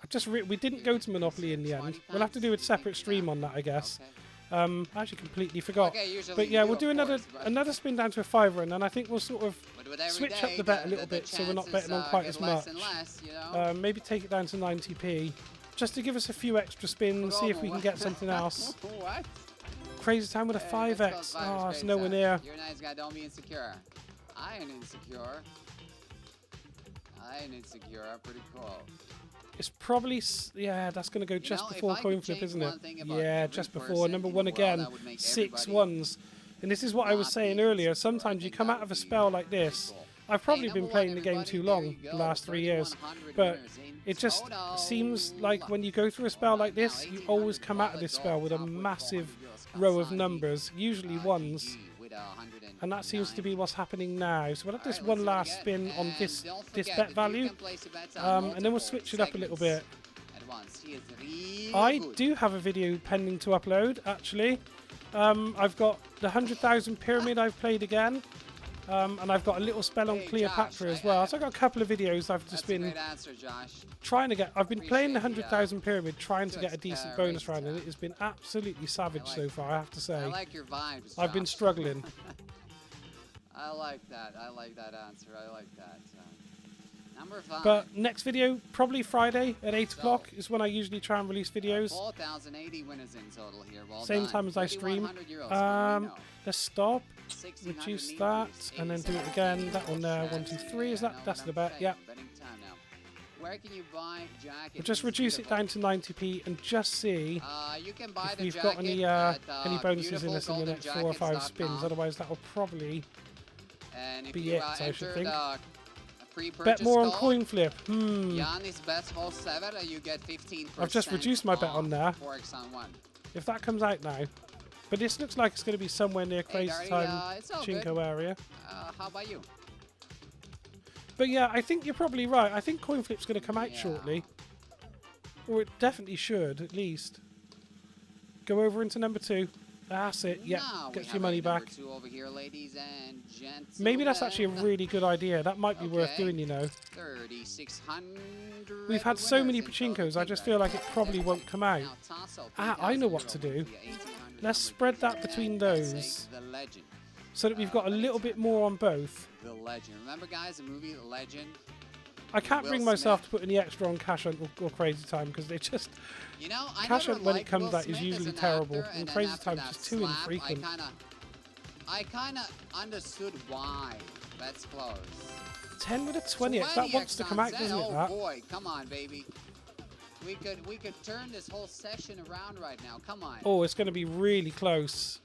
We didn't go to Monopoly in the end. 20 We'll have to do a times? separate stream on that, I guess. Okay. I actually completely forgot. Okay, usually But you yeah, do, we'll of do course, but- another spin down to a fiver, and then I think we'll sort of But with every switch day, up the bet a little bit so we're not chances, betting on quite get as less much. and less, you know? Maybe take it down to 90p, just to give us a few extra spins, see if we can get something else. What? Crazy time with a Hey, 5x. that's Oh, called it's five, nowhere crazy near. time. You're a nice guy. Don't be insecure. I ain't insecure. I'm pretty cool. It's probably, yeah, that's going to go You just know, if before I coin could flip, change isn't one it? thing about Yeah, every just before. person Number in 1 the world, again. that would make 6 everybody ones. And this is what I was not saying be earlier. insecure. I Sometimes you think come that out of a would be spell like pretty this. cool. I've probably Hey, been number playing one, the game everybody, too there long, you the go. last 3 years. 3,100 But winners in it just total. seems like when you go through a spell like this, you always come out of this spell with a massive row of numbers, usually ones. And that seems to be what's happening now. So we'll have this one last spin on this bet value. And then we'll switch it up a little bit. I do have a video pending to upload, actually. I've got the 100,000 Pyramid I've played again. And I've got a little spell on Hey, Cleopatra Josh, as well. So I've got a couple of videos I've That's just a been great answer, Josh. trying to get. I've been playing the Appreciate the, 100,000 Pyramid, trying to get a 2x decent bonus round, and raise, it has been absolutely savage like so far, I have to I say. like your vibes, I've been Josh. struggling. I like that. I like that answer. I like that. Number 5. But next video, probably Friday at 8 o'clock, is when I usually try and release videos. 4,080 winners in total here. Well Same done. time as I stream. 3,100 euros, Marino. Let's stop, 1,600 reduce meters, that, and then do it 87 again. That one there, meters. 1, 2, 3. Is Yeah, that? know That's what the I'm bet. saying. Yeah. Betting time now. Where can you buy jackets? We'll just reduce it down to 90p and just see You can buy if the we've jacket got any at, bonuses in this in the next 4 or 5 spins. Otherwise, that'll probably and if be you, it, I should enter think. the pre-purchase Bet more on code, coin flip. Yannis bets whole 7 and you get 15%. I've just reduced my bet off on there. Forex on 1. If that comes out now. But this looks like it's going to be somewhere near Hey, Crazy Gary, Time it's all Chinko good. area. How about you? But yeah, I think you're probably right. I think coin flip's going to come out Yeah. shortly. Or it definitely should, at least. Go over into number 2. That's it. Yeah, Now we gets have your money a number back. 2 over here, ladies and gents. Maybe that's actually a really good idea. That might be worth Okay. doing, you know. 3,600. We've had so many winners in total. pachinkos, I just feel like it probably won't come out. Now, Tasso, I know what to 3,000 do. via 1,800 Let's spread that between those. Take The Legend. So that we've got a little bit more on both. The Legend. Remember, guys, the movie The Legend? I can't Will bring myself Smith. to put any extra on Cash Hunt or Crazy Time because they just... You know, I Cash never Hunt when it liked comes Will out is Smith usually as an terrible, actor, and then Crazy after Time's that just too slap, infrequent. I kind of understood why. That's close. 10 with a 20x. That wants to come out, doesn't it, Oh that? boy, come on, baby. We could turn this whole session around right now. Come on. Oh, it's going to be really close.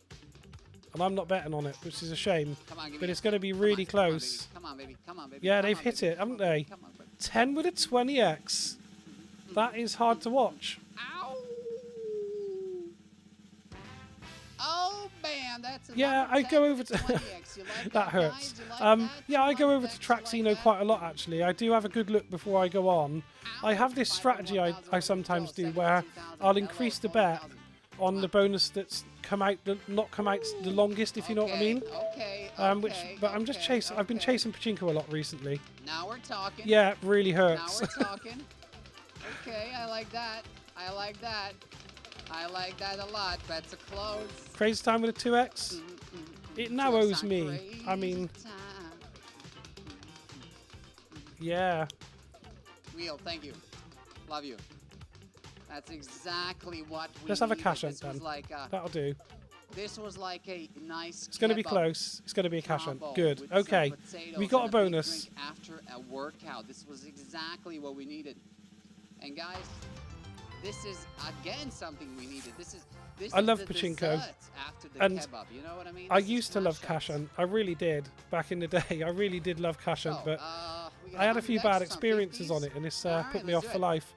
And I'm not betting on it, which is a shame. Come on, give But me it's a- going to be come really on, close. Come on, baby. Come on, baby. Yeah, Come they've on, hit baby. it, haven't Come on, they? baby. Come on, baby. 10 with a 20x. That is hard to watch. Ow! Oh, man, that's a Yeah, number I 10 go with over a to... 20x. You like that hurts. guys? You like that? Yeah, I go Come on, over to Bex, you like Traxino that? quite a lot, actually. I do have a good look before I go on. I have this strategy I sometimes do where I'll increase the bet on the bonus that's not come out the longest, if you know what I mean. Okay, But I'm just chasing. I've been chasing Pachinko a lot recently. Now we're talking. Yeah, it really Now hurts. we're talking. Okay, I like that. I like that. I like that a lot. That's a close. Crazy Time with a 2x. It now Just owes on me. crazy I mean, time. yeah. Wheel, thank you. Love you. That's exactly what we Let's have a needed. cash hunt This was then. like That'll do. this was like a nice. It's going to be kebab close. It's going to be a cash hunt. combo Good. with some Okay. potatoes We got a and big bonus. drink after a workout. This was exactly what we needed. And guys, this is again something we needed. This I is love the pachinko. dessert after the And kebab. You know what I mean? I This is used to love cash cash hunt. I really did back in the day. I really did love cash hunt, but I had a few bad experiences on it, and it's put me off for life.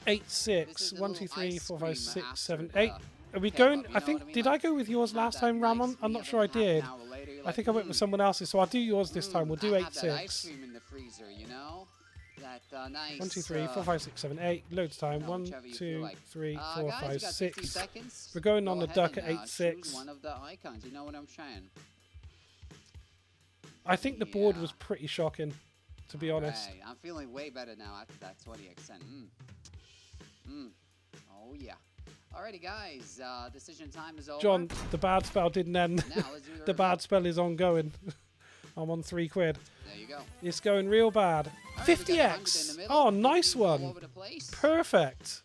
8, 6, 1, 2, 3, 4, 5, 6, 7, 8. Are we going? I think did I go with yours last time, Ramon? I'm not sure I did. I think I went with someone else's, so I'll do yours this time. We'll do 8, 6. in the freezer, you know? That nice. 1, 2, 3, 4, 5, 6, 7, 8. Loads of time. 1, whichever you feel 2, like. 3, 4, Guys, you 5, got 50 6. seconds. We're going Go on the ahead duck and, at 8, choose 6. one of the icons. You know what I'm saying? I think the board Yeah. was pretty shocking, to be honest. Right. I'm feeling way better now after that 20x. Oh yeah. Alrighty, guys. Decision time is over. John, the bad spell didn't end. Now let's do The bad result. spell is ongoing. I'm on 3 quid. There you go. It's going real bad. All right, we got 100 in 50x. the middle, Oh, nice 50s all one. over the place. Perfect.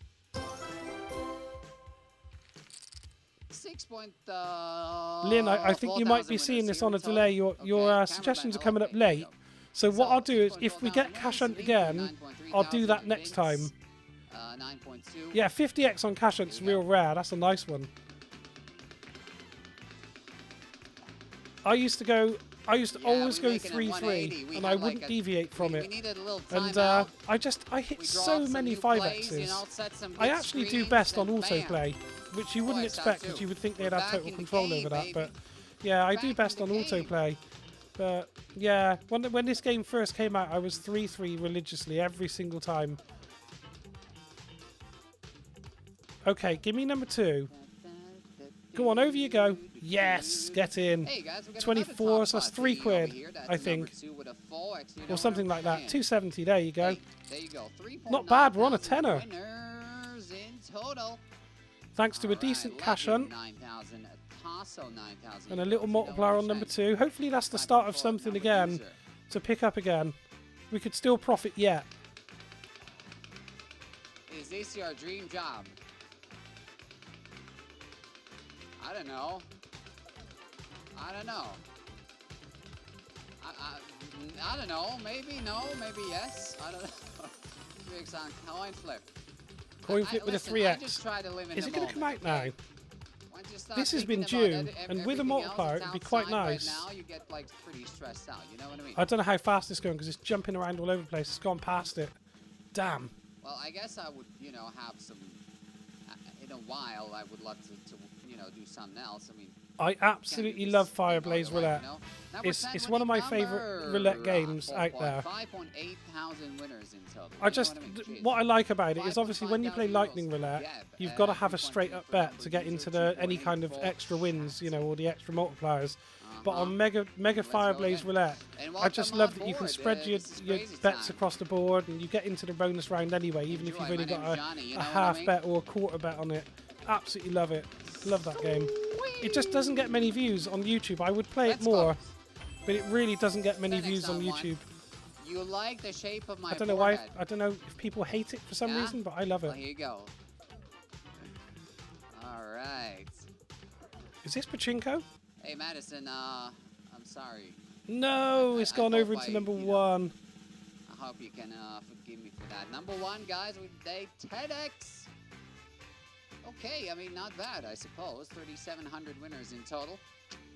6 point. Lynn, I think you might be 4,000 seeing this winners on a here in delay. Your total. your Okay, suggestions are cameraman, coming up okay, there you late. go. So what I'll do is, 6.4 if we get thousand cash hunt winners, again, 8.3 I'll do that thousand next wins. time. 9.2. Yeah, 50x on cash hunt's There you real go. rare. That's a nice one. I used to Yeah, always we go make it at 3-3, 180. We and had I like wouldn't a- deviate from we it. needed a little And timeout. I hit We so draw up some many new 5x's. plays, you know, set some I good actually do screens, best on and bam. autoplay, which you wouldn't Boy, it sounds expect because too. you would think they'd We're have back total in the control game, over that. baby. But yeah, I Back do in best the on game. autoplay. But yeah, when this game first came out, I was 3-3 religiously every single time. Okay, give me number 2. Go on, over you go. Yes, get in. Hey guys, we got 24, another so that's top 3 spot video over quid, here. That's I number think. 2 with a 4x, you know Or something what like I'm that. saying? 270, there you go. Hey, there you go. 3.9 Not bad, we're on a thousand tenner. Winners in total. Thanks to a Alright, decent cash hunt. 9,000, Tasso 9,000. And a little you know multiplier what on I'm number saying? 2. Hopefully that's the start of 5.4 something number again user. to pick up again. We could still profit yet. Is this your dream job? I don't know. I don't know. I don't know. Maybe no. Maybe yes. I don't know. 3x on coin flip. Coin flip with a Listen, 3x. I just try to live in Is the it going to come moment, out okay? now? Once you start This has been thinking about due, and with a everything multiplier, else it'd be that's quite outside nice. Right now, you get like pretty stressed out. You know what I mean? I don't know how fast it's going because it's jumping around all over the place. It's gone past it. Damn. Well, I guess I would, have some. In a while, I would love to do something else. I mean, I absolutely love Fireblaze Roulette. It's one of my favourite roulette games out there. 5.8 thousand winners in total. What I like about it is obviously when you play Lightning Roulette, you've got to have a straight up bet to get into any kind of extra wins, or the extra multipliers. But on Mega Fireblaze Roulette, I just love that you can spread your bets across the board and you get into the bonus round anyway, even if you've only got a half bet or a quarter bet on it. Absolutely love it. Love that game. It just doesn't get many views on YouTube. I would play it more, but it really doesn't get many views on YouTube. You like the shape of my I don't know why. I don't know if people hate it for some reason, but I love it. Well, here you go. All right. Is this Pachinko? Hey, Madison. I'm sorry. No, it's gone over into number 1. I hope you can forgive me for that. Number 1, guys, with day 10x. Okay, I mean, not bad, I suppose. 3,700 winners in total.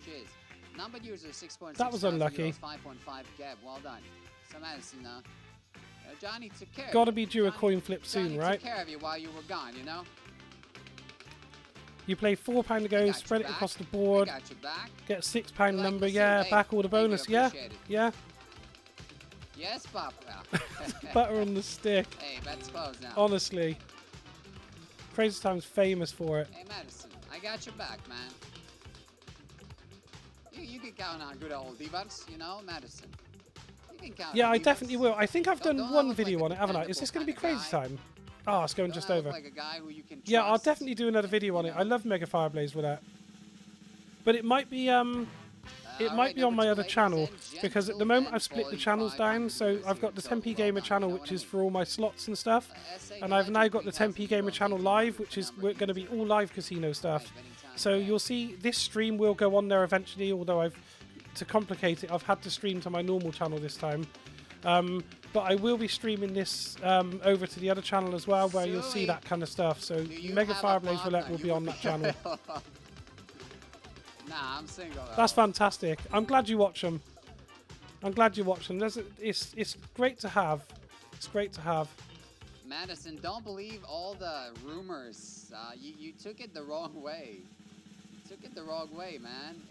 Cheers. Numbered user 6.6. That was unlucky. 5.5 gap. Well done. So, Madison, Johnny took care of you. Gotta be due a coin flip soon, Johnny right? took care of you while you were gone, You play £4 to go, spread it across the board, I got you back. get a £6 number, yeah, back all the bonus, yeah, yeah. Yes, Papa. Butter on the stick. Hey, bet's closed now. Honestly. Crazy Time's famous for it. Hey, Madison, I got your back, man. You can count on good old D-Bucks, Madison. You can count Yeah, on I D-Bucks. definitely will. I think I've done Don't one look video like on a it, haven't I? Is this going to be dependable Crazy kind of Time? Oh, it's going just over. Like a guy who you can Yeah, I'll trust, definitely do another video on it. I love Mega Fireblaze with that. But it might be on my other channel, because at the moment I've split the channels down, so I've got the 10p Gamer channel, which is for all my slots and stuff, and I've now got the 10p Gamer channel live, which is going to be all live casino stuff. So you'll see this stream will go on there eventually, although to complicate it, I've had to stream to my normal channel this time. But I will be streaming this over to the other channel as well, where you'll see that kind of stuff. So Mega Fireblaze Roulette will be on that channel. Nah, I'm single. That's fantastic. I'm glad you watch them. I'm glad you watch them. It's great to have. It's great to have. Madison, don't believe all the rumors. You took it the wrong way. You took it the wrong way, man.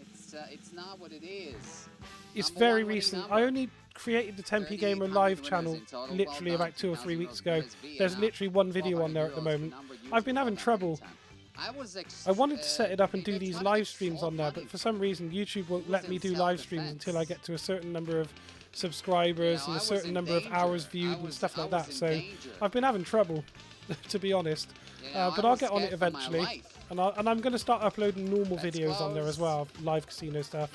It's not what it is. It's Number very one winning recent. number. I only created the 10p Gamer 3,800 live winners channel in total. literally Well about done. 2 or 3 €2,000 weeks ago. USD, There's and literally one video on there at the 400 moment. number I've been users having on trouble. that time. I wanted to set it up and do these live streams on there, but for some reason YouTube won't let me do live streams until I get to a certain number of subscribers and a certain number of hours viewed and stuff like that. So I've been having trouble, to be honest. But I'll get on it eventually, and I'm going to start uploading normal videos on there as well, live casino stuff.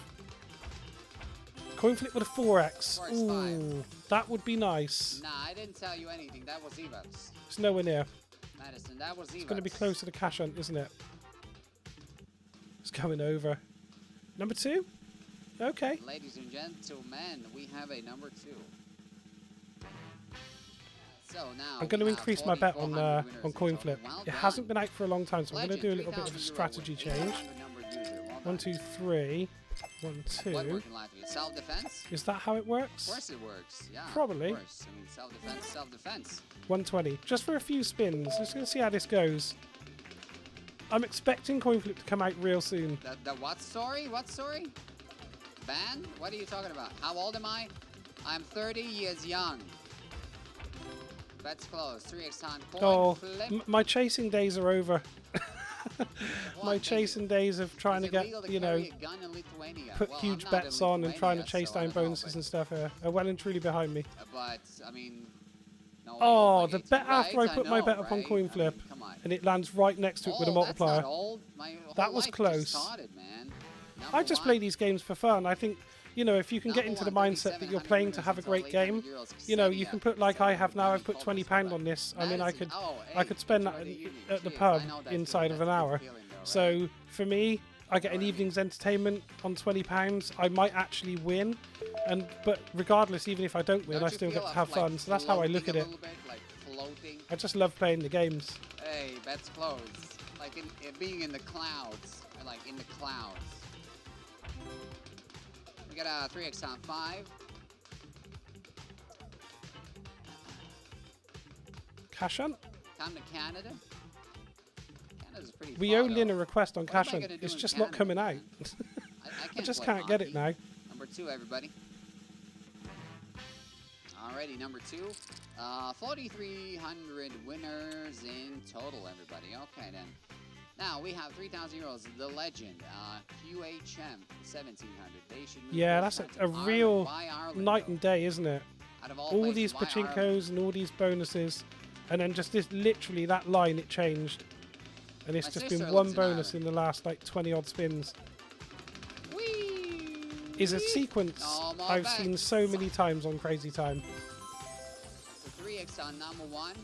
Coin flip with a 4x. Ooh, that would be nice. Nah, I didn't tell you anything. That was Evo's. It's nowhere near. Madison, that was Evo's. It's going to be close to the cash hunt, isn't it? It's going over. Number 2? Okay. Ladies and gentlemen, we have a number 2. So now I'm going to increase my bet on coin flip. It hasn't been out for a long time, so I'm going to do a little bit of a strategy change. 1, 2, 3. 1, 2. What working like self-defense? Is that how it works? Of course it works. Yeah. Probably. Of course. I mean, self-defense, self-defense. 120. Just for a few spins. Just going to see how this goes. I'm expecting coin flip to come out real soon. The what story? What story? Ban? What are you talking about? How old am I? I'm 30 years young. Bet's closed. 3x time. Coin flip. My chasing days are over. My chasing days of trying to get, put huge bets on and trying to chase down bonuses and stuff are well and truly behind me. But, I mean... No, oh, the bet after I put my bet up on coin flip, and it lands right next to it with a multiplier. That was close. I just play these games for fun. I think, if you can get into the mindset that you're playing to have a great game, you can put, like I have now, I've put £20 on this. I mean, I could spend that at the pub inside of an hour. So for me, I get an evening's entertainment on £20, I might actually win. But regardless, even if I don't win, I still get to have fun. So that's how I look at it. Like floating. I just love playing the games. Hey, that's close. Like being in the clouds. Like in the clouds. We got a 3x on 5. Cash Hunt? Come to Canada. Canada's pretty We far, owe Lynn though. a request on What am I Cash Hunt. gonna do It's in just Canada, not coming out. man? I just play can't get it hockey. now. Number 2, everybody. Alrighty, number 2. 4,300 winners in total, everybody. Okay, then. Now, we have 3,000 euros. The legend, QHM, 1,700. They should move Yeah, this that's one a to Ireland. real Why Ireland, night though? and day, isn't it? Out of all All places, these why Ireland? pachinkos and all these bonuses. And then just this, literally, that line, it changed. And it's My just sister been one lives in bonus Ireland. in the last, like, 20-odd spins. Whee! Is a sequence Oh, my I've seen bets. so many times on Crazy Time. The 3x on number 1.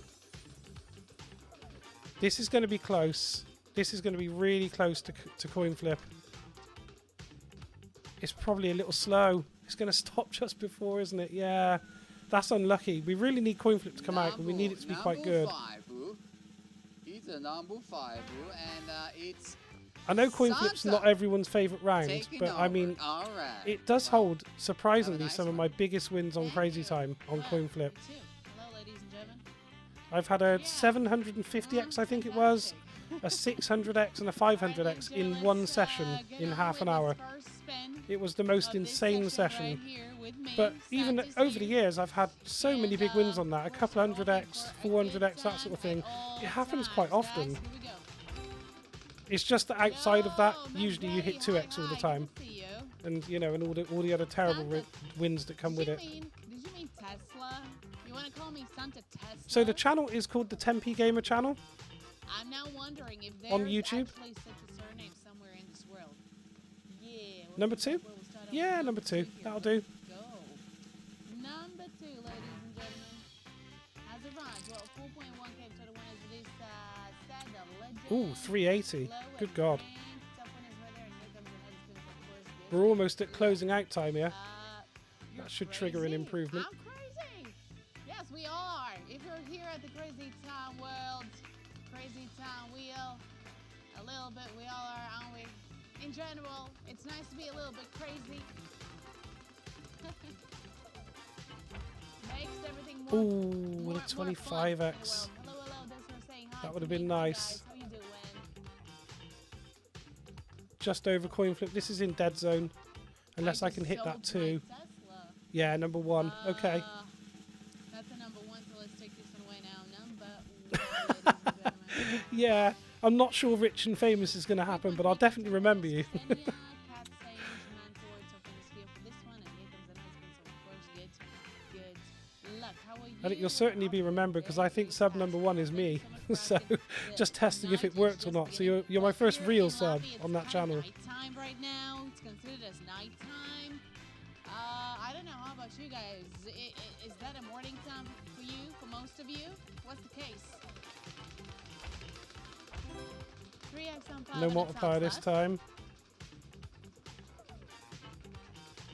This is going to be close. This is going to be really close to coin flip. It's probably a little slow. It's going to stop just before, isn't it? Yeah. That's unlucky. We really need coin flip to come out, and we need it to be quite good. Number 5, boo. It's a number 5, boo. And it's I know coin flip's not everyone's favourite round, taking but I over. mean, All right. it does hold, surprisingly, nice some of one. my biggest wins on Crazy Time on coin flip. Hello, ladies and gentlemen. I've had a 750x, I think it was, a 600x and a 500x in one session in half an hour. It was the most insane session. But even over the years, I've had so many big wins on that. A couple 100x, 400x, that sort of thing. It happens quite often. It's just that outside of that, usually you hit 2x all the time. And, you know, and all the other terrible wins that come with it. Did you mean Tesla? You want to call me Santa Tesla? So the channel is called the Tempe Gamer channel. I'm now wondering if there's On YouTube? actually such a surname somewhere in this world. Yeah. Number 2? We'll start off Yeah, with number 2. here. That'll do. Go. Number 2, ladies and gentlemen. Has arrived. Well, 4.1k to the winners of this set of legend. Ooh, 380. Low Good and God. ranked. Top winners right there, and here comes the next spin, of course. Good. We're almost at closing out time here. You're That should trigger an crazy. improvement. I'm crazy. Yes, we are. If you're here at the Crazy Town World, Crazy Town Wheel, a little bit we all are, aren't we? In general, it's nice to be a little bit crazy. Makes everything more. Ooh, more, with a more fun. 25x. Hello, Desmond saying hi. That would to have been me, nice. guys. How you doing? Just over coin flip. This is in dead zone. Unless I can hit that too. Yeah, number 1. Okay. That's a number 1, so let's take this one away now. Number 1, ladies and gentlemen. Yeah, I'm not sure Rich and Famous is going to happen, but I'll definitely remember you. I think you'll certainly be remembered because I think sub number 1 is me. So just testing if it works or not. So you're my first real sub on that channel. Nighttime right now. It's considered as nighttime. I don't know. How about you guys? Is that a morning time for you? For most of you? What's the case? 3x on 5 No on the multiplier top this left. time.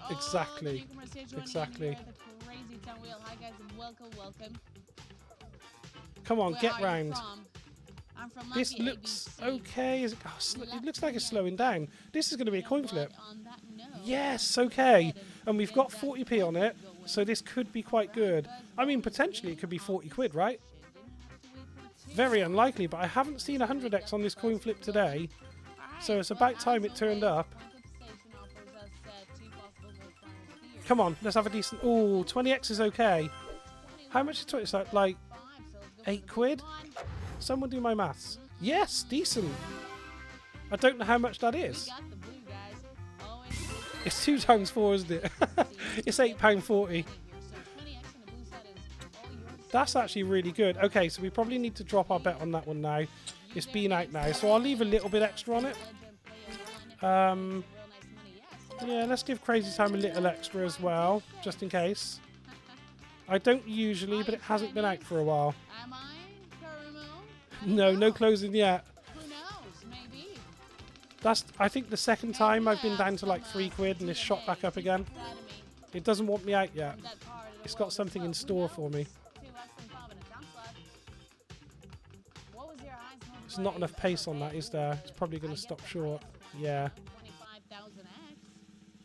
Oh, Exactly. the newcomers here joining in Exactly. here at the Crazy Town Wheel. Hi guys, and welcome. Come on, Where get are you round. from? I'm from This Lucky looks ABC. okay. Is it, it looks like it's slowing down. This is going to be a You know coin what? flip. On that note, Yes, let's go okay. ahead And we've get got that 40p on it, going. so this could be quite good. I mean, potentially it could be 40 quid, right? Very unlikely, but I haven't seen 100x on this coin flip today. So it's about time it turned up. Come on, let's have a decent... Ooh, 20x is okay. How much is 20? It's like 8 quid? Someone do my maths. Yes, decent. I don't know how much that is. It's 2 times 4, isn't it? It's £8.40. That's actually really good. Okay, so we probably need to drop our bet on that one now. It's been out now, so I'll leave a little bit extra on it. Yeah, let's give Crazy Time a little extra as well, just in case. I don't usually, but it hasn't been out for a while. Am I, Caramel? No closing yet. Who knows? Maybe. I think the second time I've been down to like £3 and it's shot back up again. It doesn't want me out yet. It's got something in store for me. There's not enough pace on that, is there? It's probably going to stop short. Yeah.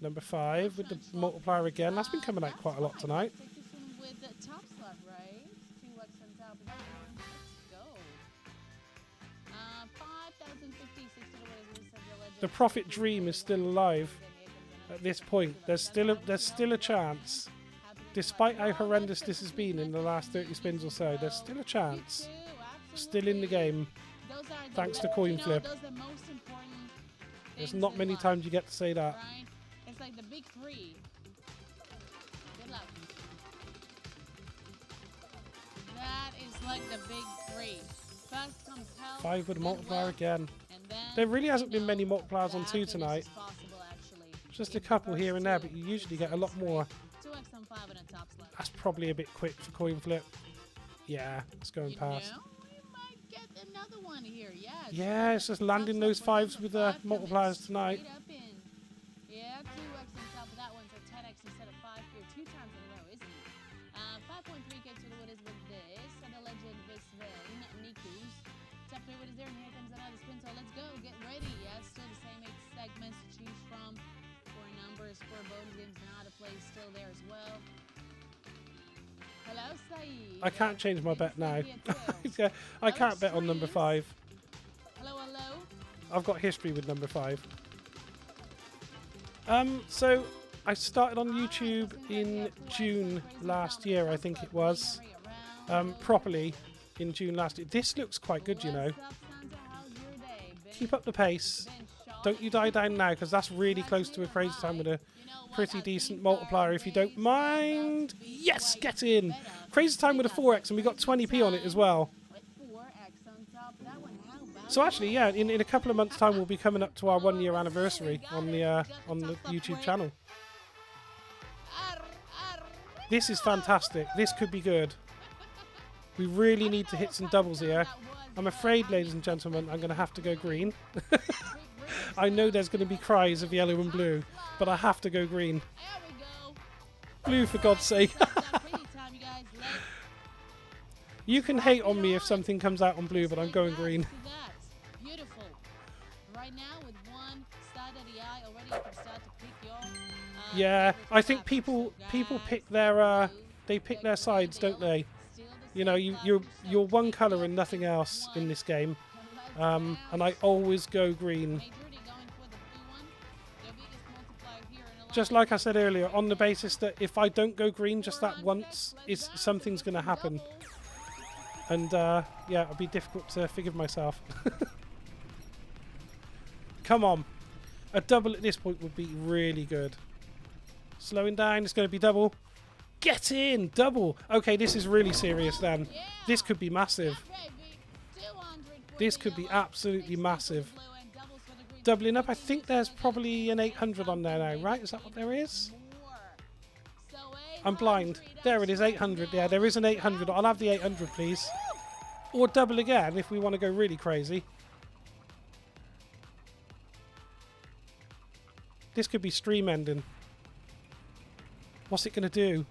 Number 5 with the multiplier again. That's been coming out quite a lot tonight. The profit dream is still alive at this point. There's still a chance. Despite how horrendous this has been in the last 30 spins or so, there's still a chance. Still in the game. Thanks to coin flip. There's not many times you get to say that. It's like the big 3. Good luck. That is like the big 3. First comes health, 5 with a multiplier wealth, again. and then, There really hasn't been many multipliers on 2 tonight. possible, actually. Just a couple here and there, but you usually get a lot more. 2x on 5 and a top slot. That's probably a bit quick for coin flip. Yeah, it's going past. We might get another one here. Yes. Yeah, it's just landing those 5s with the multipliers tonight. Yeah, 2x on top of that one, so 10x instead of 5 here, 2 times in a row, isn't it? 5.3 gets to what is with this, and the legend Visven, Niku's. Top 3, what is there? And here comes another spin, so let's go, get ready. Yeah, still the same 8 segments to choose from. 4 numbers, 4 bonus games, now to play still there as well. Hello, Saeed. I can't change my bet now. I can't bet on number 5. Hello, hello. I've got history with number 5. So I started on YouTube in June last year, I think it was. Properly in June last year. This looks quite good, you know. Keep up the pace. Don't you die down now, because that's really close to a crazy time with a pretty decent multiplier, if you don't mind. Yes, get in. Crazy time with a 4x, and we got 20p on it as well. So actually, yeah, in a couple of months' time, we'll be coming up to our 1-year anniversary on the YouTube channel. This is fantastic. This could be good. We really need to hit some doubles here. I'm afraid, ladies and gentlemen, I'm going to have to go green. I know there's going to be cries of yellow and blue, but I have to go green. Blue, for God's sake. You can hate on me if something comes out on blue, but I'm going green. Beautiful. Right now, with one side of the eye already, you can start to pick your. Yeah, I think people pick their they pick their sides, don't they? You know, you're one colour and nothing else in this game, and I always go green. Just like I said earlier, on the basis that if I don't go green just that once, something's going to happen. And yeah, it'll be difficult to forgive myself. Come on. A double at this point would be really good. Slowing down, it's going to be double. Get in! Double! Okay, this is really serious then. This could be massive. This could be absolutely massive. Doubling up, I think there's probably an 800 on there now, right? Is that what there is? I'm blind. There it is, 800. Yeah, there is an 800. I'll have the 800, please. Or double again if we want to go really crazy. This could be stream ending. What's it going to do?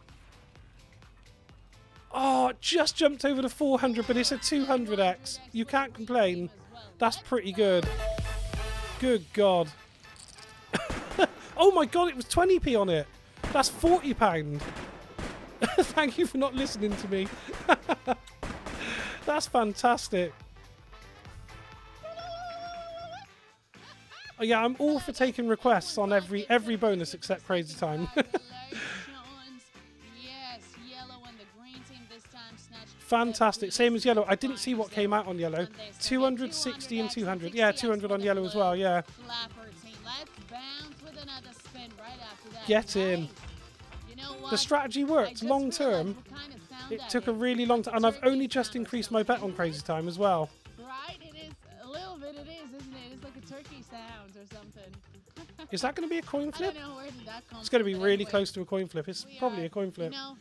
Oh, it just jumped over the 400, but it's a 200x. You can't complain. That's pretty good. Good God. Oh my God, it was 20p on it. That's £40. Thank you for not listening to me. That's fantastic. Oh, yeah, I'm all for taking requests on every bonus except Crazy Time. Fantastic. Same as yellow. I didn't see what came out on yellow. 260 and 200. Yeah, 200 on yellow as well. Yeah. Get in. The strategy worked long term. It took a really long time, and I've only just increased my bet on Crazy Time as well. Right? It is a little bit. It is, isn't it? It's like a turkey sound or something. Is that going to be a coin flip? I don't know, where did that come It's going to be from, really anyway, close to a coin flip. It's probably a coin flip. You know,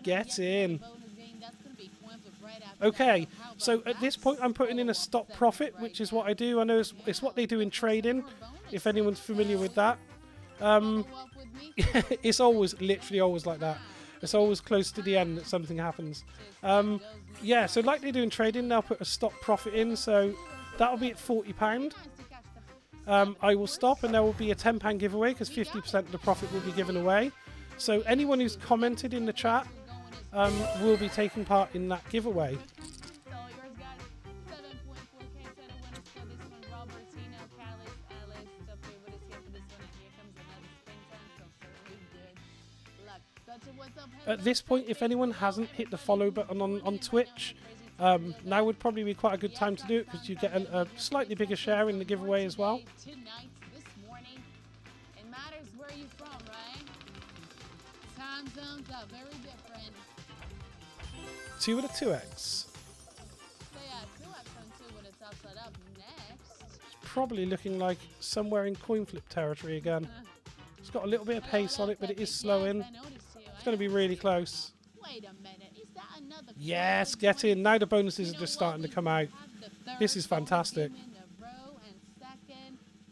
Get in. Okay, so at this point I'm putting in a stop profit, which is what I do. I know it's what they do in trading, if anyone's familiar with that. It's always, literally always like that. It's always close to the end that something happens. Yeah, so like they do in trading, they'll put a stop profit in, so that'll be at £40. I will stop and there will be a £10 giveaway because 50% of the profit will be given away. So anyone who's commented in the chat will be taking part in that giveaway. At this point, if anyone hasn't hit the follow button on Twitch, now would probably be quite a good time to do it because you get a slightly bigger share in the giveaway as well. Two with a 2x. It's probably looking like somewhere in coin flip territory again. It's got a little bit of pace on it, but it is slowing. It's going to be really close. Wait a minute, is that another? Yes, get in. Now the bonuses are just starting to come out. This is fantastic.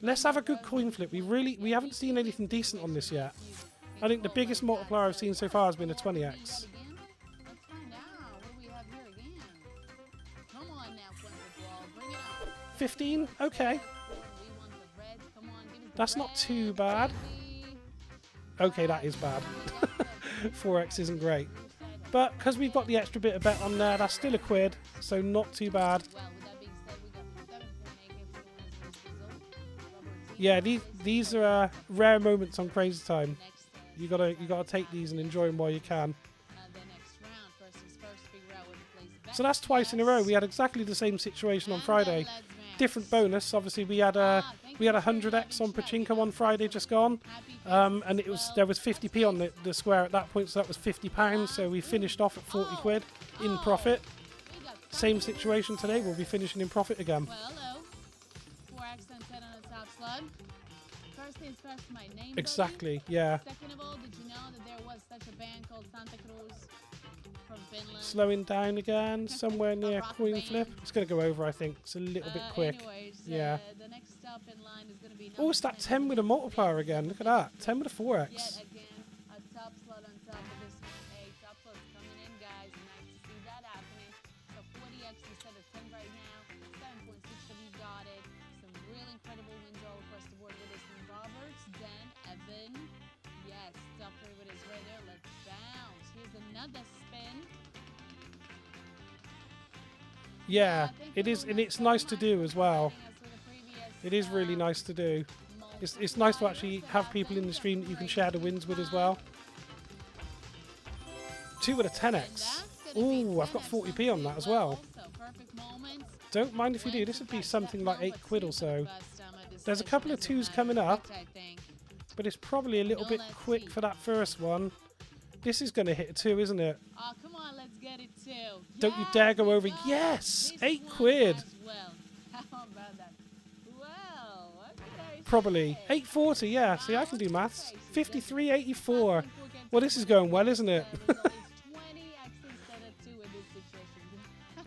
Let's have a good coin flip. We haven't seen anything decent on this yet. I think the biggest multiplier I've seen so far has been a 20x. Let's find out. What do we have here again? Come on now, Ball. Bring it up. 15? Okay. We want the red. Come on, give us the That's not red, too bad. Okay, that is bad. 4x isn't great. But because we've got the extra bit of bet on there, that's still a quid, so not too bad. Well, with that being said, we got 7.8 Yeah, these are rare moments on Crazy Time. You gotta take these and enjoy them while you can. So that's twice in a row. We had exactly the same situation on Friday. Different bonus. Obviously, we had a 100x on Pachinko on Friday just gone, and there was 50p on the square at that point, so that was £50. So we finished off at 40 quid in profit. Same situation today. We'll be finishing in profit again. Well, hello. 4x and 10 on the top slot. First things first, my name. Exactly. Yeah. Second of all, did you know that there was such a band called Santa Cruz from Finland? Slowing down again, somewhere near rock coin band. flip. It's going to go over, I think. It's a little bit quick. Anyways, Yeah. The next stop in line is going to be. Oh, it's that 10 with a multiplier again. Look at that. 10 with a 4x. Yet again, a top slot on top of this one. Hey, top slot's coming in, guys. Nice to see that happening. So 40x instead of 10 right now. 7.6 you got it. Some real incredible wins all across the board with this one. Roberts, Dan, Evan. Yes, top favorite is right there. Let's bounce. Here's another spin. Yeah, it is, and it's nice to do as well. It is really nice to do. It's nice to actually have people in the stream that you can share the wins with as well. 2 with a 10x. Ooh, I've got 40p on that as well. Don't mind if you do. This would be something like 8 quid or so. There's a couple of 2s coming up, but it's probably a little bit quick for that first one. This is going to hit a 2, isn't it? Oh, come on, let's get it too. Don't you dare go over. Yes! 8 quid. Well, how about that? Well, what did I say? Probably. 840, yeah. See, I can do maths. 53.84. Well, this is going well, isn't it?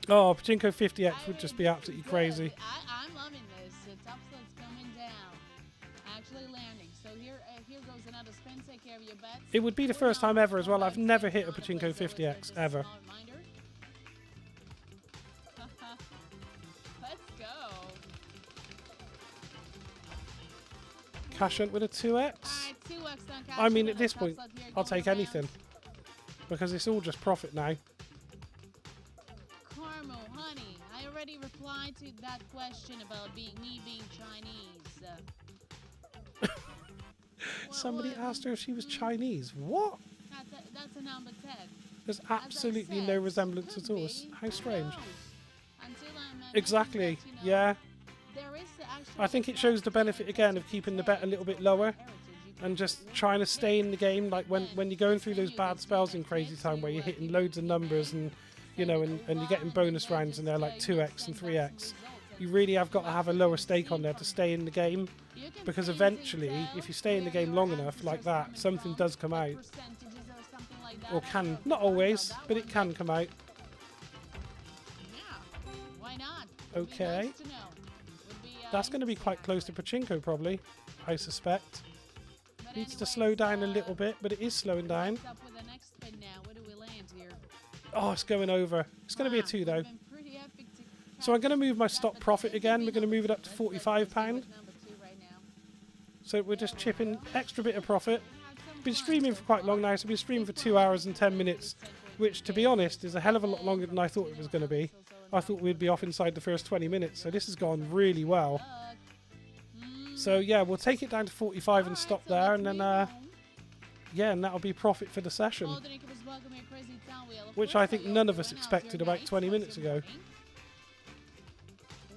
Oh, Pachinko 50x would just be absolutely crazy. I'm loving this. The top slot's coming down. Actually landing. So here goes another spin. Take care of your bets. It would be the first time ever as well. I've never hit a Pachinko 50x, ever. Let's go. Cash hunt with a 2x? Alright, 2x on cash. I mean, at this point, I'll take anything. Because it's all just profit now. Carmo, honey, I already replied to that question about me being Chinese. Somebody asked her if she was Chinese. What? That's a number 10. There's absolutely no resemblance at all. How strange. Until I'm Exactly, yeah. There is I think it shows the benefit again of keeping the bet a little bit lower and just trying to stay in the game. Like when you're going through those bad spells in Crazy Time where you're hitting loads of numbers and you know and you're getting bonus rounds and they're like 2x and 3x. You really have got to have a lower stake on there to stay in the game, because eventually if you stay in the game long enough like that, something does come out. Or can, not always, but it can come out. Okay. Nice to know. Would be, That's going to be quite close to Pachinko, probably, I suspect. But Needs to anyways, slow down a little bit, but it is slowing down. what's up with the next spin now? Where do we land here? Oh, it's going over. It's going to be a Wow, 2, would've though. been pretty epic to So I'm going to move my catch stop that, but profit it again. could We're be going to move it up to let's see £45. what's number 2 right now. So we're just chipping extra bit of profit. Had some Been fun streaming so for quite far. long now, so I've been streaming for 2 hours and 10 minutes, which, to be honest, is a hell of a lot longer than I thought it was going to be. I thought we'd be off inside the first 20 minutes, so this has gone really well. So yeah, we'll take it down to 45 and stop there, and then yeah, and that'll be profit for the session, which I think none of us expected about 20 minutes ago.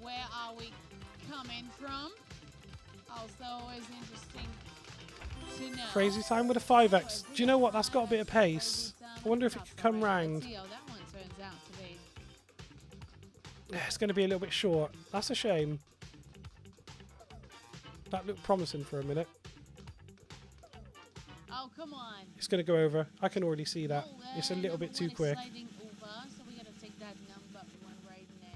Where are we coming from? Also is interesting to know. Crazy time with a 5x. Do you know what? That's got a bit of pace. I wonder if it could come round. Let's see how that one turns out to be. Yeah, it's going to be a little bit short. That's a shame. That looked promising for a minute. Oh, come on. It's going to go over. I can already see that. Oh, It's a little number bit too one is quick. sliding over, so we gotta take that number 1 right now.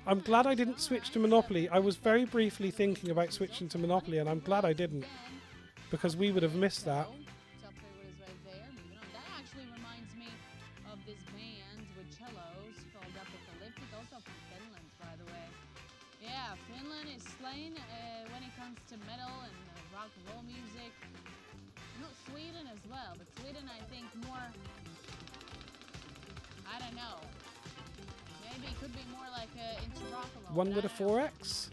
I'm glad I didn't switch to Monopoly. I was very briefly thinking about switching to Monopoly, and I'm glad I didn't, because we would have missed that. Top favorite is right there. Moving on. That actually reminds me of this band with cellos called Apocalyptic, also from Finland, by the way. Yeah, Finland is slaying when it comes to metal and rock and roll music. Not Sweden as well, but Sweden I think more, I don't know. Maybe it could be more like into rock and roll. One but with a I don't know. 4x.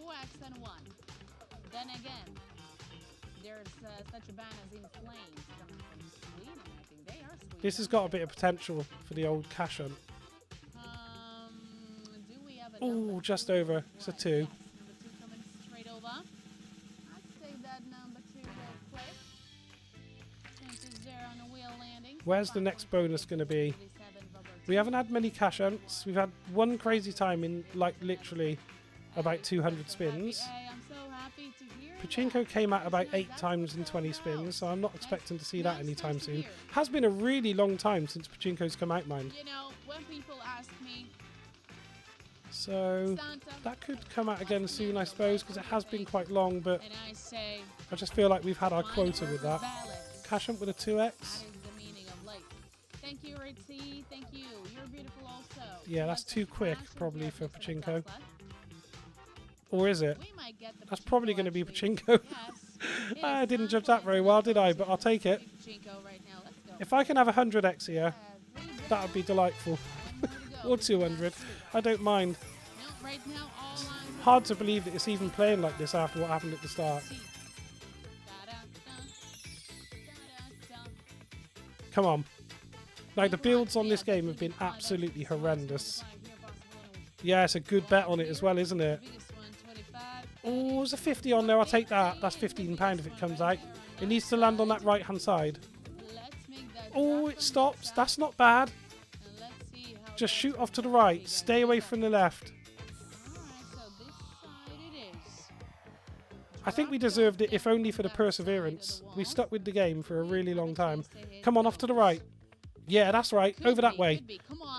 4x and 1. Then again, there's such a band as In Flames coming from Sweden. I think they are Sweden. This has got a bit of potential for the old cash hunt. Do we have a Oh, number just 2? over. It's a 2. Yes, number 2 coming straight over. Let's take that number 2 real quick. Chances there on a wheel landing. Where's the next bonus going to be? We haven't had many cash hunts. We've had one crazy time in, like, literally about 200 spins. I'm so happy to hear Pachinko came out about 8 times in 20 spins, so I'm not expecting to see that anytime soon. Has been a really long time since Pachinko's come out, mind. You know, when people ask me, So Santa, that could come out again soon, I suppose, because it has been quite long, but and I say, I just feel like we've had our find quota a with that. balance. Cash hunt with a That 2x. is the meaning of life. Thank you, Ritzy. Thank you. You're beautiful also. Yeah, that's too quick, Cash, probably, we for have just a bit Pachinko. left. Or is it? We might get the That's probably Pachinko, going to be actually. Pachinko. Yes. I It didn't is judge time that for very it. well, did I? But I'll take it. Pachinko right now. Let's go. If I can have 100x here, that would be delightful. One more to go. Or 200. I don't mind. No, right now, all lines Hard to believe that it's even playing like this after what happened at the start. Come on. Now, the builds on this game have been absolutely horrendous. Yeah, it's a good bet on it as well, isn't it? Oh, there's a 50 on there. I'll take that. That's £15 if it comes out. It needs to land on that right-hand side. Oh, it stops. That's not bad. Just shoot off to the right. Stay away from the left. I think we deserved it, if only for the perseverance. We stuck with the game for a really long time. Come on, off to the right. Yeah, that's right. Over that way.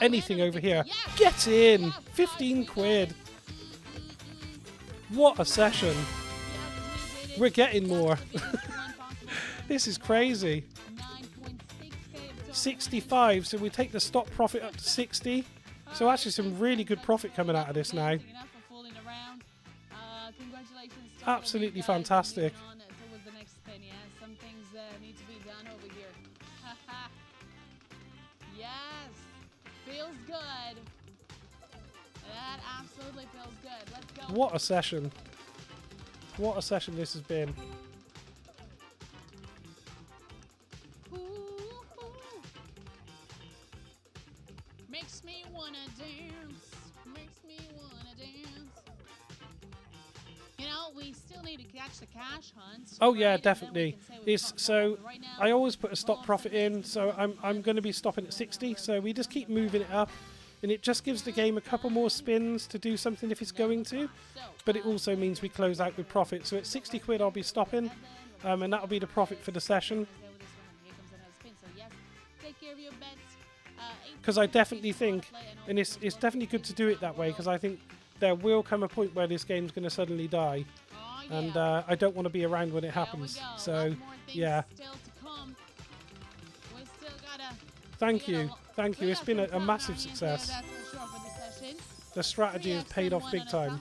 Anything over here. Get in! 15 quid. What a session. We're getting more. This is crazy. 65, so we take the stop profit up to 60. So actually some really good profit coming out of this now. Absolutely fantastic. Towards the next spin, yeah. Some things need to be done over here. Yes, feels good. That absolutely feels good. Let's go. What a session. What a session this has been. Ooh, ooh. Makes me wanna dance. Makes me wanna dance. You know, we still need to catch the cash hunts. Oh yeah, right? And then we definitely. can say we've It's caught so one. Right now, I always put a stop profit in, so I'm going to be stopping at 60. So we just keep moving it up, and it just gives the game a couple more spins to do something if it's going to. But it also means we close out with profit. So at 60 quid, I'll be stopping, and that'll be the profit for the session. Here comes another spin. So yes, take care of your bets. because I definitely think, and it's definitely good to do it that way, because I think there will come a point where this game's going to suddenly die, and I don't want to be around when it happens. So yeah, thank you. It's been a massive success. The strategy has paid off big time.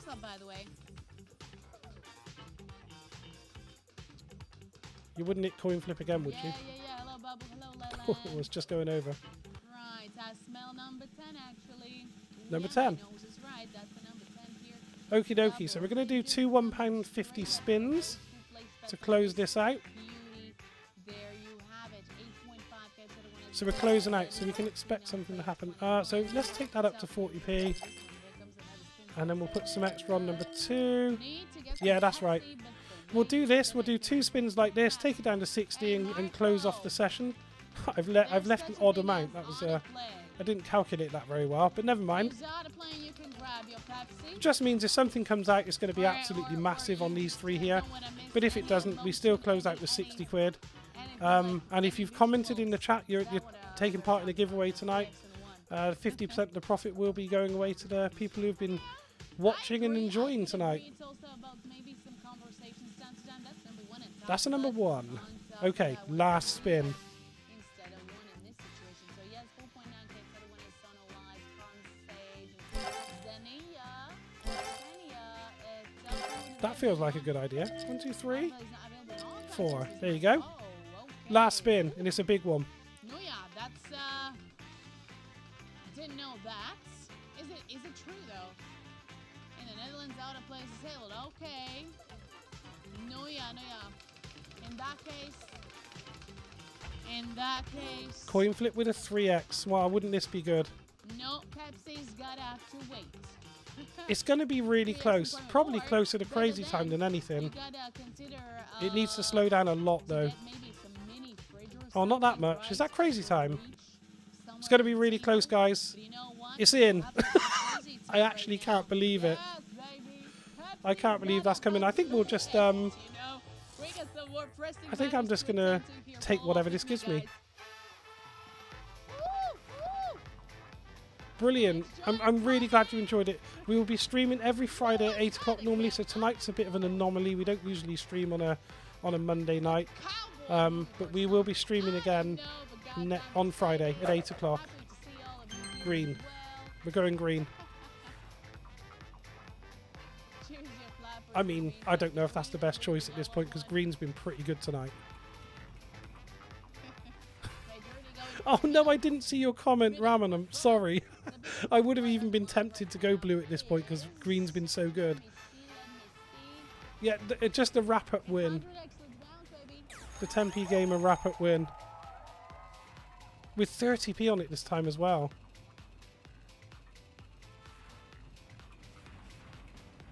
You wouldn't hit coin flip again, would you? Yeah. Hello, Bubble. Hello, It was just going over. Right, I smell number 10 actually. Number 10. My nose is right. That's the number 10 here. Okie dokie. So we're going to do two £1.50 spins to close this out. Beauty. There you have it. 8.5 gets it. So we're closing out, so we can expect something to happen. So let's take that up to 40p, and then we'll put some extra on number 2. Yeah, that's right. We'll do this. We'll do 2 spins like this, take it down to 60, and close off the session. I've left an odd amount. That was I didn't calculate that very well, but never mind. Just means if something comes out, it's going to be absolutely massive on these 3 here. But if it doesn't, we still close out with 60 quid. And if you've commented in the chat, you're taking part in the giveaway tonight. 50% of the profit will be going away to the people who've been watching and enjoying tonight. That's a number 1. Okay, last spin. That feels like a good idea. 1, 2, 3, 4. There you go. Last spin, and it's a big one. No, yeah, that's didn't know that. Is it true though? In the Netherlands, out of place is hailed. Okay. No, yeah. In that case. Coin flip with a 3x. Wow, wouldn't this be good? No, Pepsi's gotta have to wait. It's going to be really close. Probably closer to crazy time than anything. It needs to slow down a lot though. Oh, not that much. Is that crazy time? It's going to be really close, guys. It's in. I actually can't believe it. I can't believe that's coming. I think we'll just I think I'm just going to take whatever this gives me. Brilliant. I'm really glad you enjoyed it. We will be streaming every Friday at 8 o'clock normally, so tonight's a bit of an anomaly. We don't usually stream on a Monday night, but we will be streaming again on Friday at 8 o'clock. Green. We're going green. I mean, I don't know if that's the best choice at this point, because green's been pretty good tonight. Oh no, I didn't see your comment, Raman. I'm sorry. I would have even been tempted to go blue at this point because green's been so good. Yeah, just a wrap-up win. The 10p gamer wrap-up win. With 30p on it this time as well.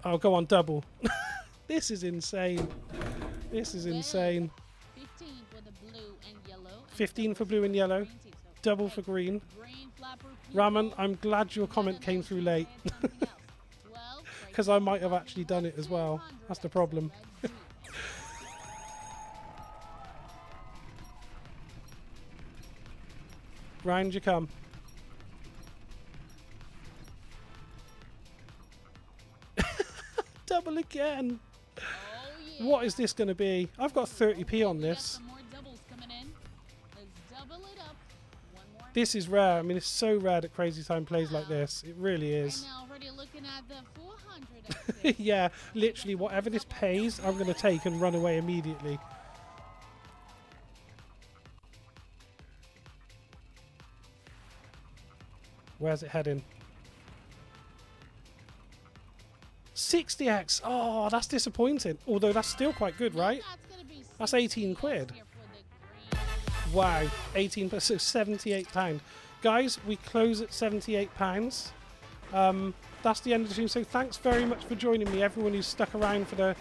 Oh, go on, double. This is insane. This is insane. 15 for blue and yellow. Double for green. Raman, I'm glad your comment came through late. Because I might have actually done it as well. That's the problem. Round you come. Double again. What is this going to be? I've got 30p on this. This is rare. I mean, it's so rare that Crazy Time plays like this. It really is. Yeah, literally, whatever this pays, I'm going to take and run away immediately. Where's it heading? 60x. Oh, that's disappointing. Although that's still quite good, right? That's 18 quid. Wow, 18, so £78. Guys, we close at £78. That's the end of the stream. So thanks very much for joining me, everyone who's stuck around for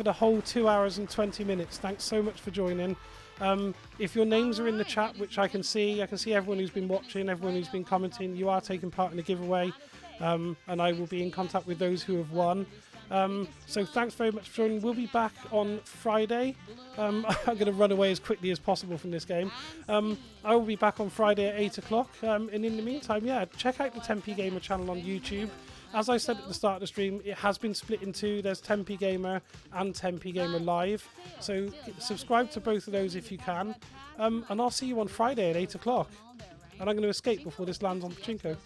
the whole 2 hours and 20 minutes. Thanks so much for joining. If your names are in the chat, which I can see everyone who's been watching, everyone who's been commenting. You are taking part in the giveaway, and I will be in contact with those who have won. So thanks very much for joining. We'll be back on Friday. I'm going to run away as quickly as possible from this game. I will be back on Friday at 8 o'clock. And in the meantime, yeah, check out the 10p Gamer channel on YouTube. As I said at the start of the stream, it has been split in two. There's 10p Gamer and 10p Gamer Live. So subscribe to both of those if you can. And I'll see you on Friday at 8 o'clock. And I'm going to escape before this lands on Pachinko.